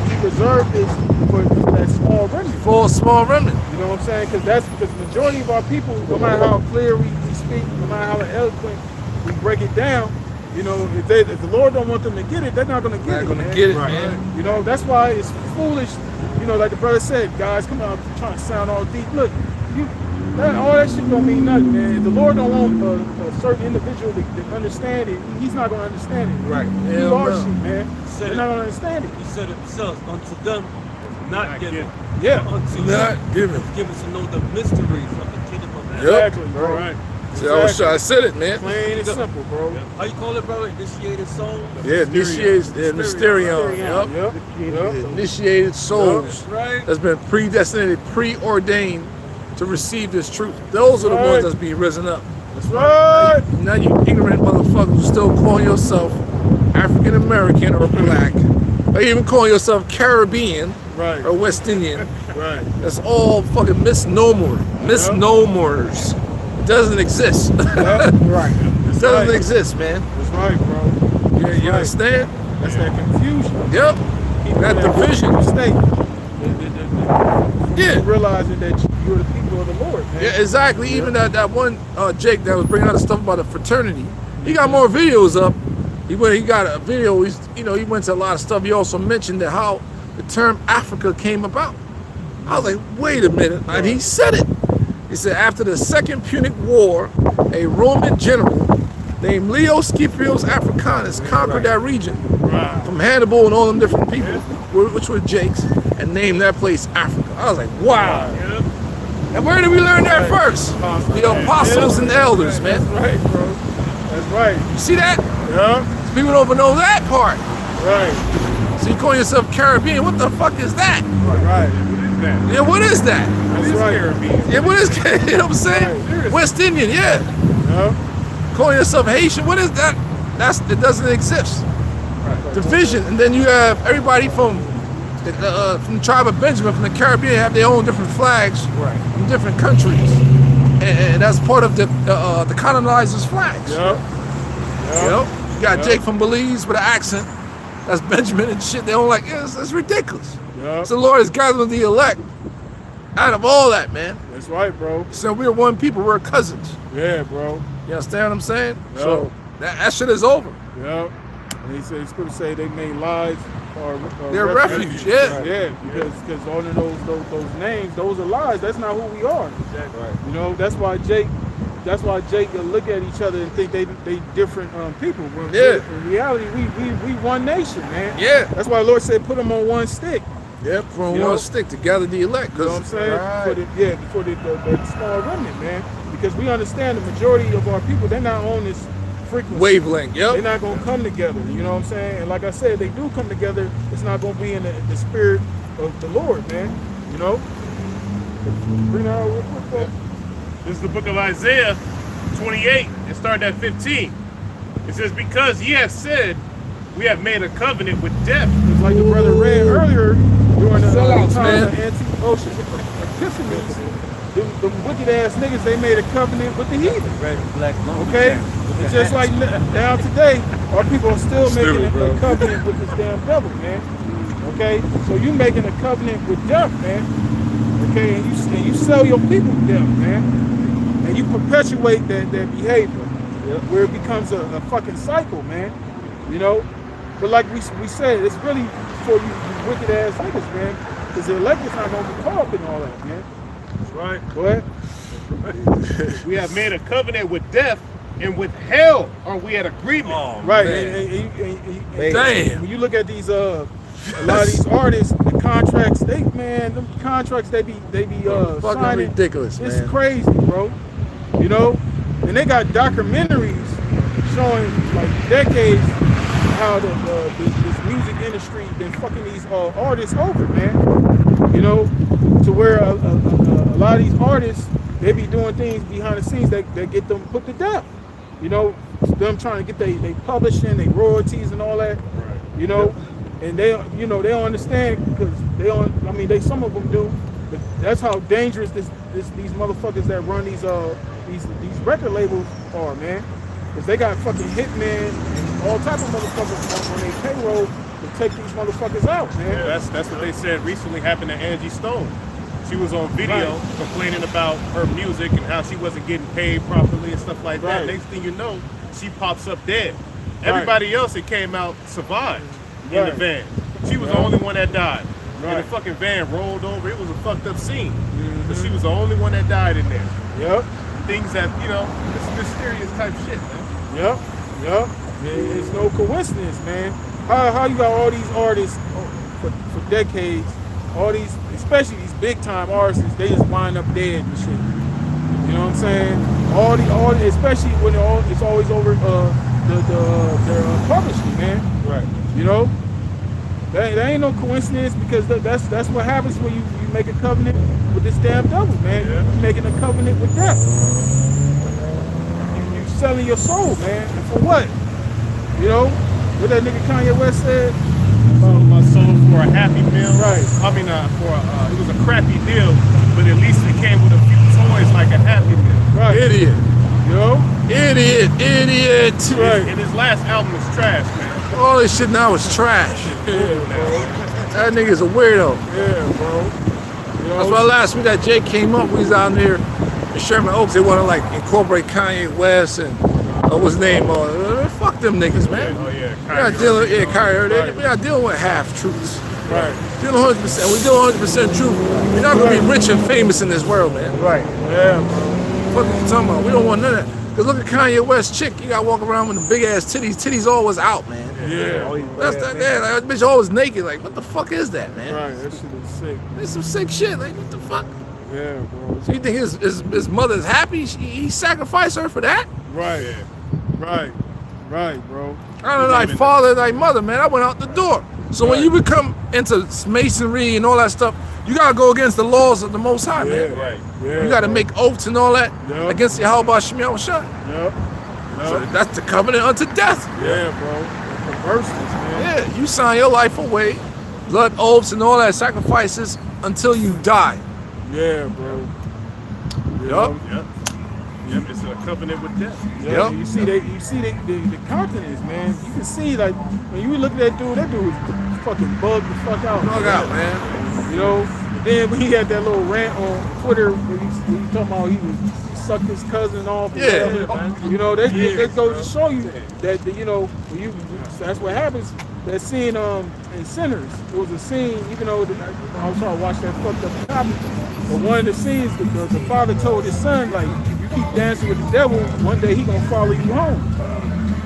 he reserved this for that small remnant. For a small remnant. You know what I'm saying? Because the majority of our people, no matter how clear we speak, no matter how eloquent we break it down, you know, if the Lord don't want them to get it, they're not going to get it. Not gonna get it, man. You know, that's why it's foolish. You know, like the brother said, guys, come out trying to sound all deep. Look, all that shit don't mean nothing, man. If the Lord don't want a certain individual to understand it, he's not going to understand it. Right. You Hell are no. shit, man. They're not going to understand it. He said it himself, unto them, not given. Yeah. Unto Not you, given. given to know the mysteries of the kingdom of heaven. Yep. Exactly, bro. Right. See, I said it, man. Plain and simple, bro. How you call it, brother? Initiated soul? Yeah, initiated, mysterion. Yep. Yep. Initiated souls Right. that's been predestinated, preordained to receive this truth. Those are the ones that's being risen up. That's right. Now you ignorant motherfuckers who still calling yourself African American or black, or even calling yourself Caribbean Right. or West Indian. Right. That's all fucking misnomers. It doesn't exist. Right. It doesn't exist, man. That's right, bro. You understand? That's that confusion. Yep. People That in division. state. Yeah. Realizing that you're the people of the Lord, man. Yeah, exactly. Even that one Jake that was bringing out the stuff about the fraternity, he got more videos up. He got a video. He went to a lot of stuff. He also mentioned that how the term Africa came about. I was like, wait a minute, and he said it. He said after the Second Punic War, a Roman general named Leo Scipio's Africanus conquered that region from Hannibal and all them different people, which were Jakes, and named that place Africa. I was like, wow. And where did we learn that first? The apostles and the elders, man. That's right, bro. That's right. You see that? Yeah. People don't even know that part. Right. So you call yourself Caribbean, what the fuck is that? Right. Yeah, what is that? That's right. Yeah, what is, you know what I'm saying? Right. West Indian, yeah. Yeah. Calling yourself Haitian, what is that? It doesn't exist. Division, and then you have everybody from the tribe of Benjamin, from the Caribbean, have their own different flags from different countries, and that's part of the colonizers' flags. Yep. You know, you got Jake from Belize with an accent. That's Benjamin and shit. They don't like. It's ridiculous. Yep. So the Lord is gathering the elect out of all that, man. That's right, bro. So we're one people. We're cousins. Yeah, bro. You understand what I'm saying? Yep. So that shit is over. Yep. And he said, Scripture say they made lies or Their refuge. Yeah. Yeah, because all of those names, those are lies. That's not who we are. Exactly. Right. You know, that's why Jake will look at each other and think they different people. When in reality, we one nation, man. Yeah. That's why the Lord said, put them on one stick. Yep. From You one know? stick to gather the elect. You know what I'm saying? Right. For the small remnant, man. Because we understand the majority of our people, they're not on this frequency. Wavelength. They're Yep. not going to come together. You know what I'm saying? And like I said, they do come together. It's not going to be in the spirit of the Lord, man. You know? Bring that out real quick, folks. This is the book of Isaiah 28. It started at 15. It says, because ye have said, we have made a covenant with death. It's like the brother read earlier during the Sellouts, time man. of the Anti-Ocean Epiphanies. The wicked ass niggas, they made a covenant with the heathen. Red, black, long. Okay? It's just like now today, our people are still making a bro. covenant with this damn devil, man. Okay? So you making a covenant with death, man. Okay? And you sell your people to death, man. And you perpetuate that behavior where it becomes a fucking cycle, man. You know? But like we said, it's really for you wicked ass niggas, man. Because the elected's not going to be caught up in all that, man. That's right. Go ahead. We have made a covenant with death, and with hell are we at agreement. Oh, Right. man. And Damn. when you look at these, a lot of these artists, the contracts, them contracts they be fucking signing, ridiculous, it's man. crazy, bro. You know, and they got documentaries showing like decades how this music industry been fucking these artists over, man. You know, to where a lot of these artists, they be doing things behind the scenes that get them put to death. You know, them trying to get they publishing, they royalties and all that. Right. You know, and they don't understand because they some of them do, but that's how dangerous these motherfuckers that run these record labels are, man. Because they got fucking hitmen and all type of motherfuckers on their payroll to take these motherfuckers out, man. Yeah, that's what they said recently happened to Angie Stone. She was on video complaining about her music and how she wasn't getting paid properly and stuff like that. Next thing you know, she pops up dead. Everybody else that came out survived in the van. She was the only one that died. And the fucking van rolled over. It was a fucked up scene. But she was the only one that died in there. Yep. Things that, it's mysterious type shit, man. Yep. It's no coincidence, man. How you got all these artists for decades, all these, especially these big time artists, they just wind up dead and shit. You know what I'm saying? All the especially when it's always over their publishing, man. Right. You know, that ain't no coincidence because that's what happens when you make a covenant with this damn devil, man. Yeah. You're making a covenant with death. You selling your soul, man. And for what? You know, what that nigga Kanye West said. Sold my soul for a happy meal. Right. I mean, it was a crappy deal, but at least it came with a few toys like a happy meal. Right. Idiot. You know? Idiot. Right. And his last album was trash, man. All this shit now is trash. That nigga's a weirdo. Yeah, bro. You know, That's why last week that Jay came up, we was down there in Sherman Oaks. They want to like incorporate Kanye West and what's his name? Fuck them niggas, man. Oh yeah, We're not dealing, Kyrie. We're not dealing with half truths. right. Dealing 100%. We deal 100% truth. You're not gonna be rich and famous in this world, man. Right. Yeah, bro. What are you talking about? We don't want none of that. Cause look at Kanye West chick. You gotta walk around with the big ass titties. Titties always out, man. Yeah. That's that. Yeah, like, that bitch always naked. Like, what the fuck is that, man? Right. That shit is sick. It's some sick shit. Like, what the fuck? Yeah, bro. So you think his mother's happy? He sacrificed her for that? Right. Right, bro. I don't know, thy father, thy mother, man. I went out the door. So when you become into masonry and all that stuff, you gotta go against the laws of the Most High, man. Right. Yeah. You gotta make oaths and all that against Yahweh Shem Yahushua. Yep. So that's the covenant unto death. Yeah, bro. The verses, man. Yeah, you sign your life away, blood oaths and all that sacrifices until you die. Yeah, bro. Yup. Yep, it's a covenant with death. Yeah, Yep. you see the countenance, man. You can see like when you look at that dude was fucking bugged the fuck out. Bug out, man. You know. And then when he had that little rant on Twitter where he talking about he sucked his cousin off. Yeah. You know, that goes to show you that you know that's what happens. That scene in Sinners, it was a scene, even though I was trying to watch that fucked up copy, but one of the scenes, the father told his son, like, if you keep dancing with the devil, one day he gonna follow you home.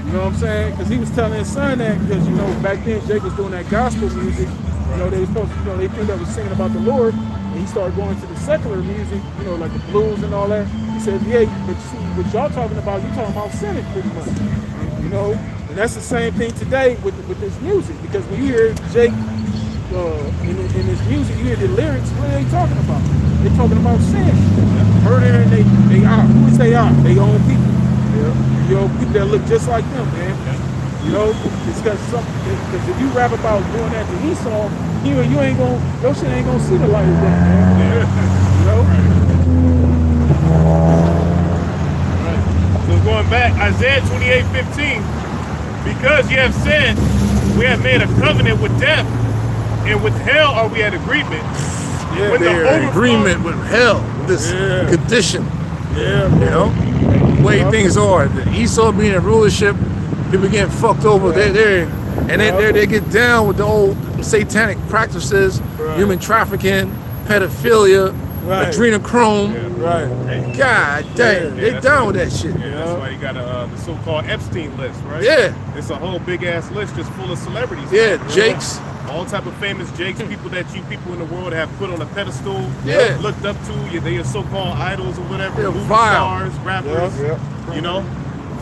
You know what I'm saying? Because he was telling his son that, because, you know, back then Jake was doing that gospel music, you know, they were supposed to, you know, they think that was singing about the Lord, and he started going to the secular music, you know, like the blues and all that. He said, yeah, but see, what y'all talking about, you talking about sinning pretty much, you know? And that's the same thing today with this music, because when you hear Jake in his music, you hear the lyrics, what are they talking about? They're talking about sin. Murder, and they are. Who is they are? They own people. Yeah. You know, people that look just like them, man. You know, it's because if you rap about doing that to Esau, you ain't gonna, your shit ain't gonna see the light of that, man. You know? Right. So going back, Isaiah 28:15. Because you have said, we have made a covenant with death, and with hell are we at agreement. Yeah, they're in agreement with hell, this condition. Yeah, you know, the way things are. The Esau being in rulership, people getting fucked over. They get down with the old satanic practices, human trafficking, pedophilia, adrenochrome. Right. God damn, they that's down why- with that shit. Yeah, that's why you got the so-called Epstein list, right? Yeah. It's a whole big-ass list just full of celebrities. Yeah, man. Jakes. All type of famous Jakes, people that you people in the world have put on a pedestal, Yeah. looked up to, they are so-called idols or whatever, Yeah, movie vile. stars, rappers, you know,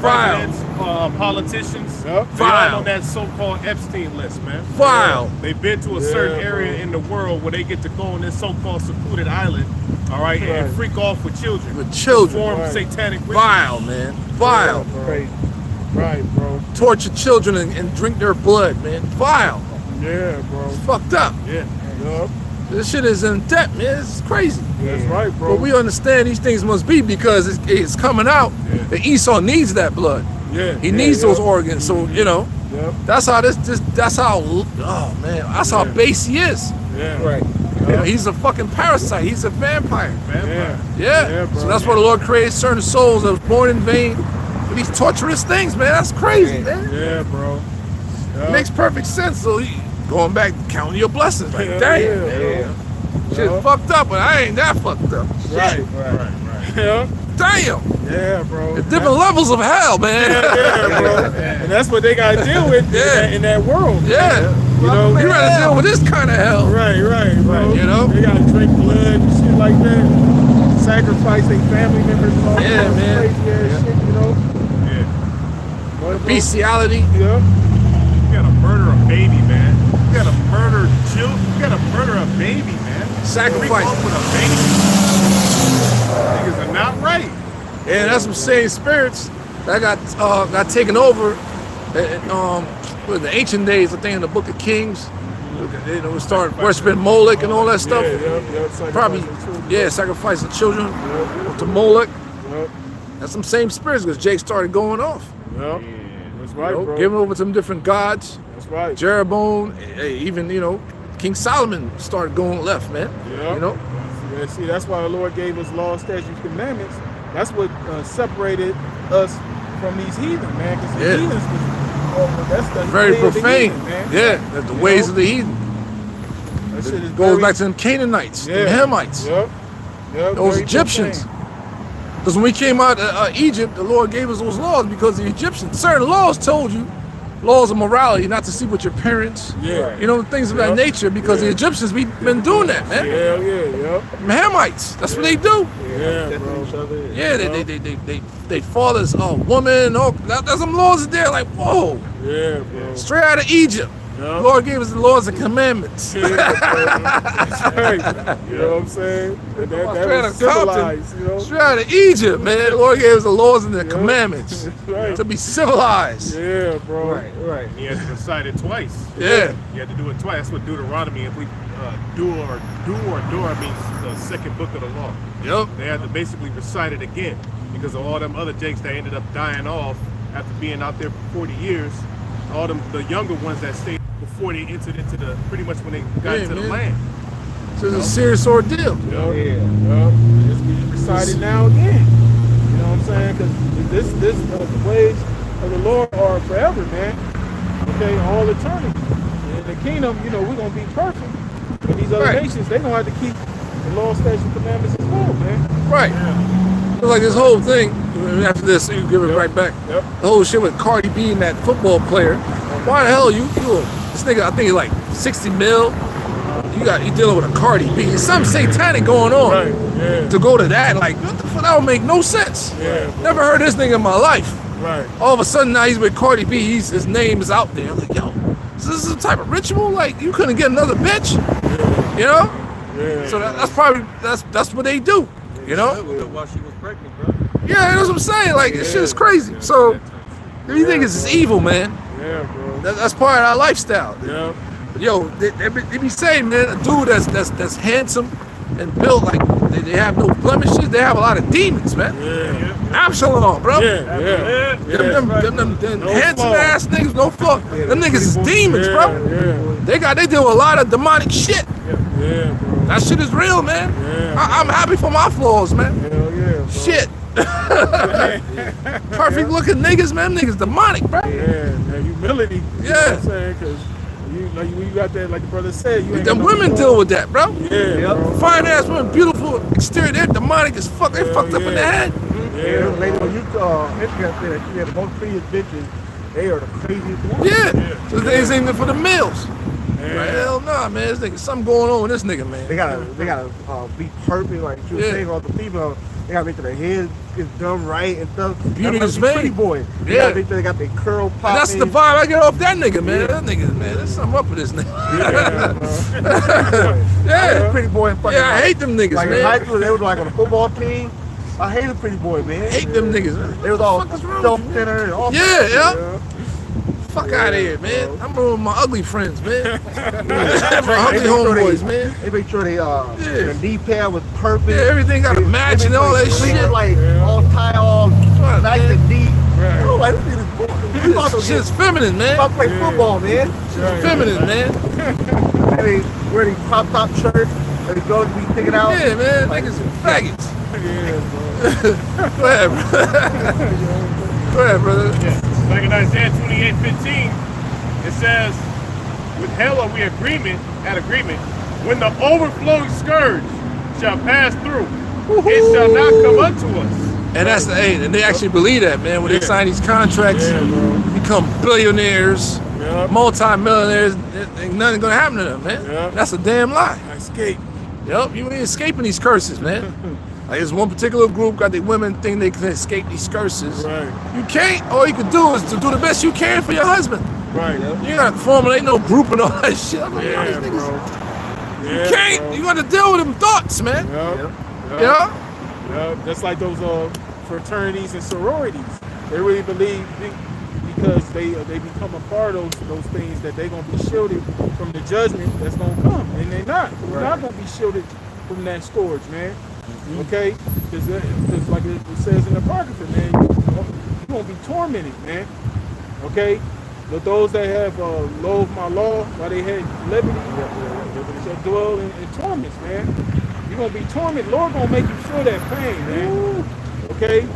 Vile. presidents, politicians. Yep. They're Vile. all on that so-called Epstein list, man. Vile. They've been to a certain Yeah, area bro. in the world where they get to go on this so-called secluded island, all right, and Right. freak off with children. With children. Perform Right. satanic rituals. Vile, man. Vile. Crazy. Right, bro. Torture children and drink their blood, man. Vile. Yeah, bro. It's fucked up. Yeah. Yup. This shit is in depth, man. It's crazy. That's right, bro. But we understand these things must be because it's coming out that Esau needs that blood. yeah. He needs those organs. So, you know, Yep. that's how that's how, oh man, that's how base he is. Yeah. Right. You know, he's a fucking parasite. He's a vampire. Yeah. Yeah. Yeah, bro. So that's why the Lord created certain souls that was born in vain for these torturous things, man. That's crazy, man. Yeah, bro. Yup. Makes perfect sense. So going back, counting your blessings. Like, Hell damn, yeah, man. bro. Shit Yup. fucked up, but I ain't that fucked up. Right. Right. Yeah. Damn. Yeah, bro. There's different levels of hell, man. Yeah, bro. And that's what they gotta deal with in that world. Yeah. You know. You rather deal with this kind of hell. Right, bro. You know? They gotta drink blood and shit like that. Sacrifice their family members and all Yeah, that man. crazy ass shit, you know? Yeah. But, bro, Bestiality. Yeah. You gotta murder a baby, man. You gotta murder children. You gotta murder a baby, man. Sacrifice. Freak off with a baby. Niggas are not right. Yeah, that's some same spirits that got taken over in the ancient days. I think in the Book of Kings, you know, we started worshiping Moloch and all that stuff. Yeah. Probably, sacrificing children to Moloch. Yep. That's some same spirits because Jake started going off. Yep. That's You right, know, bro. giving over to them different gods. That's right. Jeroboam, even King Solomon started going left, man. Yeah. You know, Yeah, see, that's why the Lord gave us law, statutes, commandments. That's what separated us from these heathen, man. Because the heathens was, that's the very way of the profane. heathen, man. Yeah, that's the ways of the heathen. That shit is Goes very- back to them Canaanites, them Hamites, Yep. Yep. those very Egyptians. profane. Because when we came out of Egypt, the Lord gave us those laws because the Egyptians, certain laws told you, laws of morality, not to sleep with your parents. Yeah. You know, things of that nature because the Egyptians, we've been doing that, man. Hell yeah, yep. Them Hamites, that's what they do. Yeah, bro. Yeah, they fathers a woman. Oh, there's some laws in there like, whoa, Yeah, bro. straight out of Egypt. Yeah. Lord gave us the laws and commandments. Yeah, bro. That's right. You know what I'm saying? That Straight was out of civilized, you know? Straight out of Egypt, man. The Lord gave us the laws and the commandments Right. to be civilized. Yeah, bro. Right. And he had to recite it twice. Yeah. You had to do it twice. That's what Deuteronomy, I believe, do or means the second book of the law. Yep. They had to basically recite it again because of all them other jakes that ended up dying off after being out there for 40 years. All them, the younger ones that stayed before they entered into the, pretty much when they got Yeah, into the man. land. So it's a serious ordeal. Yep. Yep. It's being recited now again. You know what I'm saying? Because the ways of the Lord are forever, man. Okay, all eternity. In the kingdom, you know, we're gonna be perfect. But these other Right. nations, they're gonna have to keep the law, statutes, and commandments as well, man. Right. It's like this whole thing, after this, you give it right back. Yep. The whole shit with Cardi B and that football player. Why the hell this nigga, I think he's like 60 mil. You dealing with a Cardi B. There's something satanic going on. Right. Yeah. To go to that, like, what the fuck, that don't make no sense. Yeah. Never heard this nigga in my life. Right. All of a sudden now he's with Cardi B, his name is out there. I'm like, yo, is this some type of ritual? Like, you couldn't get another bitch? You know? Yeah. So that's probably, that's what they do. You know? While she was pregnant, bro. Yeah, that's what I'm saying. Like, this shit is crazy. So, if you think it's evil, man, Yeah, bro. that's part of our lifestyle. Yep. Yo, they be saying, man, a dude that's handsome and built like they have no blemishes, they have a lot of demons, man. Yeah. Absalom, bro. Yeah. Them No handsome flaw. ass niggas, no flaw. Them niggas is demons, Yeah, bro. yeah. They do a lot of demonic shit. Yeah, bro. That shit is real, man. Yeah. I'm happy for my flaws, man. Hell yeah, bro. Shit. Perfect looking niggas, man. Them niggas demonic, bro. Yeah, that humility. You know Yeah. what I'm saying? Because You got that, like the brother said. You ain't Them got no women control. deal with that, bro. Yeah, bro. Fine ass women, beautiful exterior, they're demonic as fuck. They fucked up in the head. Yeah, the lady on Instagram said that she had the most prettiest bitches. They are the craziest ones. Yeah. So they ain't even for the males. Like, hell nah, man. This nigga, something going on with this nigga, man. They gotta be perfect, like you were saying, all the females. They gotta make sure their head is done right and stuff. Beauty is pretty boy. They gotta make sure they got their curl popping. And that's the vibe I get off that nigga, man. That nigga, man, there's something up with this nigga. Yeah. Pretty boy. Yeah, I hate them niggas, like man. in high school, they was like on the football team. I hated pretty boy, man. Hate them niggas, man. They was all What the fuck is wrong with you, self-centered and all. Yeah. Fuck out of here, man. I'm with my ugly friends, man. My ugly homeboys, man. They make sure the knee pad was perfect. Yeah, everything got a match and all that shit. Like all tie, all nice and neat. I was like, this nigga's boring. This shit's feminine, man. About to play football, man. Shit's feminine, man. And they wear these crop top shirts and the girls be sticking out. Yeah, man. Niggas are faggots. Go ahead, bro. Go ahead, brother. Yeah. Like in Isaiah 28:15, it says, with hell are we at agreement, when the overflowing scourge shall pass through, it shall not come unto us. And that's the and they actually believe that, man. When they sign these contracts, become billionaires, multi-millionaires, ain't nothing gonna happen to them, man. That's a damn lie. Escape. Yep, you ain't escaping these curses, man. Like there's one particular group got the women think they can escape these curses. Right. You can't. All you can do is to do the best you can for your husband. Right. You're not formulating no group and all that shit. I'm like, yo, these niggas, you can't. Bro. You got to deal with them thoughts, man. Yeah. Just like those fraternities and sororities. They really believe because they become a part of those things that they're gonna be shielded from the judgment that's gonna come, and they're not. We're not gonna be shielded from that scourge, man. Okay, because like it says in the Apocrypha, man, you're gonna be tormented, man. Okay, but those that have loathed my law while they had liberty shall dwell in torments, man. You're gonna be tormented. Lord gonna make you feel that pain, man. Okay,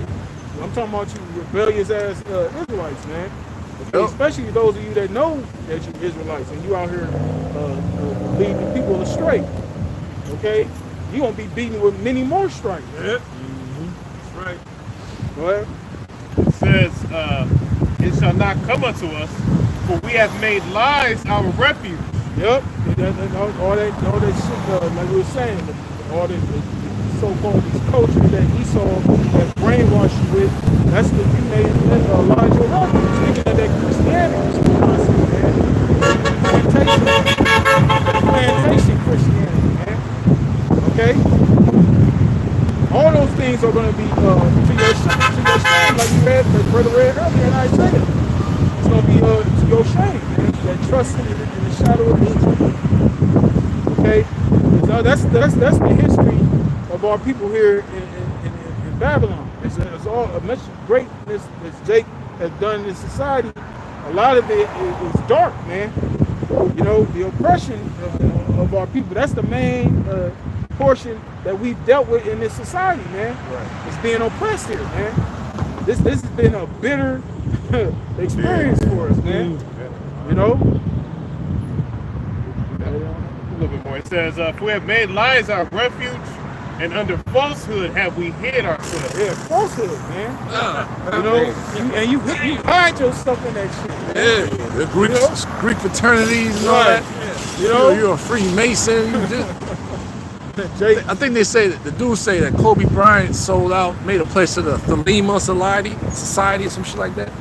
I'm talking about you rebellious ass Israelites, man. Okay? Especially those of you that know that you're Israelites and you out here leading people astray. Okay. You're going to be beaten with many more stripes. Yeah. That's right. Go ahead. It says, it shall not come unto us, for we have made lies our refuge. Yep. All that shit, like we were saying, all the so-called these cultures that Esau has brainwashed you with, that's what you made lies your refuge. Speaking of that Christianity, plantation Christianity, man. Okay? All those things are going to be to your shame, like you read, like Brother read earlier in Isaiah. It's going to be to your shame, man. That trust in the shadow of Egypt. Okay? So that's the history of our people here in Babylon. It's all much greatness that Jake has done in this society. A lot of it is dark, man. You know, the oppression of our people. That's the main portion that we've dealt with in this society, man. Right. It's being oppressed here, man. This has been a bitter experience for us, man. You know? A little bit more. It says, for we have made lies our refuge, and under falsehood have we hid ourselves. Yeah, falsehood, man. You know, you hide yourself in that shit, man. Yeah, the Greek fraternities and all that. You know, you're a Freemason. You just, I think they say that the dudes say that Kobe Bryant sold out, made a place to the Thelema Society or some shit like that.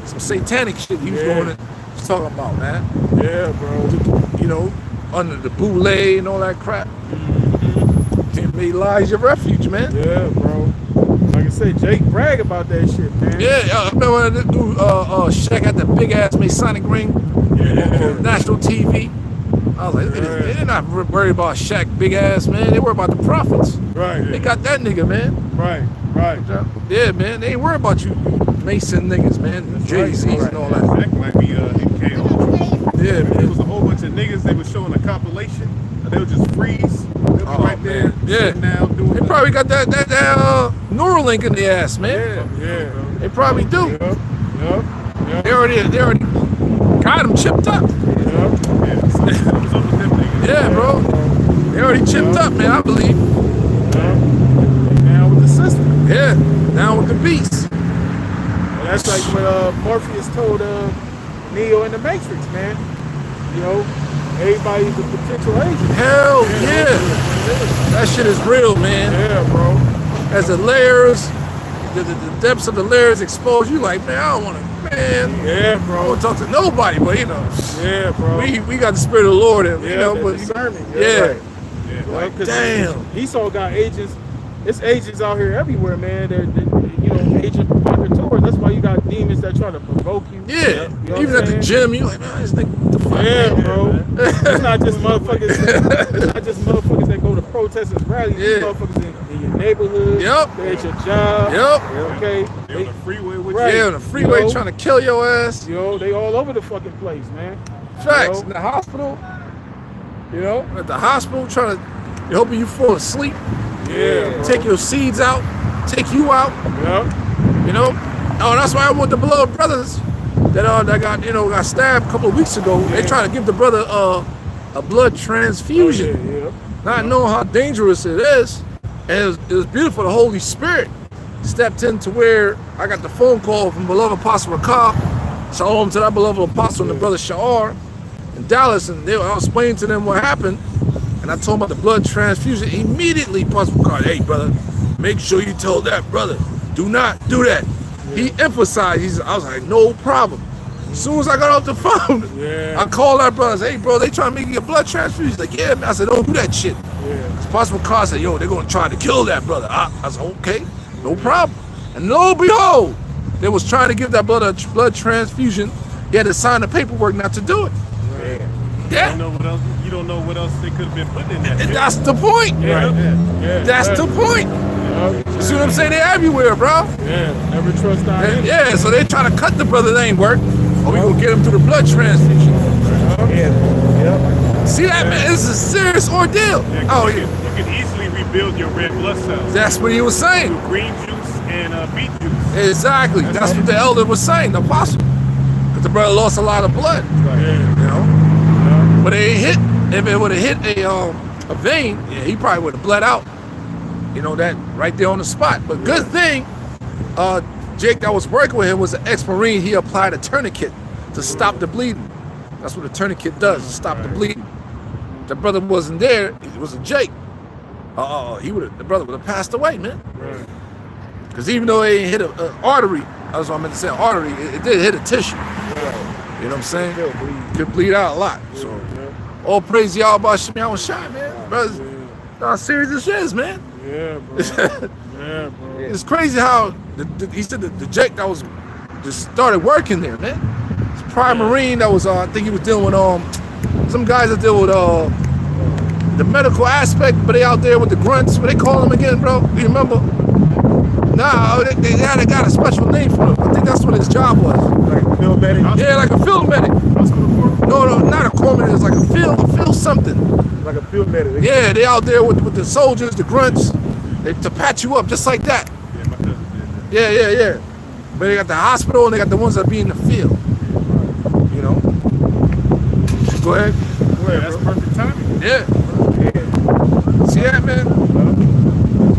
Some satanic shit he was going and was talking about, man. Yeah, bro. You know, under the boule and all that crap. Made lies your refuge, man. Yeah, bro. Like I said, Jake brag about that shit, man. Yeah, I remember when this dude Shaq had the big ass Masonic ring on national TV. I was like, they're not worried about Shaq big ass, man. They worry about the prophets. Right. They got that nigga, man. Right. Yeah, man. They ain't worried about you Mason niggas, man. Jay-Z's and all that. That might be MK. Yeah, man. There was a whole bunch of niggas, they were showing a compilation, and they would just freeze. Right there, sitting down, doing they probably got that Neuralink in the ass, man. Yeah. They probably do. Yep. They already got him chipped up. Yep. What's up with them niggas? Yeah, bro. They already chipped up, man, I believe. Now with the system. Yeah, down with the beast. And that's like what Morpheus told Neo in the Matrix, man. You know, everybody's a potential agent. Hell yeah. That shit is real, man. Yeah, bro. As the layers, the depths of the layers expose you, like, man, I don't want to, man. Yeah, I bro. don't want to talk to nobody, but you know, Yeah, bro. we got the spirit of the Lord, and you know, that but discernment. yeah, Right. like, 'Cause damn. Esau got agents. It's agents out here everywhere, man. They're you know, agent provocateurs. That's why you got demons that try to provoke you. Yeah, You know even what at the I'm gym, you like, man, this nigga, what the fuck? Yeah, man? bro. It's not just motherfuckers. It's not just motherfuckers that go to protests and rallies. These Yeah. motherfuckers in your neighborhood. Yep. They're at your job. Yep. Okay. They on the freeway with Right. Yeah, on the freeway You know? trying to kill your ass. You know, they all over the fucking place, man. Facts. You In know? the hospital, you know, at the hospital, trying to, they hoping you fall asleep, Yeah. bro. take your seeds out, take you out, Yeah. you know. Oh, that's why I want the beloved brothers that got, you know, got stabbed a couple of weeks ago. They Yeah. trying to give the brother a blood transfusion, Yeah. not knowing how dangerous it is. And it was beautiful. The Holy Spirit stepped in to where I got the phone call from beloved Apostle Rakab. Shalom to that beloved apostle and the brother Sha'ar in Dallas, and I was explaining to them what happened, and I told them about the blood transfusion. Immediately, Apostle Rakab, hey brother, make sure you tell that brother, do not do that. He emphasized. I was like, no problem. As soon as I got off the phone, Yeah. I called our brothers. Hey, bro, they trying to make you a blood transfusion. He's like, yeah, man. I said, don't do that shit. Yeah. Apostle Rakab said, yo, they're going to try to kill that brother. I said, okay, no problem. And lo and behold, they was trying to give that brother a blood transfusion. He had to sign the paperwork not to do it. You Yeah, don't know what else. You don't know what else they could have been putting in that. and shit. that's the point. Yeah. Yeah. That's the point. Yeah. You see what I'm saying? They're everywhere, bro. Yeah. Never trust our And enemy. yeah, so they trying to cut the brother. That ain't work. Or we gonna get him through the blood transfusion. Yeah. See that, man? This is a serious ordeal. Yeah, 'cause Oh you yeah, can- you can easily rebuild your red blood cells that's what he was saying. through green juice and beet juice. Exactly. That's what the elder was saying, the apostle. Because the brother lost a lot of blood, Yeah. you know. But it ain't hit. If it would have hit a vein, yeah, he probably would have bled out. You know that right there on the spot. But good thing, Jake that was working with him was an ex-Marine. He applied a tourniquet to stop the bleeding. That's what a tourniquet does, to stop the bleeding. If the brother wasn't there, it was a Jake. The brother would have passed away, man. Right. Because even though it hit an artery, that's what I meant to say, artery, it did hit a tissue. You know what I'm saying? Could bleed out a lot. So, all praise y'all about Shimmy. I was shot, man. Brothers, how serious this is, man. Yeah, bro. Yeah, bro. It's crazy how he said the Jake that was just started working there, man. It's a prior Marine that was, I think he was dealing with some guys that deal with the medical aspect, but they out there with the grunts. What they call them again, bro? Do you remember? Nah, they had got a special name for him. I think that's what his job was. Like field medic. Yeah, like a field medic. No, not a corpsman. It's like a field something. Like a field medic. Yeah, they out there with the soldiers, the grunts, to patch you up just like that. Yeah, my cousin did that. Yeah. But they got the hospital and they got the ones that be in the field. You know. Go ahead. Yeah, that's perfect timing. Yeah. See that, man?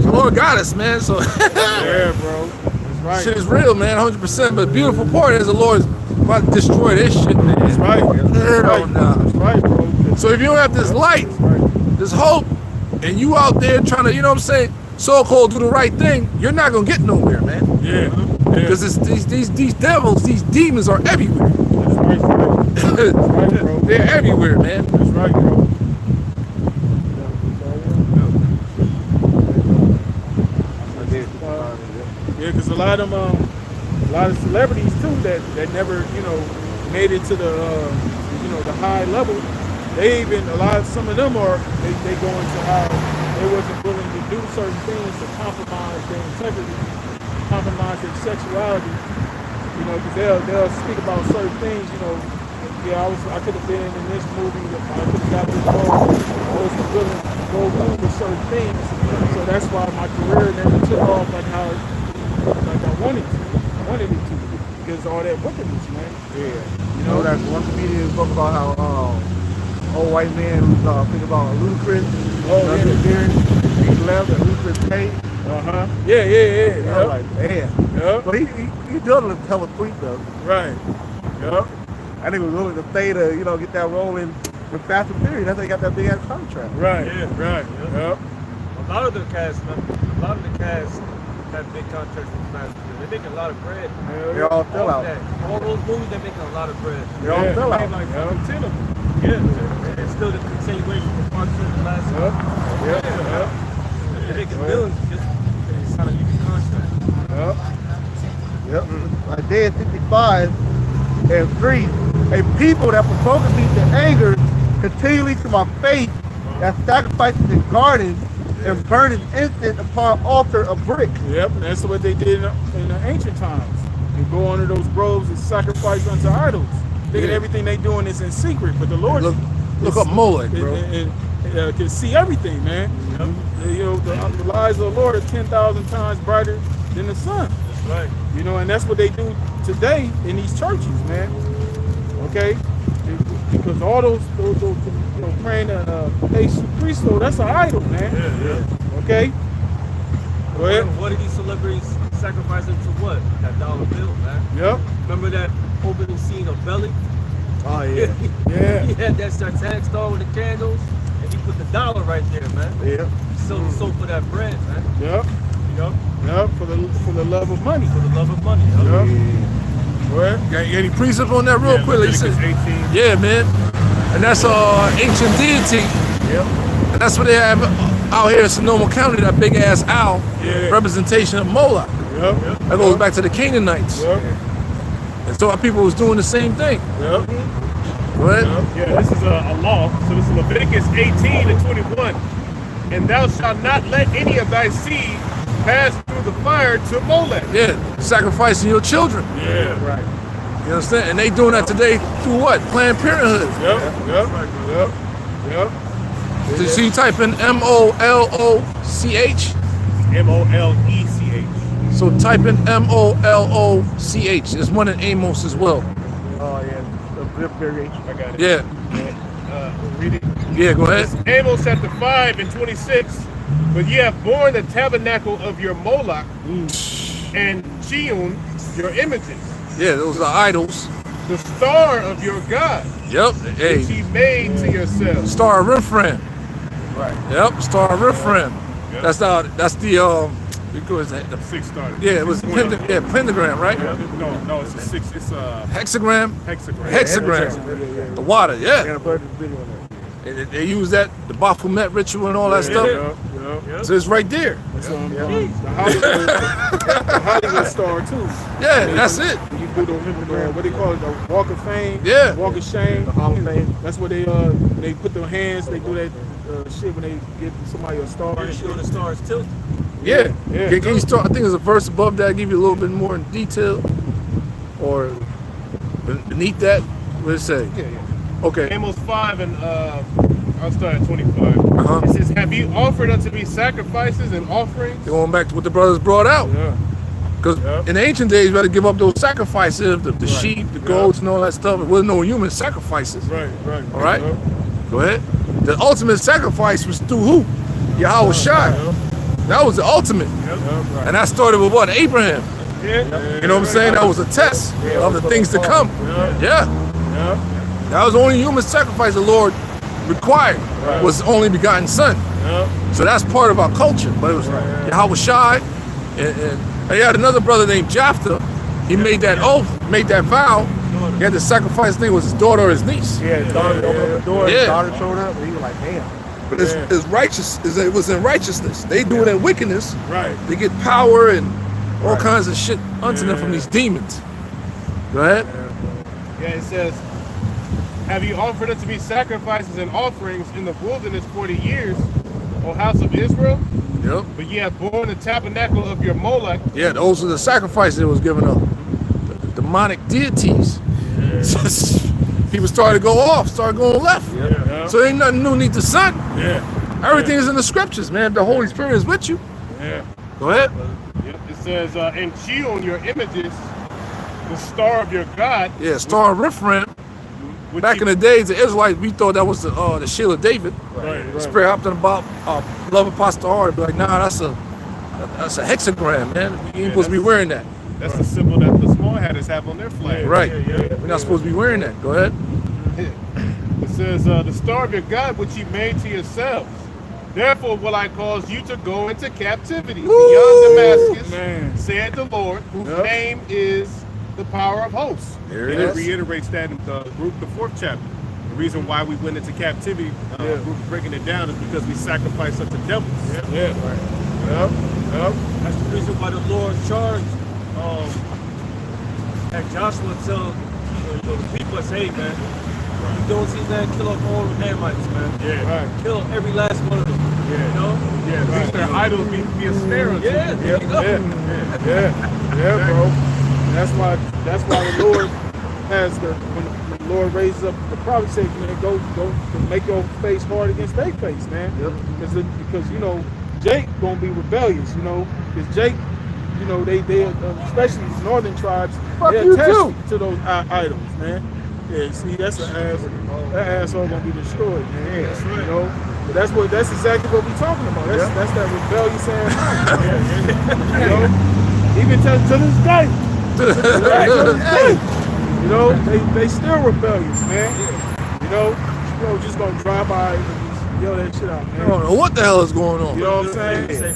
The Lord got us, man. So Yeah, bro. That's right. shit is real, man, 100%. But the beautiful part is the Lord's about to destroy this shit, man. That's right. Hell nah. That's right, bro. So if you don't have this light, That's right. this hope, and you out there trying to, you know what I'm saying, so-called do the right thing, you're not gonna get nowhere, man. Yeah. Because these devils, these demons are everywhere. That's right, bro. That's right, bro. They're everywhere, man. That's right, bro. Yeah, because a lot of celebrities too that never, you know, made it to the, the high level. They even some of them they go into how they wasn't willing to do certain things to compromise their integrity, compromise their sexuality. You know, because they'll speak about certain things. You know, yeah, I could have been in this movie. I could have got this role. I wasn't willing to go through with certain things. So that's why my career never took off like I wanted it to, because all that wickedness, man. Yeah. You know, that one comedian spoke about how old white man who's thinking about Ludacris. Oh, yeah. He left and Ludacris paid. Yeah. I was like, man. Yep. But he does tell a tweet though. Right. Yep. I think it was willing to stay to, get that rolling with Fast and Furious. That's why they got that big ass contract. Right. Yeah. Right. Yep. A lot of the cast have big contracts with Fast and Furious. They're making a lot of bread. They all fill out. All those movies, they're making a lot of bread. They all fill out. Like 10 of them. Yeah. It's still the continuation from part 2 to the last one. Yep. They're making billions just signing these contracts. Yep. Isaiah 55 and 3. A people that provoke me to anger continually to my face, that sacrifices in gardens and burning incense upon altar of brick. Yep. And that's what they did in the ancient times. They go under those groves and sacrifice unto idols. Thinking everything they doing is in secret, but the Lord Look up Molech, bro. and can see everything, man. The lies of the Lord are 10,000 times brighter than the sun. That's right. And that's what they do today in these churches, man. Okay, because all those praying to Jesus Christ, that's an idol, man. Yeah. Okay. Go ahead. What are these celebrities sacrificing to what? That dollar bill, man. Yep. Remember that opening scene of Belly? Oh yeah. Yeah. He had that satanic star with the candles, and he put the dollar right there, man. Yeah. He sold the soul for that bread, man. Yep. Yep. For the love of money. For the love of money. Yep. Go ahead. Got any precepts on that real quick? He said, 18. yeah, man. And that's ancient deity. Yep. And that's what they have out here in Sonoma County, that big ass owl, representation of Moloch. Yep. That goes back to the Canaanites. Yep. And so our people was doing the same thing. Yep. Go ahead. Yeah, this is a law. So this is Leviticus 18 and 21. And thou shalt not let any of thy seed pass through the fire to Molech. Yeah, sacrificing your children. Yeah. Right. You understand? And they doing that today through what? Planned Parenthood. Yep. So you see, you type in M-O-L-O-C-H. Molech. So type in M-O-L-O-C-H. There's one in Amos as well. Oh yeah. The variation. I got it. Yeah. Read it. Yeah, go ahead. Amos chapter 5 and 26. But ye have borne the tabernacle of your Moloch and Chiun, your images. Yeah, those are idols. The star of your God, Yep. Hey, which ye made to yourselves. Star of Rifram. Right. Yep, Star of Rifram. Yep. That's the because that? 6 star. Yeah, it was pentagram, right? No, it's a 6. It's a Hexagram. hexagram. Hexagram. Yeah. The water, I yeah. gotta put this video on there. And they use that, the Baphomet ritual and all that stuff. Yep. So it's right there. That's the Hollywood star too. Yeah, that's it. You do the what they call it, the Walk of Fame. Yeah. Walk of Shame. The Hall of Fame. That's what they put their hands. They do that shit when they give somebody a star. Pretty sure the stars tilt. Yeah. Yeah. Can you start? I think there's a verse above that, give you a little bit more in detail. Or beneath that, what does it say? Yeah. Okay. Amos 5 and I'll start at 25. Uh-huh. It says, have you offered unto me sacrifices and offerings? Going back to what the brothers brought out. Yeah. Because in the ancient days, you had to give up those sacrifices, the sheep, the goats, and all that stuff. It wasn't no human sacrifices. Right. All right? Go ahead. The ultimate sacrifice was through who? Yahweh Shai. That was the ultimate. And that started with what? Abraham. Yeah. You know what I'm saying? That was a test of the things to come. Yeah. That was the only human sacrifice the Lord required, was the only begotten son. So that's part of our culture. But it was Yahweh Shai, and he had another brother named Jephthah. He made that oath, made that vow. He had to sacrifice. I think it was his daughter or his niece. Yeah, his daughter opened up the door, Yeah. his daughter showed up, and he was like, damn. But it's righteous. It was in righteousness. They do it in wickedness. Right. They get power and all kinds of shit unto them from these demons. Go ahead. Yeah, it says, have you offered unto me sacrifices and offerings in the wilderness 40 years, O house of Israel? Yep. But ye have borne the tabernacle of your Moloch. Yeah, those are the sacrifices that was given up. The demonic deities. People started to go off, started going left. So ain't nothing new neath the sun. Everything is in the scriptures, man. The Holy Spirit is with you. Go ahead. It says, and Chiun, your images, the star of your God. Yeah, Star of Rifram. Back in the days, the Israelites, we thought that was the shield of David. Right. Spread up to the about love apostle R. Be like, nah, that's a hexagram, man. You ain't supposed to be wearing that. That's the symbol that the small hatters have on their flag. Right. We're not supposed to be wearing that. Go ahead. It says, the star of your God, which you made to yourselves. Therefore will I cause you to go into captivity beyond Damascus, said the Lord, whose name is the power of hosts. There it and is. it reiterates that in the 4th chapter. The reason why we went into captivity, we're breaking it down, is because we sacrificed unto devils. That's the reason why the Lord charged and Joshua tell the people, hey man, you don't see that, kill off all the Ammonites, man. Kill every last one of them. You know? These their idols be a snare unto you. Bro. That's why the Lord has when the Lord raises up the prophet, say, man, go make your face hard against their face, man. Because you know, Jake gonna be rebellious, you know, because Jake, you know, they especially these northern tribes, they're attached to those idols, man. Yeah, see, that's an ass. That asshole gonna be destroyed, man. That's right. You know, but that's exactly what we're talking about. That's that rebellious ass. You know, even to this day. You know, they still rebellious, man. You know, just gonna drive by and just yell that shit out, man. I don't know what the hell is going on. You know what I'm saying?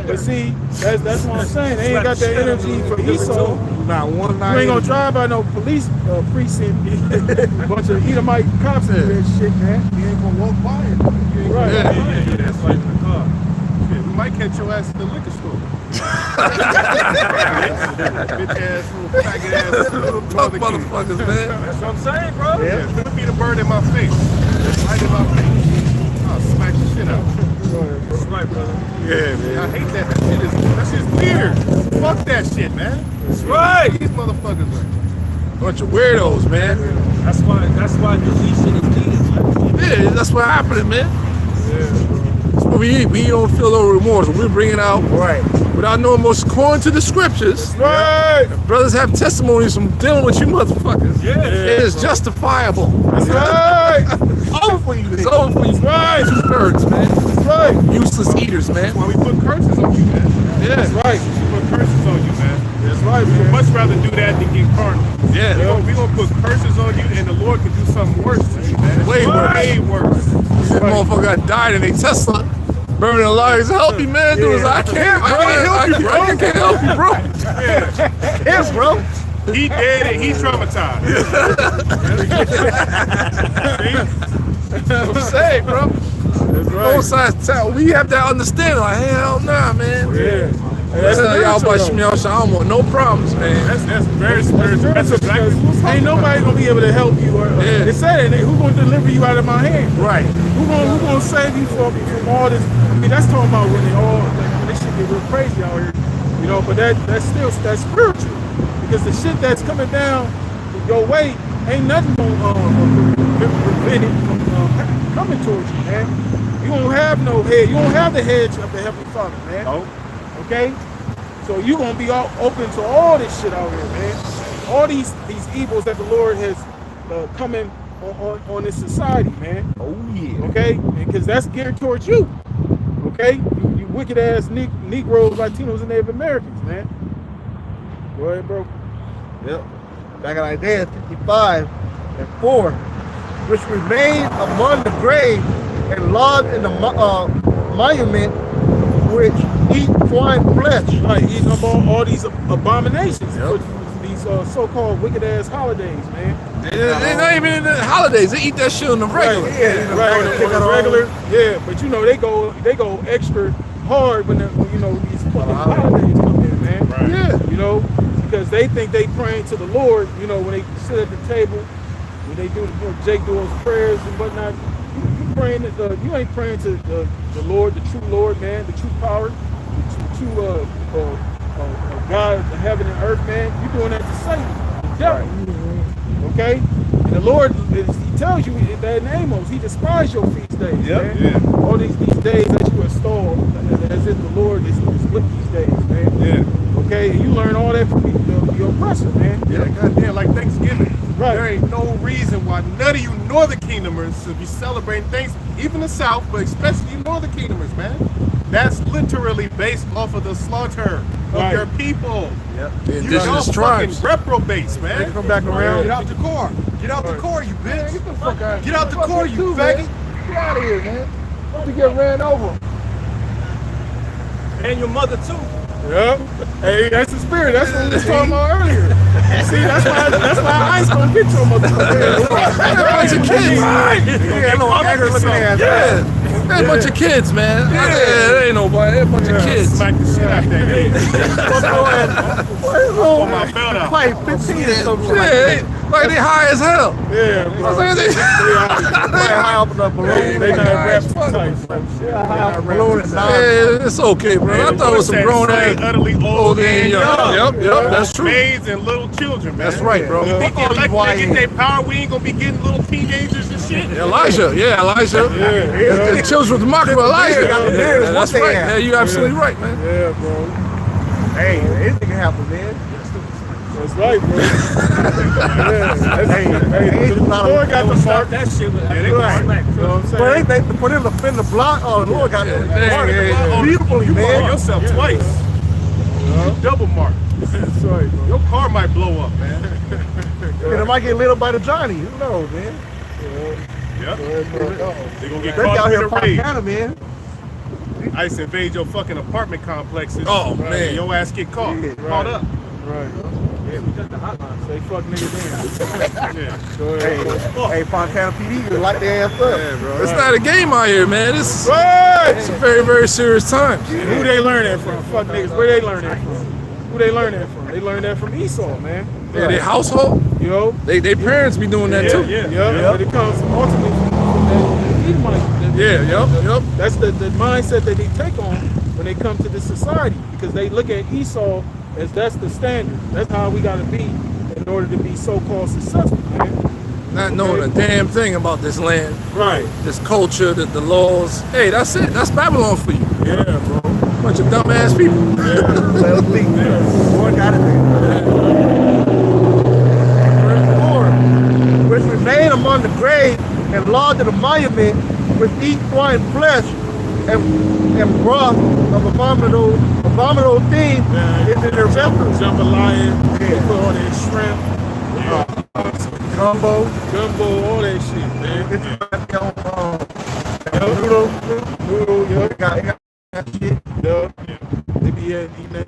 But see, that's what I'm saying. They ain't got that energy for Esau. Not one You night. ain't gonna drive by no police precinct. Bunch of Edomite cops and that shit, man. You ain't gonna walk by it. Right. That's like in the car. Shit, we might catch your ass at the liquor store. Bitch ass, little faggot ass, little Fuck motherfuckers, man. That's what I'm saying, bro. Yeah, put me the bird in my face. Right in my face. I'll smack the shit out. That's right, brother. Yeah, man. I hate that. That shit is weird. Fuck that shit, man. That's right. These motherfuckers are. Bunch of weirdos, man. That's why deletion is needed, man. Yeah, that's what happening, man. That's what we don't feel no remorse. We're bringing out without knowing most according to the scriptures. Right. Brothers have testimonies from dealing with you motherfuckers. Yeah. It is justifiable. That's right. Over for you. It's over for you. Right. Two birds, man. That's right. Useless eaters, man. Why we put curses on you, man? Yeah. That's right. We put curses on you, man. That's right, We would man. much rather do that than get carnal. Yeah. We're gonna put curses on you, and the Lord could do something worse to you, man. Way worse. Way worse. That motherfucker got died in a Tesla. Burning alive. Help me, man. Dude, I can't help you, bro. Yes, bro. He dead and he traumatized. I'm saying, bro. Both sides tell. We have that understanding. Like, hell nah, man. Yeah. That's y'all about Shemel. I don't want no problems, man. That's very spiritual. That's exactly Ain't nobody gonna be able to help you. They said, who gonna deliver you out of my hand? Right. Who gonna save you from all this? I mean, that's talking about when this shit get real crazy out here, you know. But that's spiritual, because the shit that's coming down your way ain't nothing gonna prevent it from coming towards you, man. You don't have no head. You don't have the hedge of the Heavenly Father, man. No. Okay, so you gonna be all open to all this shit out here, man. All these evils that the Lord has coming on this society, man. Oh yeah. Okay, because that's geared towards you. Okay, you wicked ass Negroes, Latinos, and Native Americans, man. Go ahead, bro. Yep. Back in Isaiah 55:4, which remain among the grave and lodged in the monument, which eat swine flesh. Right, eating up all these abominations, these so-called wicked ass holidays, man. They're not even in the holidays. They eat that shit on the regular. Right, on the regular. Yeah, but you know they go extra hard when these fucking holidays come in, man. Right. Yeah, you know, because they think they praying to the Lord. You know, when they sit at the table, when they do, Jake do his prayers and whatnot. You praying you ain't praying to the Lord, the true Lord, man, the true power, the true God of heaven and earth, man. You doing that to Satan, the devil. Okay? And the Lord, he tells you that in Amos, he despises your feast days, man. Yeah. All these days that you install, as if the Lord is with these days, man. Yeah. Okay? And you learn all that from the oppressor, man. Yeah, goddamn, like Thanksgiving. Right. There ain't no reason why none of you Northern Kingdomers should be celebrating things, even the South, but especially you Northern Kingdomers, man. That's literally based off of the slaughter of your people. The You indigenous y'all tribes. fucking reprobates, man. Come back around. Get out the car. Get out the car, you bitch. Get the fuck out. Get out the car, you faggot. Get out of here, man. Don't be getting ran over. And your mother too. Yep. Hey, that's the spirit. That's what we was talking about earlier. See, that's why ICE gonna get your motherfucker. Bunch of kids. Yeah, no, I heard looking at Yeah. They're a bunch of kids, man. Yeah, there ain't nobody. They're a bunch of kids. Smack the shit out that kid. Pull my belt out. Play 15 or some shit. Yeah, like they high as hell. Yeah, I was like, they, High up in the balloon. they not high as rap fuck. type. High up in the balloon and nine. Yeah, it's okay, bro. I thought it was some grown ass. Utterly old Old and young. Yep, that's true. Maids and little children, man. That's right, bro. You think Fuck all you like they get YN. their power, we ain't gonna be getting little teenagers and shit? Elijah. The children of Mark Elijah. Yeah, That's one right. thing. Yeah, you're absolutely right, man. Yeah, bro. Hey, anything can happen, man. That's right, bro. Yeah. Hey, The Lord got the mark. That shit was They gonna smack. You know what I'm saying? But they for them to defend the block, oh, the Lord got the yeah. beautifully, You mark man. yourself twice. You double mark. That's right, bro. Your car might blow up, man. And it might get lit up by the Johnny. Who knows, man? Yep. They gonna get They caught out in here the raid. Fontana, man. ICE invade your fucking apartment complexes. Oh, and man. your ass get caught. Yeah, Caught up. Right. Yeah, we got the hotline. Say fuck nigga Yeah. then. Go ahead. Hey, Fontana PD, you light their ass up. Yeah, bro. It's not a game out here, man. It's Right. a very, very serious time. Who they learn that from? Fuck niggas. Where they learn that from? Who they learn that from? They learn that from Esau, man. Yeah, their household, You know? they parents be doing that too. Yeah. But it comes ultimately from that Edomite. Yeah, yep. That's the mindset that they take on when they come to this society, because they look at Esau as that's the standard. That's how we got to be in order to be so-called successful, man. Not knowing a damn thing about this land, Right. this culture, the laws. Hey, that's it. That's Babylon for you. Yeah, bro. Bunch of dumbass people. Let's leave. Lord got it there. Verse 4, which remain among the grave and lodge in the monument, which eat swine flesh and broth of abominable things is in their vessels. Jambalaya, they put all that shrimp, Gumbo. gumbo, all that shit, man. This is noodle. Yeah. It got shit. Yeah. They be eating that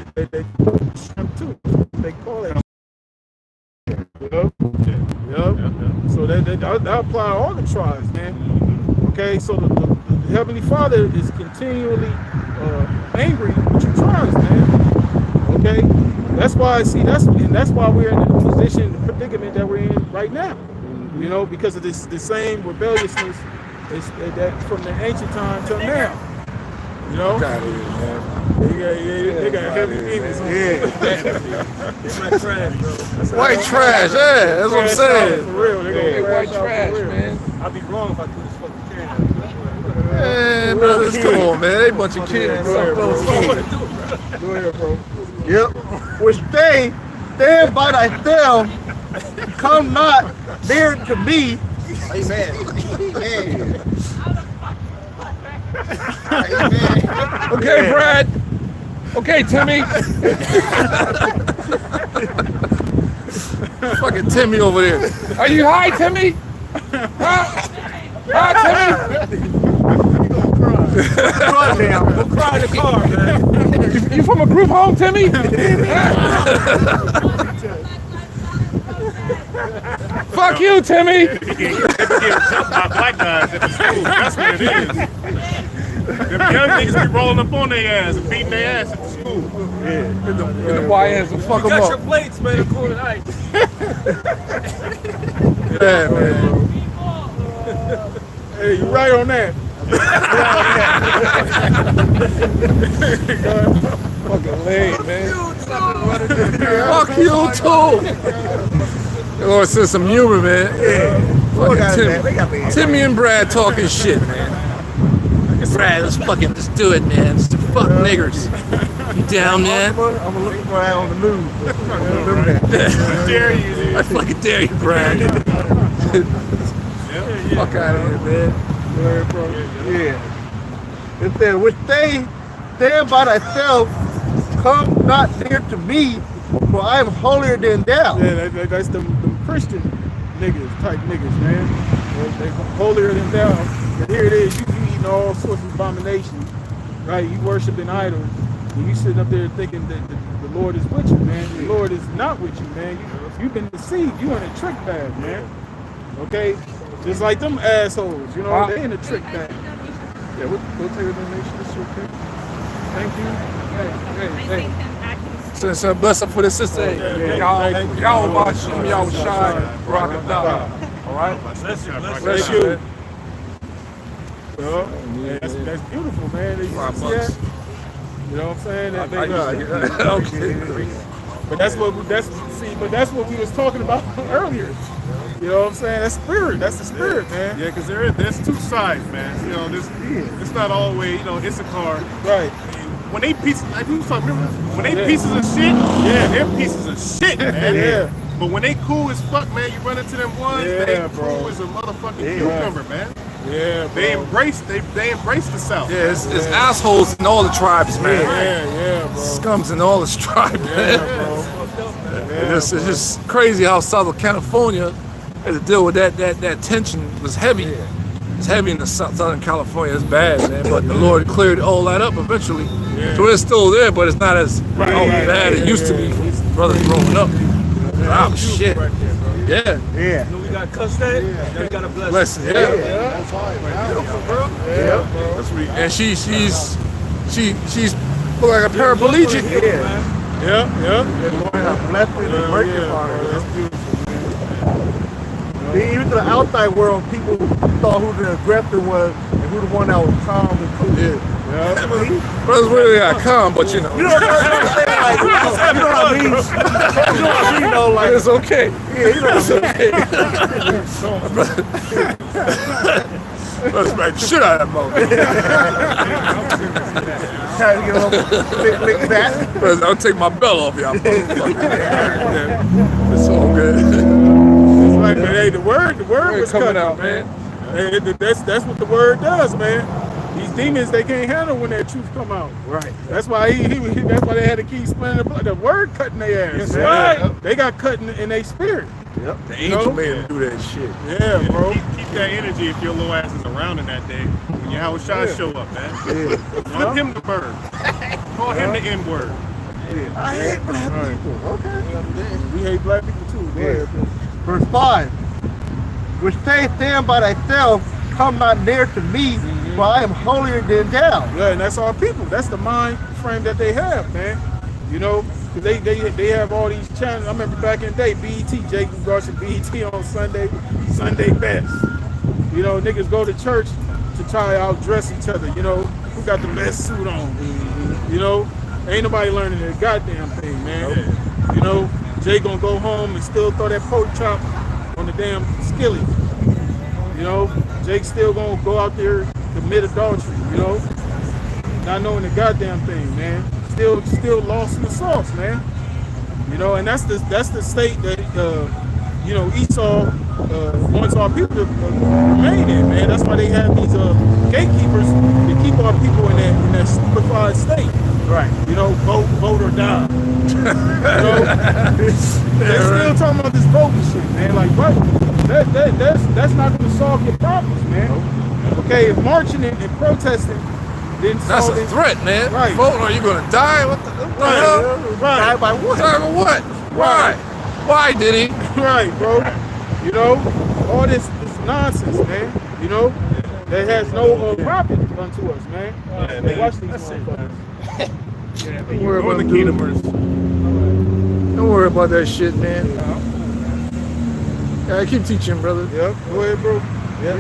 shrimp too. They call it. Yep. So that apply to all the tribes, man. Okay, so the Heavenly Father is continually angry with your tribes, man. Okay, that's why that's why we're in the position, the predicament that we're in right now. You know, because of the same rebelliousness that from the ancient time till now. You know, they got heavy demons on It's my trash, bro. White trash, yeah, that's what I'm saying. For real, they gonna White crash out trash, for real. man. I'd be wrong if I threw this fucking can. Man, brothers, come on, man. They bunch of kids, bro. Go ahead, bro. Yep. Which they stand by thyself, come not near to me. Amen. Okay, Brad. Okay, Timmy. Fucking Timmy over there. Are you high, Timmy? Huh? Huh, Timmy? Go cry in the car, man. You from a group home, Timmy? Fuck you, Timmy. They be getting jumped by black guys at the school. That's what it is. Them young niggas be rolling up on their ass and beating their ass at the school. Get the YNs and fuck You them got your up. plates, man, of cool tonight. Yeah, man. Hey, you right on that. Fucking lame, man. Fuck you, too. You're gonna send some humor, man. Fucking Timmy and Brad talking shit, man. Brad, let's do it, man. Let's fuck niggers. You down, man? I'm gonna look for that on the news. I dare you, dude. I fucking dare you, Brad. Fuck out of here, man. Yeah. It said, which they stand by thyself, come not near to me, for I am holier than thou. Yeah, that's them Christian type niggas, man. They holier than thou. But here it is, you eating all sorts of abominations, right? You worshiping idols, and you sitting up there thinking that the Lord is with you, man. The Lord is not with you, man. You've been deceived. You in a trick bag, man. Okay? Just like them assholes, you know, they in a trick bag. Yeah, we'll take a donation. This real quick. Thank you. Hey. So bless up for the sister. Y'all watch them, y'all shine, rock and down. All right? Bless you. Yeah, that's beautiful, man. You see that? You know what I'm saying? Okay. But that's what we was talking about earlier. You know what I'm saying? That's spirit. That's the spirit, man. Yeah, because there's two sides, man. You know, it's not always, you know, it's a car. Right. When they pieces, like we was talking, remember? When they pieces of shit, they're pieces of shit, man. Yeah. But when they cool as fuck, man, you run into them ones, they bro. cool as a motherfucking cucumber, man. Yeah, bro. They embrace the South. Yeah, it's assholes in all the tribes, man. Yeah, bro. Scums in all the tribes, man. It's just crazy how Southern California had to deal with that tension. Was heavy. It's heavy in the Southern California. It's bad, man. But the Lord cleared all that up eventually. So it's still there, but it's not as bad as it used to be for brothers growing up. Oh shit. Yeah. Yeah. We got custard. Now we got a blessing. Blessing. That's right. Beautiful, bro. Yeah. That's what and she's look like a paraplegic. Yeah. Lord have blessed me and mercy upon her. That's beautiful. Even to the outside world, people thought who the aggressor was and who the one that was calm and cool. Brothers really got calm, but you know. You know what I'm saying? Like, you know what I mean? You know what I mean, though? Like, It's okay. yeah, you know what I mean? Let's smack the shit out of that motherfucker. Trying to get a little lick back. Brothers, I'll take my belt off y'all. It's all good. Like, hey, the word was coming out, man. Hey, that's what the word does, man. These demons, they can't handle when that truth come out. Right. That's why that's why they had to keep splitting the blood. The word cutting their ass. That's right. They got cut in their spirit. Yep. The angel made him do that shit. Yeah, bro. Keep that energy if your little ass is around in that day. When your Howard Shah show up, man. Flip him the bird. Call him the N-word. I hate black people. Okay. We hate black people too. Go ahead, bro. Verse 5. Which they stand by thyself, come not near to me, for I am holier than thou. Yeah, and that's our people. That's the mind frame that they have, man. You know, 'cause they have all these channels. I remember back in the day, BET, Jake was watching BET on Sunday best. You know, niggas go to church to try to outdress each other. You know, who got the best suit on? You know, ain't nobody learning that goddamn thing, man. You know, Jay gonna go home and still throw that pork chop on the damn skillet. You know, Jake still gonna go out there commit adultery. You know, not knowing the goddamn thing, man. Still lost in the sauce, man. You know, and that's the state that you know, Esau wants our people to remain in, man. That's why they have these gatekeepers to keep our people in that stupefied state. Right. You know, vote or die. You know, they're still talking about this voting shit, man. Like, what? That's not going to solve your problems, man. Okay, if marching and protesting didn't That's solve a threat, man. Right. Voting, are you gonna die? What the hell? Die by what? Die by what? Why? Why did he? Right, bro. You know, all this nonsense, man. You know, that has no profit unto us, man. Hey, watch these motherfuckers. Don't worry about the kingdomers. Don't worry about that shit, man. Yeah, keep teaching, brother. Yep. Go ahead, bro. Yeah.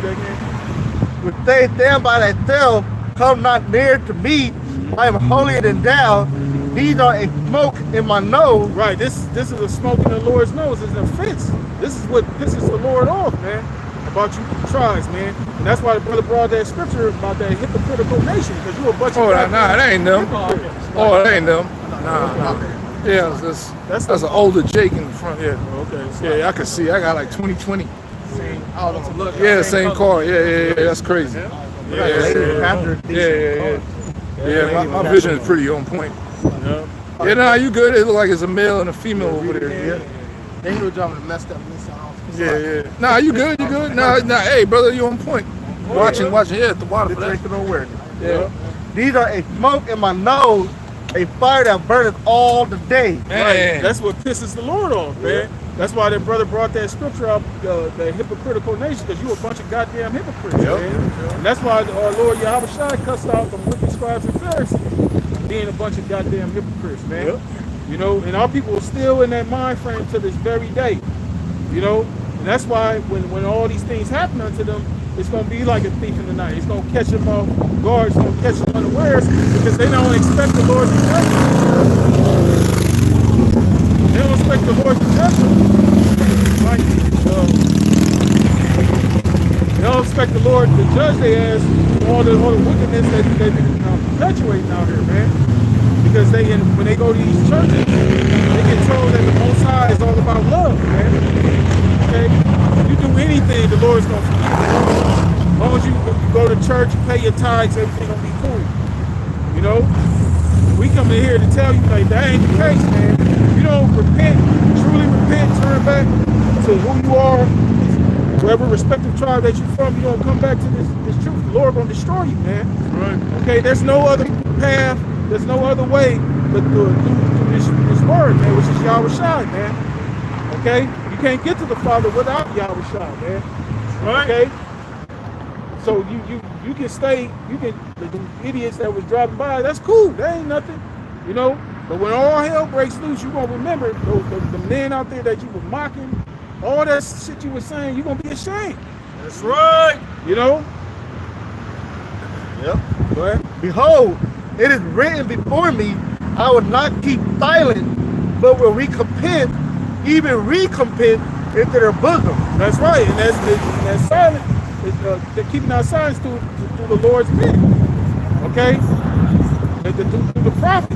Which they stand by thyself, come not near to me, I am holier than thou. These are a smoke in my nose. Right. This is a smoke in the Lord's nose. It's an offense. This is the Lord off, man. About you tribes, man. And that's why the brother brought that scripture about that hypocritical nation, because you a bunch of Nah, that ain't them. Oh, that ain't them. Nah. Yeah, that's an older Jake in the front. Yeah. Okay. Yeah, I can see. I got like 2020. Same. I don't know. Look. Yeah, same car. Yeah. That's crazy. Yeah, my vision is pretty on point. Yeah, nah, you good. It look like it's a male and a female over there. Then he was driving a messed up Nissan. Yeah. Nah, you good. Nah, hey, brother, you on point. Watching, yeah, at the water for that. Situational awareness. Yeah. These are a smoke in my nose, a fire that burns all the day. Right. That's what pisses the Lord off, man. That's why that brother brought that scripture up, the hypocritical nation, because you a bunch of goddamn hypocrites, man. And that's why our Lord Yahweh Shai cussed out the wicked scribes and Pharisees, being a bunch of goddamn hypocrites, man. You know, and our people are still in that mind frame to this very day. You know, and that's why when all these things happen unto them, it's gonna be like a thief in the night. It's gonna catch them off guard. It's gonna catch them unawares because they don't expect the Lord to judge them. They don't expect the Lord to judge them. Right? They don't expect the Lord to judge their ass for all the wickedness that they've been perpetuating out here, man. Because when they go to these churches, they get told that the Most High is all about love, man. Okay? If you do anything, the Lord's gonna forgive you. As long as you go to church, you pay your tithes, everything gonna be cool. You know? We come in here to tell you, like, that ain't the case, man. If you don't repent, truly repent, turn back to who you are, wherever respective tribe that you're from, you don't come back to this truth. The Lord gonna destroy you, man. Right. Okay, there's no other path, there's no other way but through this word, man, which is Yahweh Shai, man. Okay? You can't get to the Father without Yahweh Shai, man. Right. Okay? So you can stay, the idiots that was driving by, that's cool, that ain't nothing, you know? But when all hell breaks loose, you're gonna remember the men out there that you were mocking, all that shit you were saying, you're gonna be ashamed. That's right. You know? Yep. Go ahead. Behold, it is written before me, I will not keep silent, but will recompense, even recompense into their bosom. That's right, and that's silent. They're keeping our silence through the Lord's men. Okay? Through the prophets.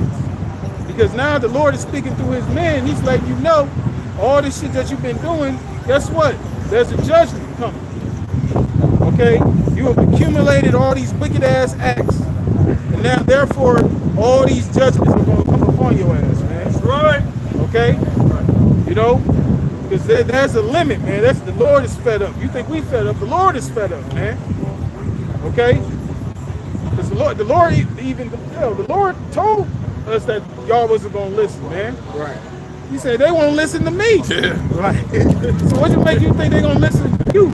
Because now the Lord is speaking through his men. He's letting you know all this shit that you've been doing, guess what? There's a judgment coming. Okay? You have accumulated all these wicked ass acts. And now therefore all these judgments are going to come upon your ass, man. That's right. Okay? You know? Because there's a limit, man. The Lord is fed up. You think we fed up? The Lord is fed up, man. Okay? Because the Lord told us that y'all wasn't gonna listen, man. Right. He said they won't listen to me. Yeah. Right. So what you make you think they're gonna listen to you?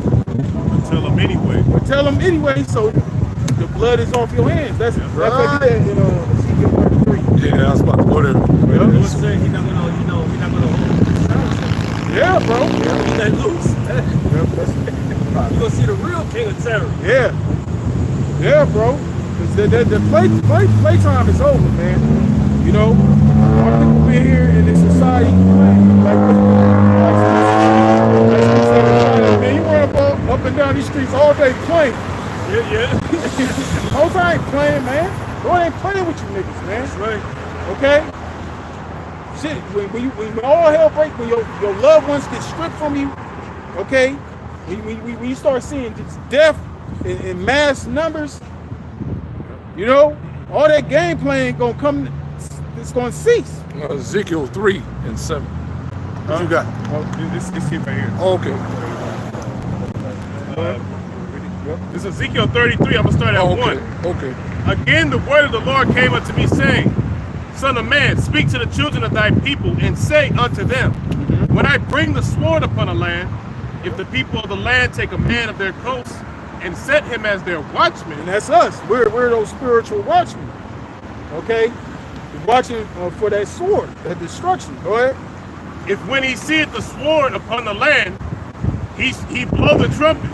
Tell them anyway. Or tell them anyway, so the blood is off your hands. That's what he said, Ezekiel 33. Yeah, I was about to go there. The Lord said he's not gonna Yeah, bro. He let loose. You gonna see the real king of terror. Yeah, bro. Because the play time is over, man. You know, our people been here in this society like man, you run up and down these streets all day playing. Yeah. The whole time ain't playing, man. Lord ain't playing with you niggas, man. That's right. Okay? Shit, when all hell breaks, when your loved ones get stripped from you, okay? When you start seeing just death in mass numbers, you know, all that game playing gonna come, it's gonna cease. Ezekiel 3:7. What you got? It's here right here. Okay. This is Ezekiel 33. I'm going to start at 1. Okay. Again, the word of the Lord came unto me, saying, Son of man, speak to the children of thy people, and say unto them, when I bring the sword upon a land, if the people of the land take a man of their coast and set him as their watchman. And that's us. We're those spiritual watchmen. Okay? We're watching for that sword, that destruction. Go ahead. If when he seeth the sword upon the land, he blow the trumpet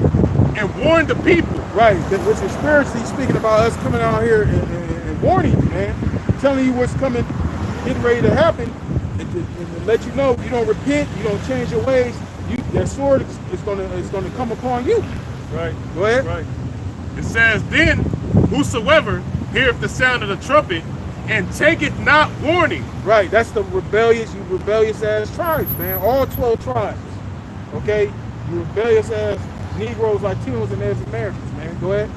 and warn the people. Right. Which is spiritually speaking about us coming out here and warning you, man. Telling you what's coming, getting ready to happen, and to let you know if you don't repent, you don't change your ways, that sword is gonna come upon you. Right. Go ahead. Right. It says, then whosoever heareth the sound of the trumpet and take it not warning. Right, that's the rebellious ass tribes, man. All 12 tribes. Okay? You rebellious ass Negroes, Latinos, and Native Americans, man. Go ahead.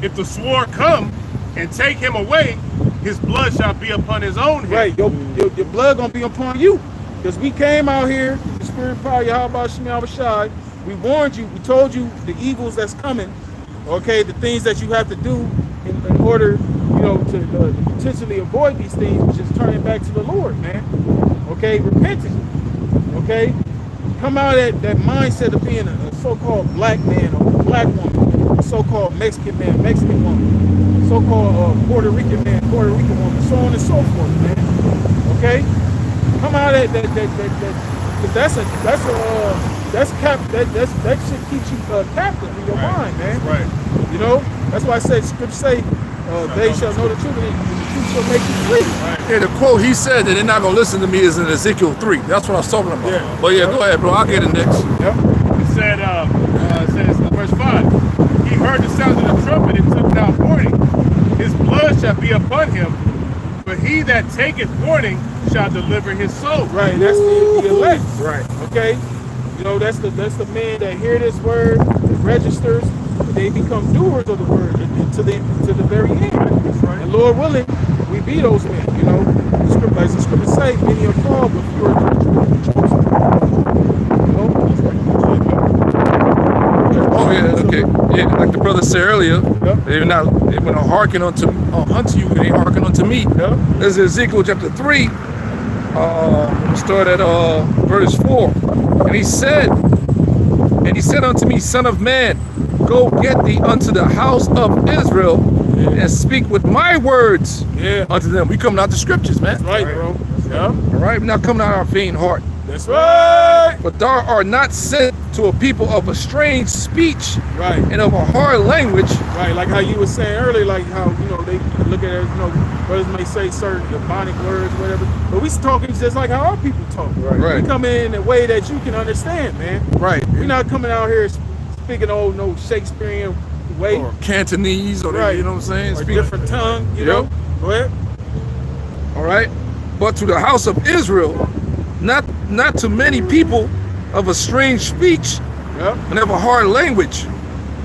If the sword come and take him away, his blood shall be upon his own head. Right, your blood gonna be upon you. Because we came out here, the spirit of power, Yahweh Shemi Abashai, we warned you, we told you the evils that's coming, okay, the things that you have to do in order, you know, to potentially avoid these things, which is turning back to the Lord, man. Okay, repenting. Okay, come out of that mindset of being a so-called black man or black woman, a so-called Mexican man, Mexican woman, so-called Puerto Rican man, Puerto Rican woman, so on and so forth, man. Okay, come out of that that should keep you captive in your mind, man. Right. You know, that's why I said scripture say, they shall know the truth, and the truth shall make you free. Right. Yeah, the quote he said that they're not gonna listen to me is in Ezekiel 3. That's what I was talking about. Yeah. But yeah, go ahead, bro. I'll get it next. Yep. It said, it says, verse 5, he heard the sound of the trumpet and took not warning. His blood shall be upon him, but he that taketh warning shall deliver his soul. Right, that's the elect. Right. Okay, you know, that's the man that hear this word, that registers, they become doers of the word to the very end. Right. And Lord willing, we be those men. You know, as the scripture say, many are called, but few are chosen. You know, that's right. Oh yeah, okay. Yeah, like the brother said earlier, Yep. they will not hearken unto you, they hearken unto me. Yep. This is Ezekiel chapter 3. We'll start at verse 4. And he said unto me, Son of man, go get thee unto the house of Israel and speak with my words unto them. We coming out the scriptures, man. That's right, bro. Yeah. All right, we're not coming out of our faint heart. That's right. But thou art not sent to a people of a strange speech Right. and of a hard language. Right, like how you were saying earlier, like how, you know, they look at it, you know, brothers may say certain demonic words, whatever, but we talking just like how our people talk. Right. We come in a way that you can understand, man. Right. We're not coming out here speaking old, no Shakespearean way. Or Cantonese, or Right. you know what I'm saying? Or Speak- different tongue, you Yep. know? Go ahead. All right. But to the house of Israel, not to many people of a strange speech Yep. and of a hard language,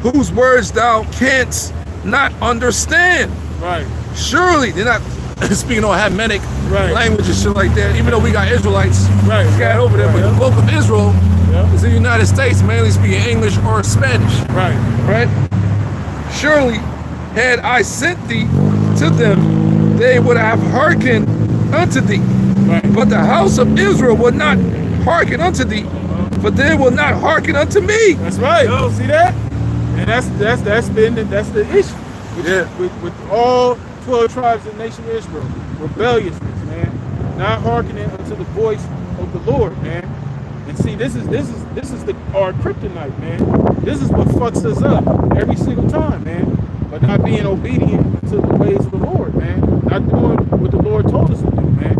whose words thou canst not understand. Right. Surely they're not speaking on Hamitic Right. language and shit like that, even though we got Israelites Right. scattered over there, but the bulk of Israel Yep. is in the United States, mainly speaking English or Spanish. Right. Right? Surely, had I sent thee to them, they would have hearkened unto thee. Right. But the house of Israel will not hearken unto thee, for they will not hearken unto me. That's right. You see that? And that's the issue. With all 12 tribes of the nation of Israel. Rebelliousness, man. Not hearkening unto the voice of the Lord, man. And see, this is our kryptonite, man. This is what fucks us up every single time, man. But not being obedient to the ways of the Lord, man. Not doing what the Lord told us to do, man.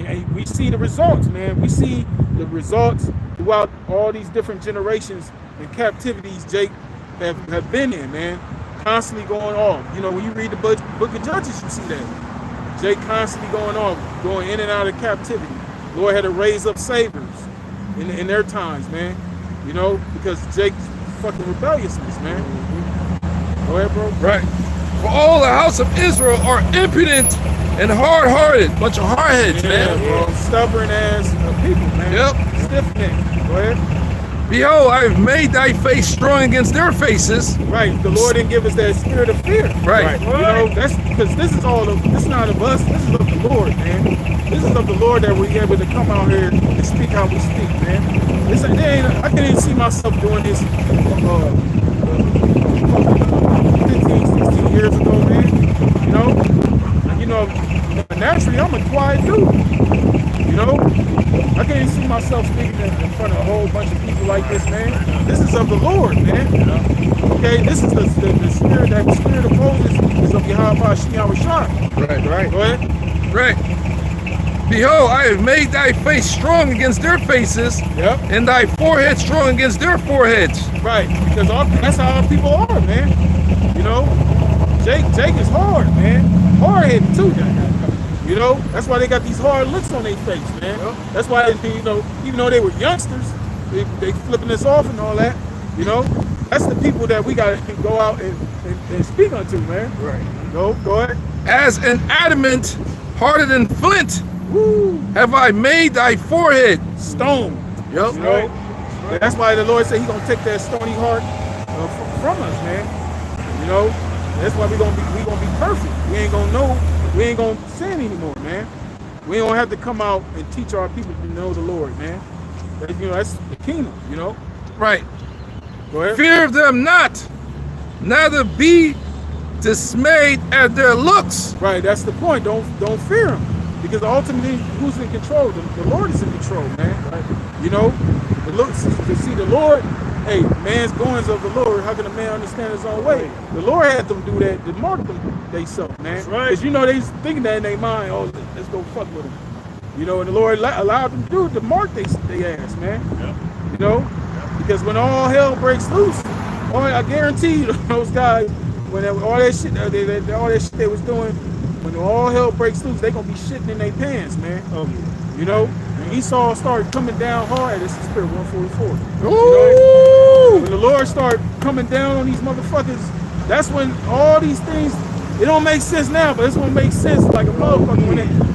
And we see the results, man. We see the results throughout all these different generations and captivities Jake have been in, man. Constantly going off. You know, when you read the book of Judges, you see that. Jake constantly going off, going in and out of captivity. Lord had to raise up saviors in their times, man. You know, because Jake's fucking rebelliousness, man. Go ahead, bro. Right. For all the house of Israel are impudent and hard-hearted. Bunch of hardheads, man. Bro. Stubborn ass people, man. Yep. Stiff-necked. Go ahead. Behold, I have made thy face strong against their faces. Right. The Lord didn't give us that spirit of fear. Right. You know, that's because this is not of us. This is of the Lord, man. This is of the Lord that we're able to come out here and speak how we speak, man. I can't even see myself doing this 15, 16 years ago, man. You know, naturally I'm a quiet dude. You know, I can't even see myself speaking in front of a whole bunch of people like this, man. This is of the Lord, man. Okay, this is the spirit of Moses is of Yahweh Shemi Abashai. Right. Go ahead. Right. Behold, I have made thy face strong against their faces, Yep. and thy forehead strong against their foreheads. Right, because that's how our people are, man. You know, Jake is hard, man. Hard-headed too, that guy. You know, that's why they got these hard looks on their face, man. Yep. That's why, you know, even though they were youngsters, they flipping us off and all that. You know, that's the people that we gotta go out and speak unto, man. Right. Go ahead. As an adamant, harder than flint, Woo. have I made thy forehead. Stone. Yep. You know, that's why the Lord said He gonna take that stony heart from us, man. You know, that's why we gonna be perfect. We ain't gonna know. We ain't gonna sin anymore, man. We don't have to come out and teach our people to know the Lord, man. You know, that's the kingdom. You know. Right. Go ahead. Fear them not, neither be dismayed at their looks. Right. That's the point. Don't fear them, because ultimately, who's in control? The Lord is in control, man. Right. You know, to see the Lord. Hey, man's goings of the Lord. How can a man understand his own way? The Lord had them do that to mark them themselves, man. That's right. Because you know they thinking that in their mind. Oh, let's go fuck with them. You know, and the Lord allowed them to do it to mark they ass, man. Yep. You know, because when all hell breaks loose, I guarantee you, those guys, when all that shit they was doing, when all hell breaks loose, they gonna be shitting in their pants, man. You know, when Esau started coming down hard, this is Spirit 144. You know, when the Lord started coming down on these motherfuckers, that's when all these things, it don't make sense now, but it's gonna make sense like a motherfucker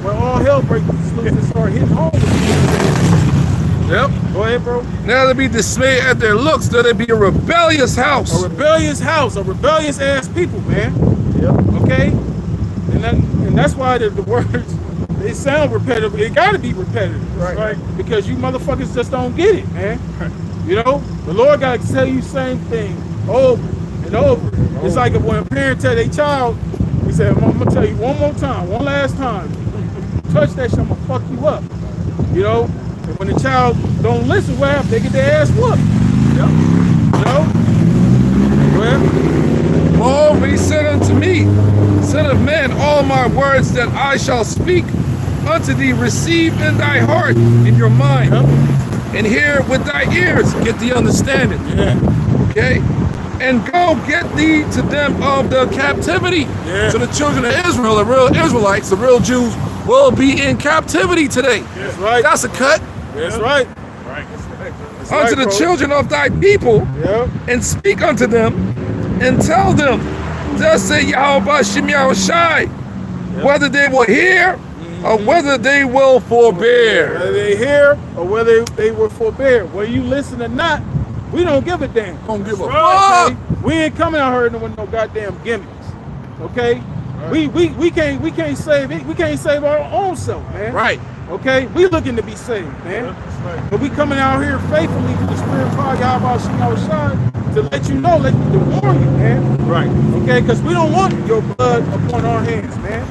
when all hell breaks loose and start hitting home with people. Yep. Go ahead, bro. Neither be dismayed at their looks, though they be a rebellious house. A rebellious house, a rebellious ass people, man. Yep. Okay? And that's why the words, they sound repetitive. It gotta be repetitive. Right. Because you motherfuckers just don't get it, man. You know? The Lord gotta tell you the same thing over and over. It's like when a parent tell their child, he said, I'm gonna tell you one more time, one last time. Touch that shit, I'm gonna fuck you up. You know? And when the child don't listen, what happens? They get their ass whooped. Yep. You know? Well, Moreover, he said unto me, Son of man, all my words that I shall speak unto thee, receive in thy heart, in your mind, and hear with thy ears, get the understanding. Okay? And go get thee to them of the captivity. So the children of Israel, the real Israelites, the real Jews, will be in captivity today. That's right. That's a cut. That's right. Right. That's Unto right, the bro. children of thy people, Yeah. and speak unto them, and tell them, thus say Yahweh Shem Yahushai, whether they will hear or whether they will forbear. Whether they hear or whether they will forbear. Whether you listen or not, we don't give a damn. Don't give a Okay? fuck. We ain't coming out here with no goddamn gimmicks. Okay? We can't save it. We can't save our own self, man. Right. Okay? We looking to be saved, man. But we coming out here faithfully to the Spirit of God, Yahweh Shem Yahushai, to let you know, to warn you, man. Right. Okay? Because we don't want your blood upon our hands, man.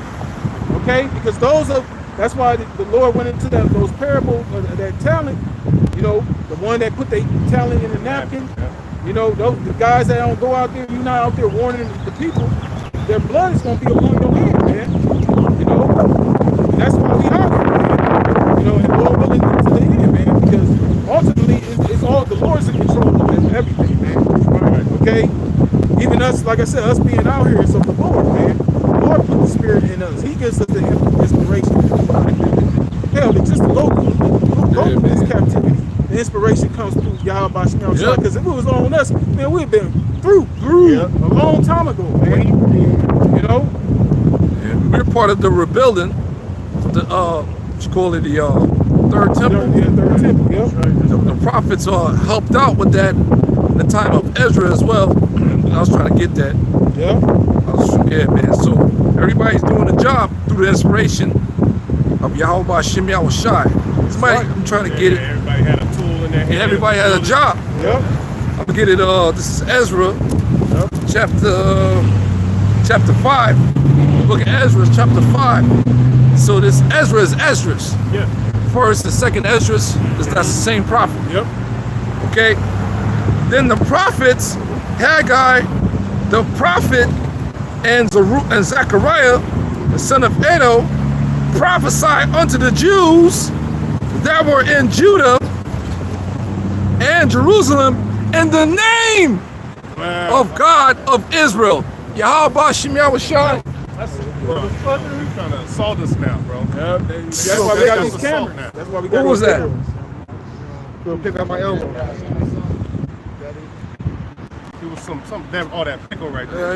Okay? Because that's why the Lord went into those parables, that talent, you know, the one that put their talent in the napkin, you know, the guys that don't go out there, you're not out there warning the people, their blood is going to be upon your hand, man. You know? And that's why we are here, man. You know, and Lord willing to the end, man, because ultimately it's all, the Lord's in control of everything, man. Okay? Even us, like I said, us being out here is of the Lord, man. The Lord put the Spirit in us. He gives us the inspiration. Hell, just to go through this captivity, the inspiration comes through Yahweh Shem Yahushai. Because if it was on us, man, we'd been through a long time ago, man. You know? We're part of the rebuilding, the what you call it, the third temple. Yeah, third temple, yeah. The prophets helped out with that in the time of Ezra as well. I was trying to get that. Yeah. Yeah, man. So everybody's doing the job through the inspiration of Yahweh Shem Yahushai. Somebody, I'm trying to get it. Everybody had a tool in their hand. And everybody has a job. Yep. I'm gonna get it. This is Ezra, chapter 5. Look at Ezra, chapter 5. So this Ezra is Esdras. Yeah. First and second Esdras, that's the same prophet. Yep. Okay. Then the prophets, Haggai, the prophet, and Zechariah, the son of Edo, prophesied unto the Jews that were in Judah and Jerusalem in the name of God of Israel. Yahweh Shem Yahushai. motherfucker. You trying to assault us now, bro. Yeah, that's why we got these cameras. That's why we got Who was these that? cameras. Gonna pick up my elbow. It was some damn all that pickle right there.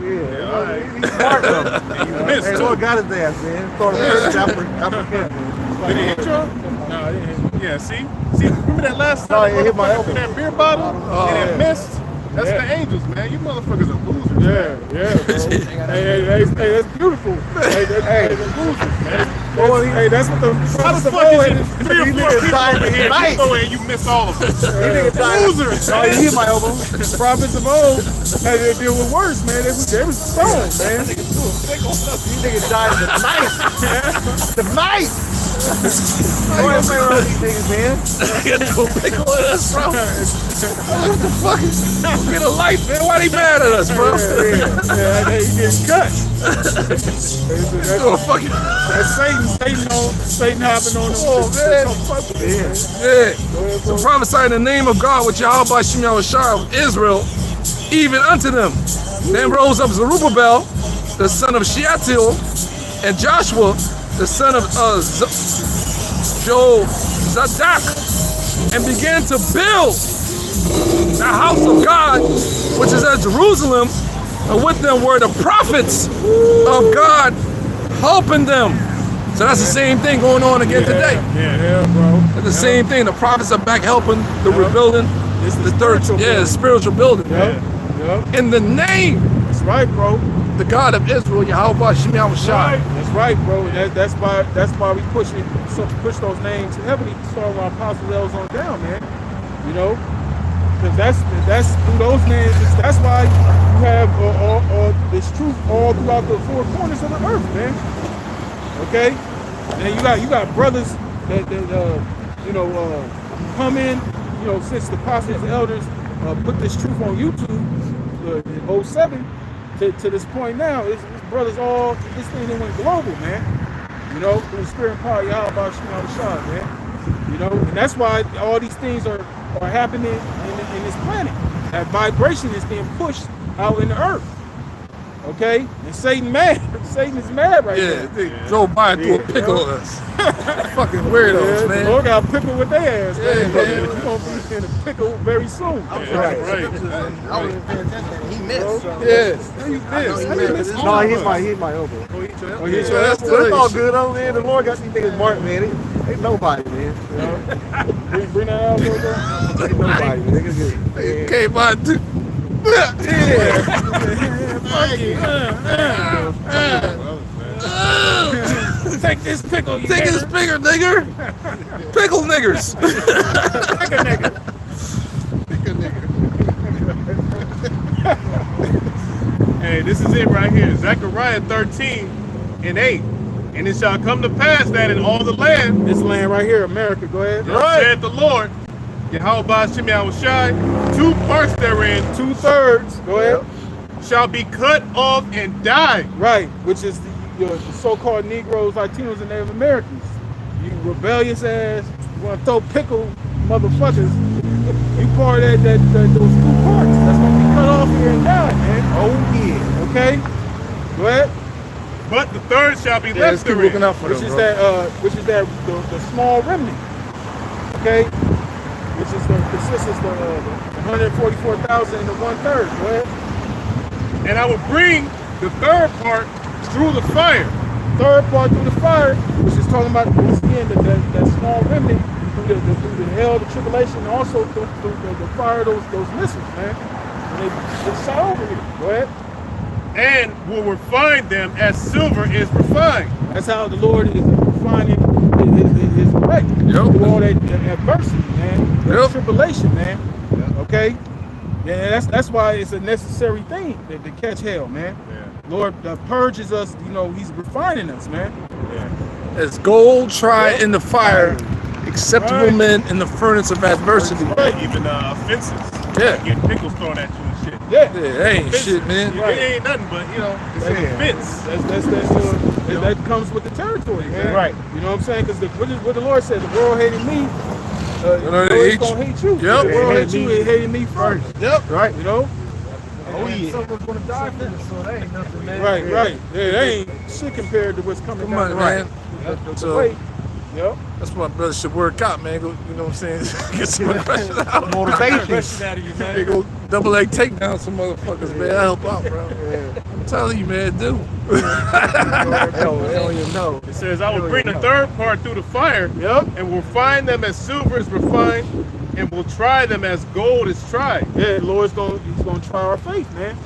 Yeah. All right. He's smart though. You missed Hey, it. Lord got his ass, man. Thought it was Did it hit you? No, I didn't hit. Yeah, see, remember that last No, time it hit my motherfucker elbow. threw that beer bottle and it yeah. missed? That's Yeah. the Angels, man. You motherfuckers are losers. Yeah, bro. hey, that's beautiful. Hey, that's losers, man. Hey, that's what the How the the fuck is it is. 3 or 4 people died over here tonight. and you miss all of us? Losers, Oh, he hit my elbow. Prophets of old had to deal with worse, man. They was stoned, man. These niggas died tonight. Tonight. Boy, I'm playing around these niggas, man. Get no pickle at us, bro. What the fuck? Get a life, man. Why they mad at us, bro? Yeah, they getting cut. Oh, fuck it. That's Satan hopping on them. Oh, man. Yeah. So prophesy in the name of God with Yahweh Shem Yahushua of Israel, even unto them. Then rose up Zerubbabel, the son of Shealtiel, and Joshua, the son of Jozadak, and began to build the house of God, which is at Jerusalem, and with them were the prophets of God helping them. So that's the same thing going on again today. Yeah, bro. It's the same thing. The prophets are back helping the rebuilding. It's The third, the spiritual building. Yep. In the name, That's right, bro. the God of Israel, Yahweh Shem Yahushua. That's right, bro. That's why we push those names heavily, starting our apostles L's on down, man. You know, because that's through those names. That's why you have all this truth all throughout the four corners of the earth, man. Okay, and you got brothers that come in, since the apostles and elders put this truth on YouTube in 07 to this point now. It's brothers all this thing that went global, man. Through the spirit and power of Yahweh Shem Yahushua, man. And that's why all these things are happening in this planet. That vibration is being pushed out in the earth. Okay, and Satan is mad right Yeah, now. they drove by and threw a pickle at us. Fucking weirdos, The man. Lord got a pickle with their ass. Yeah, man. man. We're gonna be in a pickle very soon. Right. I wasn't paying attention. He missed. Yeah. No, he hit my elbow. Oh, yeah, So that's But it's all the good over there. The Lord got these niggas marked, man. Ain't nobody, man. bring that out, bro. Ain't nobody, man. Niggas they came by too. Take this pickle. You Take his nigger. nigger. Pickle niggers. Take a nigga. Hey, this is it right here. Zechariah 13:8. And it shall come to pass that in all the land, This land right here, America. Go ahead. saith the Lord, Yahweh Shem Yahushua, 2 parts therein 2/3. Go ahead. shall be cut off and die. Right, which is the so-called Negroes, Latinos, and Native Americans. You rebellious ass, you want to throw pickle motherfuckers. You part of those 2 parts. That's gonna be cut off here and die, man. Oh, yeah. Okay. Go ahead. But the third shall be Yeah, let's left keep therein. looking out for Which them, is bro. that the small remnant. Okay. Which is consists of the 144,000 and the 1/3. Go ahead. And I will bring the third part through the fire. Third part through the fire, which is talking about once again that small remnant through the hell, the tribulation, and also through the fire, those missiles, man. And they shot over here. Go ahead. And will refine them as silver is refined. That's how the Lord is refining his elect. Yep. Through all that adversity, man. That Yep. tribulation, man. Okay. Yeah, that's why it's a necessary thing to catch hell, man. Yeah. Lord purges us. He's refining us, man. As gold tried in the fire, acceptable Right. men in the furnace of adversity. Right. Even offenses. Yeah. Getting pickles thrown at you and shit. Yeah. Yeah, that ain't shit, man. It ain't nothing but, it's an offense. That comes with the territory, man. Right. You know what I'm saying? Because what the Lord said, the world hated me. know they It's hate gonna hate you. Yep. The world hated you. It hated me first. Yep. Right. Oh yeah. Someone's gonna die for this, so that ain't nothing, man. Right, right. Yeah, they ain't shit compared to what's coming Come down on, the man. right. So- Wait. Yep. That's why brothers should work out, man. Go, you know what I'm saying? Get some aggression out. Motivation. Pressure out of you, They man. go double leg take down some motherfuckers, man. I help out, bro. I'm telling you, man, do. Hell, you know. It says, I will bring the third part through the fire, Yep. and will find them as silver is refined, and will try them as gold is tried. Yeah, the Lord's he's gonna try our faith, man.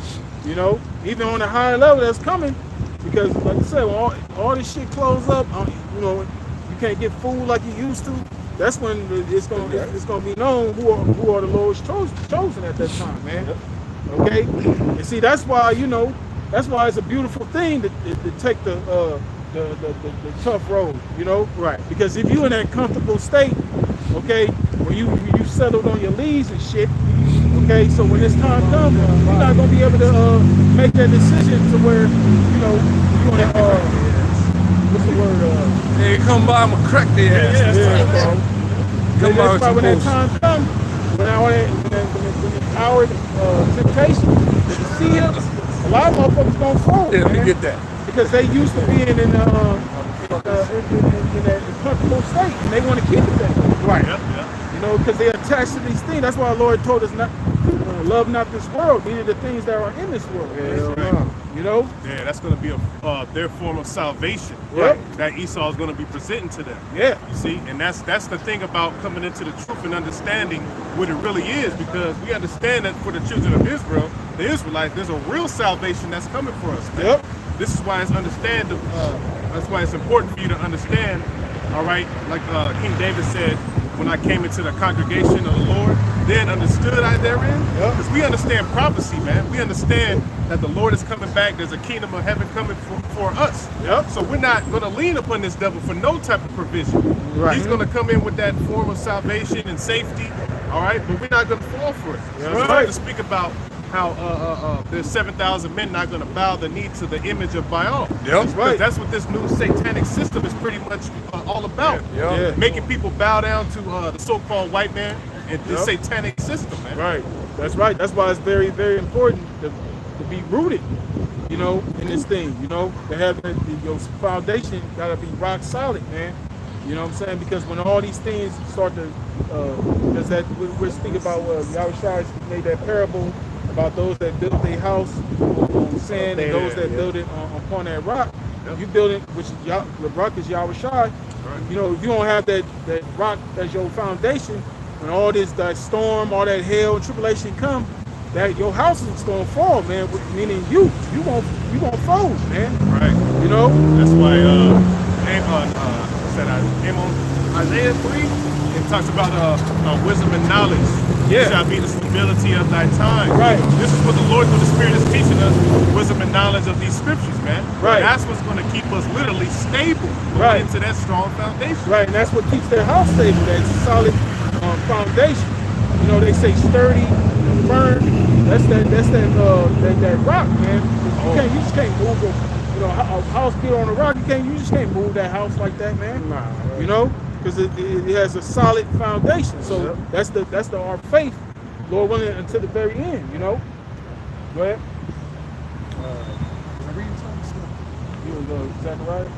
You know, even on the higher level that's coming, because like I said, when all this shit close up, you know, you can't get food like you used to. That's when it's gonna be known who are the Lord's chosen at that time, man. Okay, and see that's why it's a beautiful thing to take the tough road, you know, Right. because if you're in that comfortable state, okay, when you settled on your leaves and shit, okay, so when this time comes, you're not gonna be able to make that decision to where, you know, you wanna what's the word? Hey, come by, I'ma crack their ass. Yeah, bro. Come by That's with why your when that bullshit. time comes, when the hour of temptation, when you see it, a lot of motherfuckers gonna fall. Yeah, let me man. get that. Because they used to being in that comfortable state, and they want to keep it that way. Right. You know, because they're attached to these things. That's why the Lord told us not love not this world, neither the things that are in this world. Yeah. You know, Yeah, that's going to be their form of salvation Right. that Esau is going to be presenting to them. yeah, You see, and that's the thing about coming into the truth and understanding what it really is, because we understand that for the children of Israel, the Israelites, there's a real salvation that's coming for us. Man. Yep. This is why it's that's why it's important for you to understand. All right, like King David said, when I came into the congregation of the Lord, then understood I therein. Yep. Because we understand prophecy, man. We understand that the Lord is coming back. There's a kingdom of heaven coming for us. Yep. So we're not going to lean upon this devil for no type of provision. Right. He's going to come in with that form of salvation and safety. All right, but we're not going to fall for it. That's We right. like to speak about how there's 7,000 men not going to bow the knee to the image of Baal. Yep. right. That's what this new satanic system is pretty much all about. Yeah. Making people bow down to the so-called white man and this Yep. satanic system, man. Right. That's right. That's why it's very, very important to be rooted, you know, in this thing, you know, to have your foundation gotta be rock solid, man. You know what I'm saying? Because when all these things start to, because that we're speaking about, Yahushua made that parable about those that built their house on sand and those that built it upon that rock. You build it, which is the rock is Yahushua. You know, if you don't have that rock as your foundation, when all that storm, all that hell and tribulation come, that your house is gonna fall, man. Meaning you won't fold, man. Right. You know. That's why Isaiah 3, it talks about wisdom and knowledge. Yeah. Shall be the stability of thy time. Right. This is what the Lord through the Spirit is teaching us, wisdom and knowledge of these scriptures, man. Right. That's what's going to keep us literally stable going Right. into that strong foundation. Right, and that's what keeps their house stable. That solid foundation. You know, they say sturdy, firm. That's that rock, man. You just can't move a house built on a rock. You just can't move that house like that, man. Nah, right. You know, because it has a solid foundation. So that's our faith, Lord willing, until the very end. You know. Go ahead. You was Zechariah.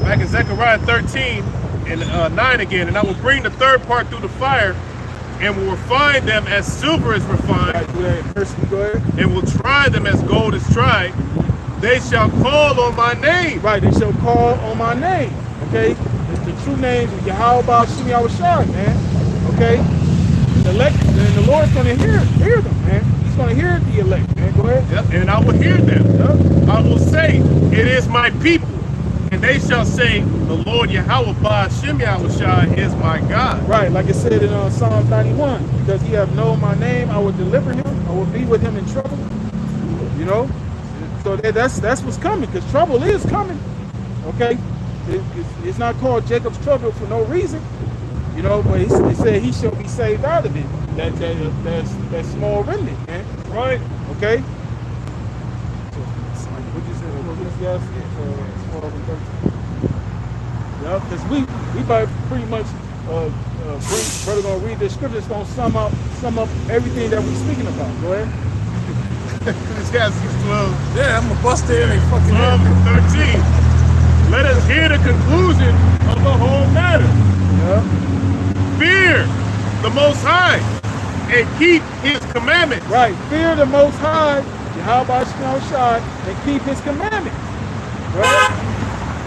Back in Zechariah 13 and 9 again, and I will bring the third part through the fire, and will refine them as silver is refined, Go ahead. and will try them as gold is tried. They shall call on my name. Right, they shall call on my name. Okay, the true names of Yahweh Shem Yahushua, man. Okay, the elect, and the Lord's going to hear them, man. He's going to hear the elect, man. Go ahead. Yep, and I will hear them. Yep. I will say, it is my people. And they shall say, the Lord Yahweh Shem Yahushua is my God. Right, like it said in Psalm 91, because he have known my name, I will deliver him. I will be with him in trouble. You know, so that's what's coming, because trouble is coming. Okay, it's not called Jacob's trouble for no reason. You know, but it said he shall be saved out of it. That small remnant, man. Right. Okay. guess. 12 and 13. Yep, because we by pretty much brother gonna read the scripture. It's gonna sum up everything that we're speaking about. Go ahead. Ecclesiastes 12. Yeah, I'm gonna bust in and fucking 12 and 13. Let us hear the conclusion of the whole matter. Yeah. Fear the Most High and keep His commandments. Right. Fear the Most High, Yahweh Shai, and keep His commandments. Right.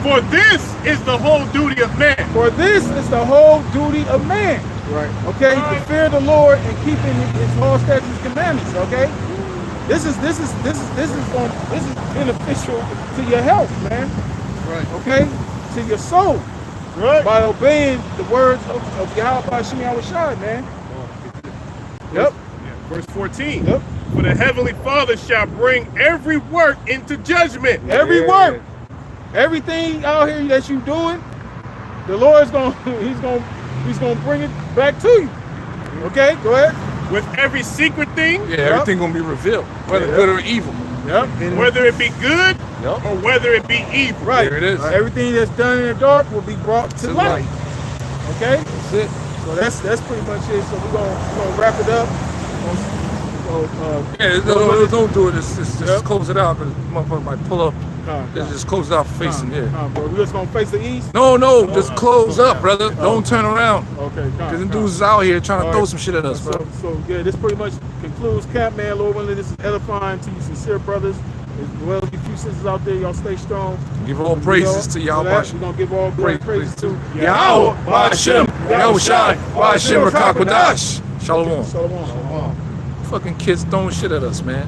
For this is the whole duty of man. For this is the whole duty of man. Right. Okay. To fear the Lord and keeping His law, statutes, commandments. Okay. This is beneficial to your health, man. Right. Okay, to your soul. Right. By obeying the words of Yahweh Shai, man. Yep. Yeah, verse 14. Yep. For the Heavenly Father shall bring every work into judgment. Every work, everything out here that you doing, the Lord's He's gonna bring it back to you. Okay, go ahead. With every secret thing, Yeah, everything gonna be revealed, whether good or evil. Yep. whether it be good Yep. or whether it be evil. Right. There it is. Everything that's done in the dark will be brought to light. Okay. That's it. So that's pretty much it. So we're gonna wrap it up. Yeah, don't do it. Just close it out. Because motherfucker might pull up. Just close it out facing here. Bro, we're just gonna face the east. No, just close up, brother. Don't turn around. Okay. Because them dudes is out here trying to All throw right. some shit at us, bro. So yeah, this pretty much concludes Camp, man. Lord willing, this is edifying to you sincere brothers. As well as you few sisters out there, y'all stay strong. Give all praises to Yahweh. We're gonna give all glory praises to Yahweh, Hashem, Yahweh Shai, Hashem, Rakakwadash. Shalom. Shalom. Fucking kids throwing shit at us, man.